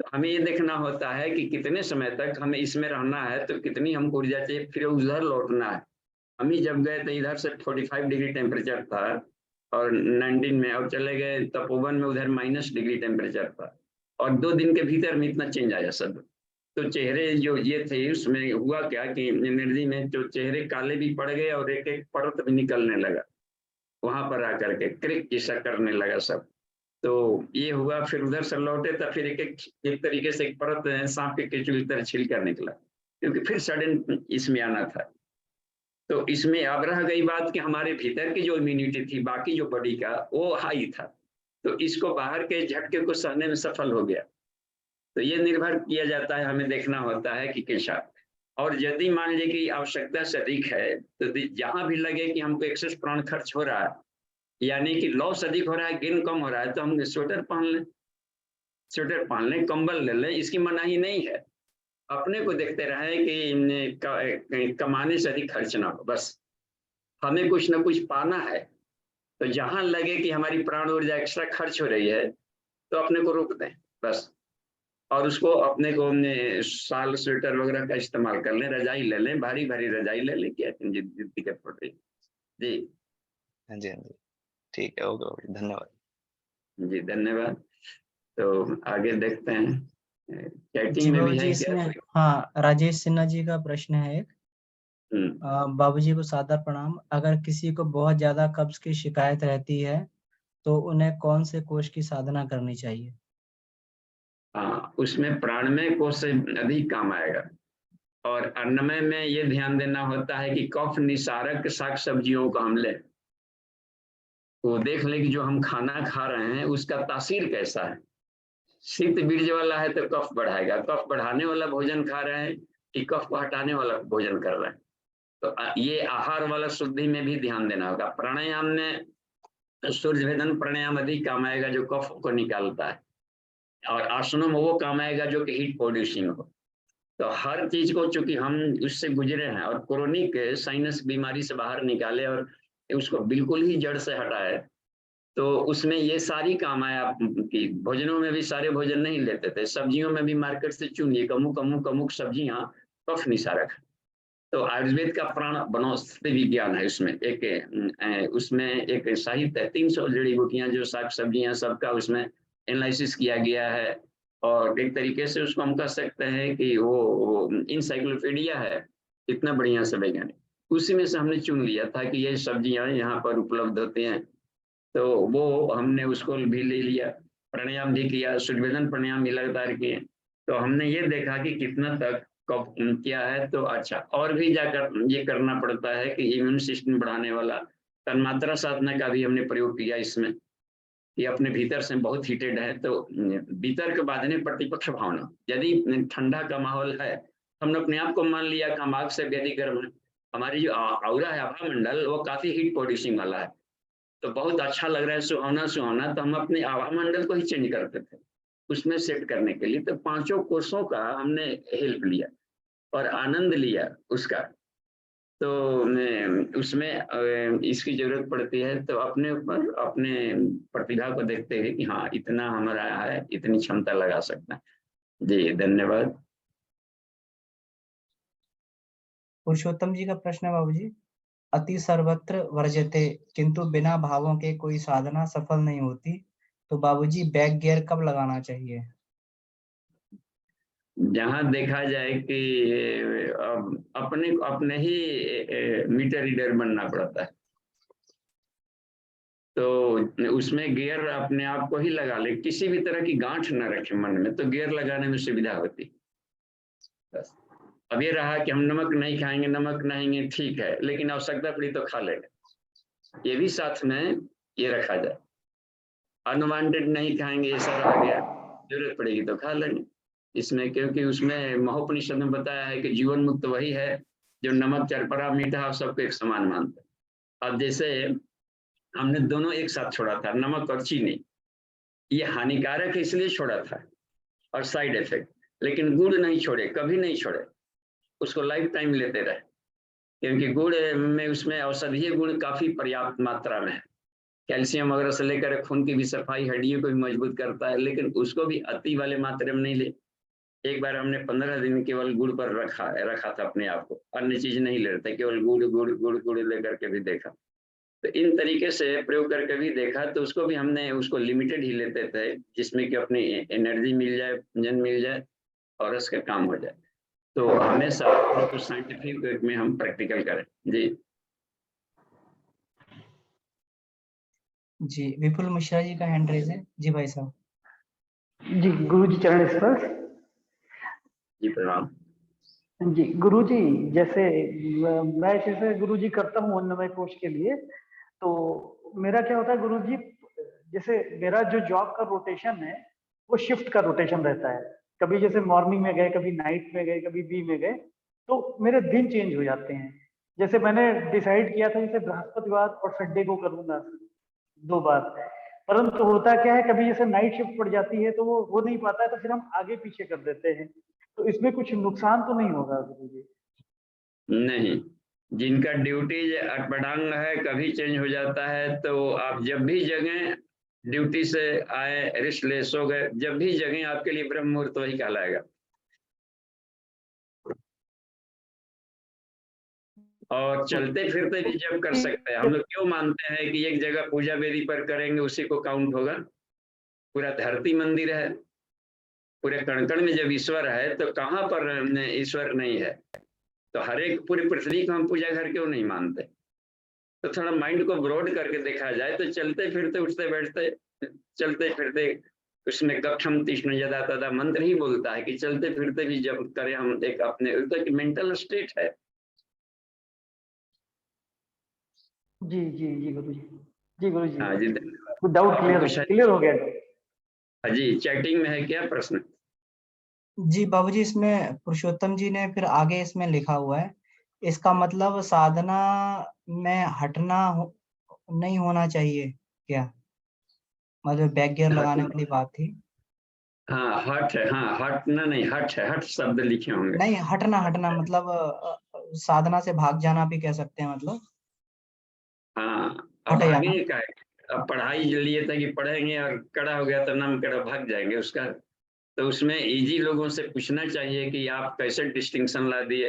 [SPEAKER 3] तो हमें ये देखना होता है कि कितने समय तक हमें इसमें रहना है, तो कितनी हमको ऊर्जा चाहिए, फिर उधर लौटना है। हम ही जब गए थे इधर से 45 डिग्री टेम्परेचर था और 19 में, और चले गए तपोवन में, उधर -डिग्री टेम्परेचर था, और 2 दिन के भीतर में इतना चेंज आया सब। तो चेहरे जो ये थे उसमें हुआ क्या कि एनर्जी में जो चेहरे काले भी पड़ गए और एक एक परत भी निकलने लगा, वहां पर आकर के क्रिक जैसा करने लगा सब। तो ये हुआ, फिर उधर से लौटे तो फिर एक तरीके से एक परत सांप के केचुल की तरह छिल कर निकला, क्योंकि फिर सडन इसमें आना था। तो इसमें अब रह गई बात कि हमारे भीतर की जो इम्यूनिटी थी, बाकी जो बॉडी का, वो हाई था, तो इसको बाहर के झटके को सहने में सफल हो गया। तो ये निर्भर किया जाता है, हमें देखना होता है कि कैसा। और यदि मान लीजिए कि आवश्यकता से अधिक है, तो जहां भी लगे कि हमको एक्सेस प्राण खर्च हो रहा है, यानी कि लॉस अधिक हो रहा है, गेन कम हो रहा है, तो हम स्वेटर पहन लें, स्वेटर पहन लें, कंबल ले लें, इसकी मनाही नहीं है। अपने को देखते रहे कि कमाने से अधिक खर्च ना हो, बस हमें कुछ ना कुछ पाना है। तो जहां लगे कि हमारी प्राण ऊर्जा एक्स्ट्रा खर्च हो रही है, तो अपने को रोक दें बस, और उसको अपने को शाल स्वेटर वगैरह का इस्तेमाल कर लें, रजाई ले लें, भारी भारी रजाई ले लें, क्या दिक्कत पड़ रही। जी
[SPEAKER 5] हाँ जी, हाँ जी। ठीक है, ओके, ओके, धन्यवाद।
[SPEAKER 3] जी, धन्यवाद। तो आगे देखते हैं, चैटिंग
[SPEAKER 2] जी
[SPEAKER 3] में भी
[SPEAKER 2] बाबूजी,
[SPEAKER 3] है क्या
[SPEAKER 2] इसमें
[SPEAKER 3] कोई?
[SPEAKER 2] हाँ, राजेश सिन्हा जी का प्रश्न है एक। बाबूजी को सादर प्रणाम। अगर किसी को बहुत ज्यादा कब्ज की शिकायत रहती है तो उन्हें कौन से कोष की साधना करनी चाहिए?
[SPEAKER 3] हाँ, उसमें प्राणमय कोष से अधिक काम आएगा। और अन्नमय में ये ध्यान देना होता है कि कफ निसारक साग सब्जियों को हम लें, वो देख लें कि जो हम खाना खा रहे हैं उसका तासीर कैसा है। शीत बीज वाला है तो कफ बढ़ाएगा, कफ बढ़ाने वाला भोजन खा रहे हैं कि कफ को हटाने वाला भोजन कर रहे हैं। तो ये आहार वाला शुद्धि में भी ध्यान देना होगा। प्राणायाम में सूर्य भेदन प्राणायाम अधिक काम आएगा, जो कफ को निकालता है, और आसनों में वो काम आएगा जो कि हीट प्रोड्यूसिंग हो। तो हर चीज को चूंकि हम उससे गुजरे हैं और क्रोनिक साइनस बीमारी से बाहर निकाले और उसको बिल्कुल ही जड़ से हटाए, तो उसमें ये सारी काम आए। आप की भोजनों में भी सारे भोजन नहीं लेते थे, सब्जियों में भी मार्केट से चुनिए अमुक अमुक अमुक सब्जियां कफ निसारक है। तो आयुर्वेद का प्राण वनौषधि विज्ञान है, उसमें एक साहित्य है, 300 जड़ी बूटियां जो साग सब्जियां सबका उसमें एनालिसिस किया गया है। और एक तरीके से उसको हम कह सकते हैं कि वो इंसाइक्लोपीडिया है, इतना बढ़िया से वैज्ञानिक। उसी में से हमने चुन लिया था कि ये सब्जियां यहाँ पर उपलब्ध होती हैं, तो वो हमने उसको भी ले लिया। प्राणायाम भी किया, सूर्यवेदन प्राणायाम भी लगातार किए। तो हमने ये देखा कि कितना तक कब क्या है। तो अच्छा, और भी जाकर ये करना पड़ता है कि इम्यून सिस्टम बढ़ाने वाला तन्मात्रा साधना का भी हमने प्रयोग किया इसमें, कि अपने भीतर से बहुत हीटेड है तो भीतर के बांधने प्रतिपक्ष भावना, यदि ठंडा का माहौल है, हमने अपने आप को मान लिया कि हम आग से बेहद गर्म है, हमारी जो आउरा है, आभा मंडल, वो काफी हीट प्रोड्यूसिंग वाला है, तो बहुत अच्छा लग रहा है, सुहावना सुहावना, तो हम अपने आभा मंडल को ही चेंज करते थे उसमें सेट करने के लिए। तो 5 कोर्सों का हमने हेल्प लिया और आनंद लिया उसका। तो उसमें इसकी जरूरत पड़ती है, तो अपने ऊपर अपने प्रतिभा को देखते हुए कि हाँ इतना हमारा है, इतनी क्षमता लगा सकता है। जी धन्यवाद।
[SPEAKER 2] पुरुषोत्तम जी का प्रश्न है बाबूजी, अति सर्वत्र वर्जते किंतु बिना भावों के कोई साधना सफल नहीं होती, तो बाबूजी बैक गियर कब लगाना चाहिए?
[SPEAKER 3] जहां देखा जाए कि अपने अपने ही मीटर रीडर बनना पड़ता है, तो उसमें गियर अपने आप को ही लगा ले, किसी भी तरह की गांठ न रखे मन में, तो गियर लगाने में सुविधा होती। बस अब ये रहा कि हम नमक नहीं खाएंगे, नमक नहीं, ठीक है, लेकिन आवश्यकता पड़ी तो खा लेंगे, ये भी साथ में ये रखा जाए। अनवांटेड नहीं खाएंगे, ऐसा रह गया, जरूरत पड़ेगी तो खा लेंगे इसमें, क्योंकि उसमें महोपनिषद में बताया है कि जीवन मुक्त वही है जो नमक चरपरा मीठा सबको एक समान मानता है। अब जैसे हमने दोनों एक साथ छोड़ा था, नमक और चीनी, ये हानिकारक है इसलिए छोड़ा था और साइड इफेक्ट, लेकिन गुड़ नहीं छोड़े, कभी नहीं छोड़े, उसको लाइफ टाइम लेते रहे, क्योंकि गुड़ में उसमें औषधीय गुण काफी पर्याप्त मात्रा में है, कैल्शियम वगैरह से लेकर खून की भी सफाई, हड्डियों को भी मजबूत करता है, लेकिन उसको भी अति वाले मात्रा में नहीं ले। एक बार हमने 15 दिन केवल गुड़ पर रखा था अपने आप को, अन्य चीज नहीं ले रहे थे, केवल गुड़ गुड़ गुड़ गुड़ लेकर के भी देखा। तो इन तरीके से प्रयोग करके भी देखा, तो उसको भी हमने उसको लिमिटेड ही लेते थे, जिसमें कि अपनी एनर्जी मिल जाए, जन मिल जाए और उसका काम हो जाए। तो हमेशा तो साइंटिफिक में हम प्रैक्टिकल करें। जी
[SPEAKER 2] जी विपुल मिश्रा जी का हैंड रेज है। जी भाई साहब।
[SPEAKER 6] जी गुरु जी चरण स्पर्श।
[SPEAKER 3] जी प्रणाम।
[SPEAKER 6] जी गुरु जी, जैसे मैं जैसे गुरु जी करता हूँ अन्नमय कोश के लिए, तो मेरा क्या होता है गुरु जी, जैसे मेरा जो जॉब का रोटेशन है वो शिफ्ट का रोटेशन रहता है, कभी जैसे मॉर्निंग में गए, कभी नाइट में गए, कभी बी में गए, तो मेरे दिन चेंज हो जाते हैं। जैसे मैंने डिसाइड किया था जैसे बृहस्पतिवार और संडे को करूंगा 2 बार, परंतु होता क्या है कभी जैसे नाइट शिफ्ट पड़ जाती है तो वो हो नहीं पाता है, तो फिर हम आगे पीछे कर देते हैं, तो इसमें कुछ नुकसान तो नहीं होगा गुरु जी?
[SPEAKER 3] नहीं, जिनका ड्यूटी अटपटांग है, कभी चेंज हो जाता है, तो आप जब भी जगें, ड्यूटी से आए, रेस्टलेस हो गए, जब भी जगें आपके लिए ब्रह्म मुहूर्त वही कहलाएगा। और चलते फिरते भी जब कर सकते हैं। हम लोग क्यों मानते हैं कि एक जगह पूजा वेदी पर करेंगे उसी को काउंट होगा? पूरा धरती मंदिर है, पूरे कण कण में जब ईश्वर है तो कहाँ पर ईश्वर नहीं है? तो हर एक पूरी पृथ्वी को हम पूजा घर क्यों नहीं मानते? तो थोड़ा माइंड को ब्रॉड करके देखा जाए तो चलते फिरते उठते बैठते, चलते फिरते, उसमें गक्षम तीक्ष्ण यदा तदा मंत्र ही बोलता है कि चलते फिरते भी जब करें हम, एक अपने तो मेंटल स्टेट है।
[SPEAKER 6] जी जी जी गुरु जी, जी गुरु जी,
[SPEAKER 3] हाँ जी,
[SPEAKER 6] डाउट क्लियर हो गया।
[SPEAKER 3] हाँ जी, चैटिंग में है क्या प्रश्न?
[SPEAKER 2] जी बाबूजी, इसमें पुरुषोत्तम जी ने फिर आगे इसमें लिखा हुआ है, इसका मतलब साधना में हटना नहीं होना चाहिए क्या? मतलब बैक गियर लगाने वाली बात थी।
[SPEAKER 3] हाँ हठ है, हाँ हटना नहीं, हठ है, हठ शब्द लिखे होंगे।
[SPEAKER 2] नहीं, हटना हटना मतलब साधना से भाग जाना भी कह सकते हैं, मतलब
[SPEAKER 3] हाँ अब
[SPEAKER 2] हट जाना।
[SPEAKER 3] भागेंगे का है? अब पढ़ाई लिए था कि पढ़ेंगे और कड़ा हो गया तो नाम कड़ा भाग जाएंगे उसका। तो उसमें इजी लोगों से पूछना चाहिए कि आप कैसे डिस्टिंक्शन ला दिए।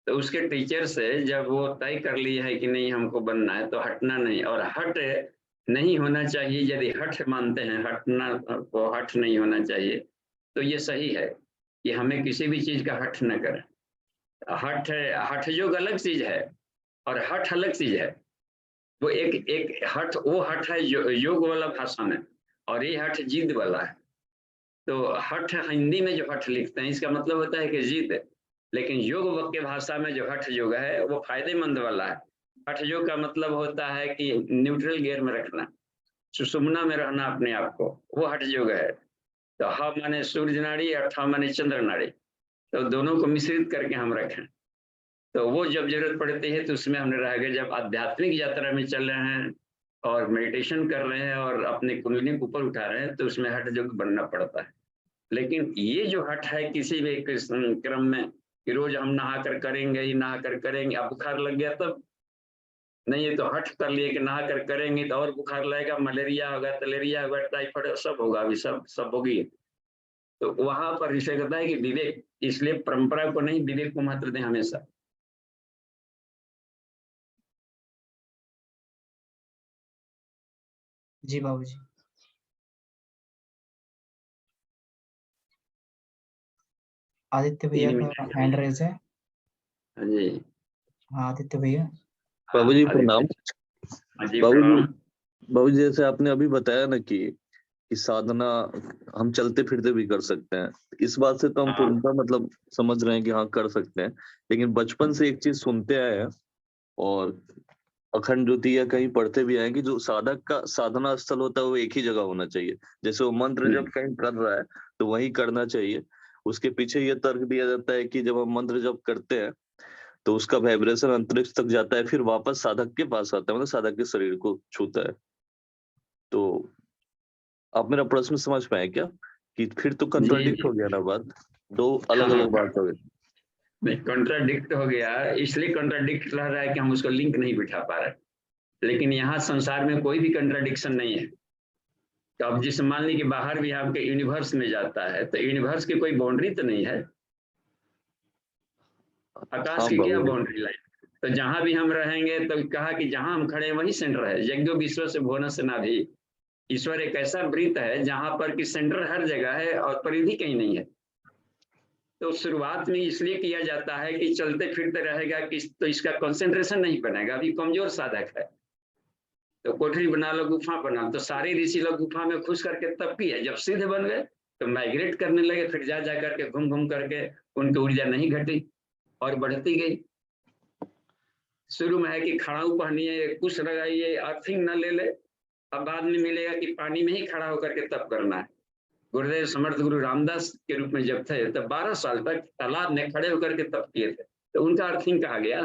[SPEAKER 3] तो उसके टीचर से जब वो तय कर लिया है कि नहीं हमको बनना है, तो हटना नहीं, और हट नहीं होना चाहिए। यदि हट मानते हैं, हटना को हट नहीं होना चाहिए, तो ये सही है कि हमें किसी भी चीज का हट न करें। हट हठ योग अलग चीज है और हठ अलग चीज है। वो एक एक हठ, वो हठ है योग वाला भाषा में, और ये हठ जिद वाला है। तो हठ हिंदी में जो हठ लिखते हैं इसका मतलब होता है कि जिद, लेकिन योग के भाषा में जो हठ योग है वो फायदेमंद वाला है। हठ योग का मतलब होता है कि न्यूट्रल गियर में रखना, सुषुम्ना में रहना अपने आप को, वो हठ योग है। तो ह माने सूर्य नाड़ी और ठ माने चंद्र नाड़ी, तो दोनों को मिश्रित करके हम रखें। तो वो जब जरूरत पड़ती है तो उसमें हमने रह गए। जब आध्यात्मिक यात्रा में चल रहे हैं और मेडिटेशन कर रहे हैं और अपने कुंडली को ऊपर उठा रहे हैं, तो उसमें हठ योग बनना पड़ता है। लेकिन ये जो हठ है किसी भी क्रम में कि रोज हम नहा कर करेंगे ही नहा कर करेंगे, अब बुखार लग गया तब नहीं, ये तो हठ कर लिए कि नहा कर करेंगे तो और बुखार लगेगा, मलेरिया होगा, तलेरिया होगा, टाइफाइड सब होगा, अभी सब होगी। तो वहां पर विषय करता है कि विवेक, इसलिए परंपरा को नहीं विवेक को महत्व दें हमेशा।
[SPEAKER 2] जी बाबूजी। आदित्य भैया
[SPEAKER 3] 3
[SPEAKER 2] का
[SPEAKER 3] मिनट।
[SPEAKER 2] हैंड रेज है।
[SPEAKER 3] हाँ जी।
[SPEAKER 2] हाँ आदित्य भैया।
[SPEAKER 7] बाबूजी प्रणाम।
[SPEAKER 3] हाँ जी
[SPEAKER 7] बाबूजी
[SPEAKER 3] प्रणाम।
[SPEAKER 7] बाबूजी जैसे आपने अभी बताया ना कि साधना हम चलते फिरते भी कर सकते हैं, इस बात से तो हम
[SPEAKER 3] हाँ
[SPEAKER 7] पूर्णतः मतलब समझ रहे हैं कि हाँ कर सकते हैं। लेकिन बचपन से एक चीज सुनते आए हैं और अखंड ज्योति या कहीं पढ़ते भी आए कि जो साधक का साधना स्थल होता है वो एक ही जगह होना चाहिए। जैसे वो मंत्र जब कहीं कर रहा है तो वहीं करना चाहिए। उसके पीछे ये तर्क दिया जाता है कि जब हम मंत्र जब करते हैं तो उसका वाइब्रेशन अंतरिक्ष तक जाता है, फिर वापस साधक के पास आता है, मतलब साधक के शरीर को छूता है। तो आप मेरा प्रश्न समझ पाए क्या कि फिर तो
[SPEAKER 3] जी
[SPEAKER 7] कंट्राडिक्ट
[SPEAKER 3] जी।
[SPEAKER 7] हो गया ना बात, दो अलग
[SPEAKER 3] हाँ
[SPEAKER 7] अलग बात हो गई।
[SPEAKER 3] नहीं, कंट्राडिक्ट हो गया, इसलिए कंट्राडिक्ट रह रहा है कि हम उसको लिंक नहीं बिठा पा रहे। लेकिन यहाँ संसार में कोई भी कंट्राडिक्शन नहीं है। तो अब जिस मान ली कि बाहर भी आपके यूनिवर्स में जाता है, तो यूनिवर्स की कोई बाउंड्री तो नहीं है। आकाश
[SPEAKER 7] हाँ
[SPEAKER 3] की क्या
[SPEAKER 7] बाबू।
[SPEAKER 3] Boundary line? तो जहां भी हम रहेंगे तो कहा कि जहां हम खड़े हैं वही सेंटर है। यज्ञो विश्व से भुवन से नाभि। ईश्वर एक ऐसा वृत्त है जहां पर कि सेंटर हर जगह है और परिधि कहीं नहीं है। तो शुरुआत में इसलिए किया जाता है कि चलते फिरते रहेगा कि तो इसका कंसंट्रेशन नहीं बनेगा, अभी कमजोर साधक है। तो कोठरी बना लो, गुफा बना लो, तो सारे ऋषि लोग गुफा में खुश करके तब किए। जब सिद्ध बन गए तो माइग्रेट करने लगे, फिर जा करके घूम घूम करके उनकी ऊर्जा नहीं घटी और बढ़ती गई। शुरू में है कि खड़ाऊ पहनिए, कुछ लगाइए, अर्थिंग न ले ले। अब बाद में मिलेगा कि पानी में ही खड़ा होकर के तब करना है। गुरुदेव समर्थ गुरु रामदास के रूप में जब थे तब 12 साल तक तालाब में खड़े होकर के तप किए थे, तो उनका अर्थिंग कहा गया।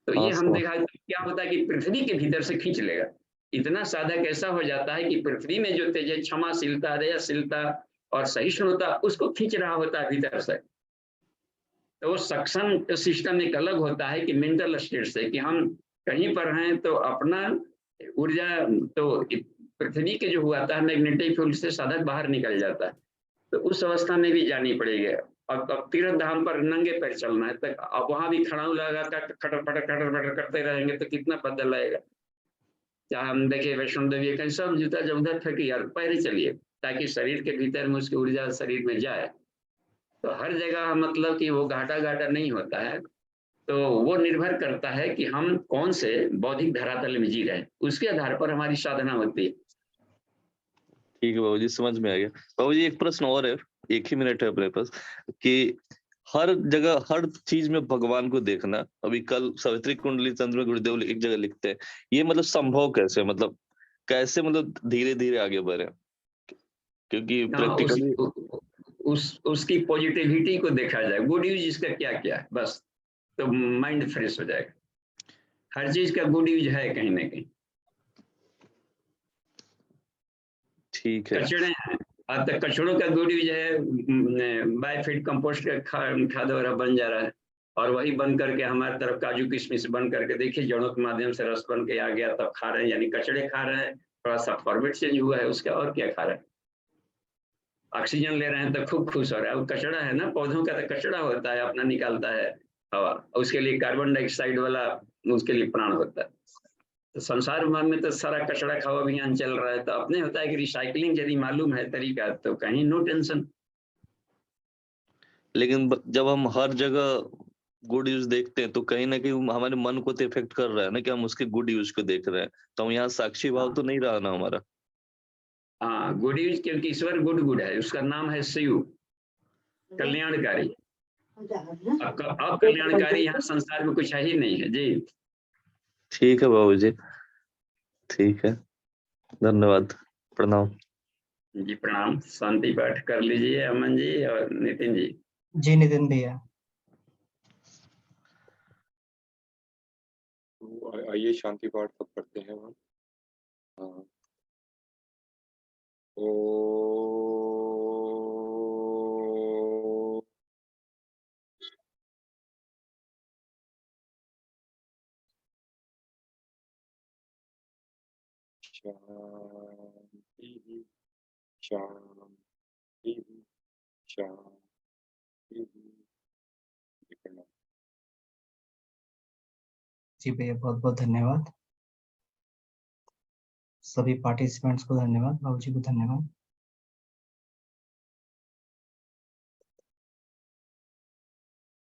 [SPEAKER 3] तो
[SPEAKER 7] हाँ
[SPEAKER 3] ये हम
[SPEAKER 7] समझ।
[SPEAKER 3] देखा क्या होता है कि पृथ्वी के भीतर से खींच लेगा। इतना साधक ऐसा हो जाता है कि पृथ्वी में जो तेज, क्षमाशीलता, दयाशीलता और सहिष्णुता, उसको खींच रहा होता है भीतर से। तो वो सक्शन सिस्टम एक अलग होता है कि मेंटल स्टेट से, कि हम कहीं पर हैं तो अपना ऊर्जा, तो पृथ्वी के जो हुआ था मैग्नेटिक फील्ड से साधक बाहर निकल जाता है। तो उस अवस्था में भी जानी पड़ेगी। अब तीर्थ धाम पर नंगे पैर चलना है, तक अब वहां भी खड़ाऊ लगा कर खटर पटर करते रहेंगे तो कितना बदल आएगा। चाहे हम देखिए वैष्णो देवी कहीं सब जूता जब उधर फेंकी यार पैर चलिए, ताकि शरीर के भीतर में उसकी ऊर्जा शरीर में जाए। तो हर जगह मतलब कि वो घाटा घाटा नहीं होता है। तो वो निर्भर करता है कि हम कौन से बौद्धिक धरातल में जी रहे हैं, उसके आधार पर हमारी साधना होती है।
[SPEAKER 7] ठीक है बाबूजी, समझ में आ गया। बाबूजी एक प्रश्न और है, एक ही मिनट है अपने पास, कि हर जगह हर चीज में भगवान को देखना। अभी कल सावित्री कुंडली तंत्र में गुरुदेव एक जगह लिखते हैं, ये मतलब संभव कैसे, मतलब कैसे मतलब धीरे धीरे आगे बढ़े, क्योंकि
[SPEAKER 3] हाँ,
[SPEAKER 7] प्रैक्टिकली।
[SPEAKER 3] उसकी पॉजिटिविटी को देखा जाए, गुड यूज इसका क्या क्या है बस, तो माइंड फ्रेश हो जाएगा। हर चीज का गुड यूज है कहीं ना कहीं।
[SPEAKER 7] ठीक है।
[SPEAKER 3] कचड़े हैं, अब तक कचड़ों का गुड़ जो है बायोफीड कंपोस्ट का खाद वगैरह बन जा रहा है, और वही बन करके हमारी तरफ काजू किशमिश बन करके देखिए जड़ों के माध्यम से रस बन के आ गया, तब खा रहे हैं, यानी कचड़े खा रहे हैं, थोड़ा सा फॉर्मेट चेंज हुआ है उसका, और क्या खा रहे हैं, ऑक्सीजन ले रहे हैं तो खूब खुश हो रहा है। वो कचड़ा है ना, पौधों का तो कचड़ा होता है, अपना निकालता है हवा, उसके लिए कार्बन डाइऑक्साइड वाला उसके लिए प्राण होता है। तो संसार में तो सारा कचड़ा खाओ अभियान चल रहा है, तो अपने होता है कि रिसाइकलिंग यदि मालूम है तरीका तो कहीं नो टेंशन।
[SPEAKER 7] लेकिन जब हम हर जगह गुड यूज देखते हैं तो कहीं ना कहीं हमारे मन को तो इफेक्ट कर रहा है ना कि हम उसके गुड यूज को देख रहे हैं, तो हम यहाँ साक्षी भाव तो नहीं रहा ना हमारा।
[SPEAKER 3] हाँ, गुड यूज, क्योंकि ईश्वर गुड गुड है, उसका नाम है शिव, कल्याणकारी। अकल्याणकारी यहाँ संसार में कुछ है ही नहीं है जी।
[SPEAKER 7] ठीक है बाबू जी, ठीक है, धन्यवाद, प्रणाम
[SPEAKER 3] जी प्रणाम। शांति पाठ कर लीजिए अमन जी और नितिन जी।
[SPEAKER 2] जी नितिन भैया।
[SPEAKER 1] तो आइए शांति पाठ सब करते हैं हम। हाँ। ओ शांति शांति शांति।
[SPEAKER 2] जी भैया बहुत बहुत धन्यवाद। सभी पार्टिसिपेंट्स को धन्यवाद, बाबूजी को धन्यवाद।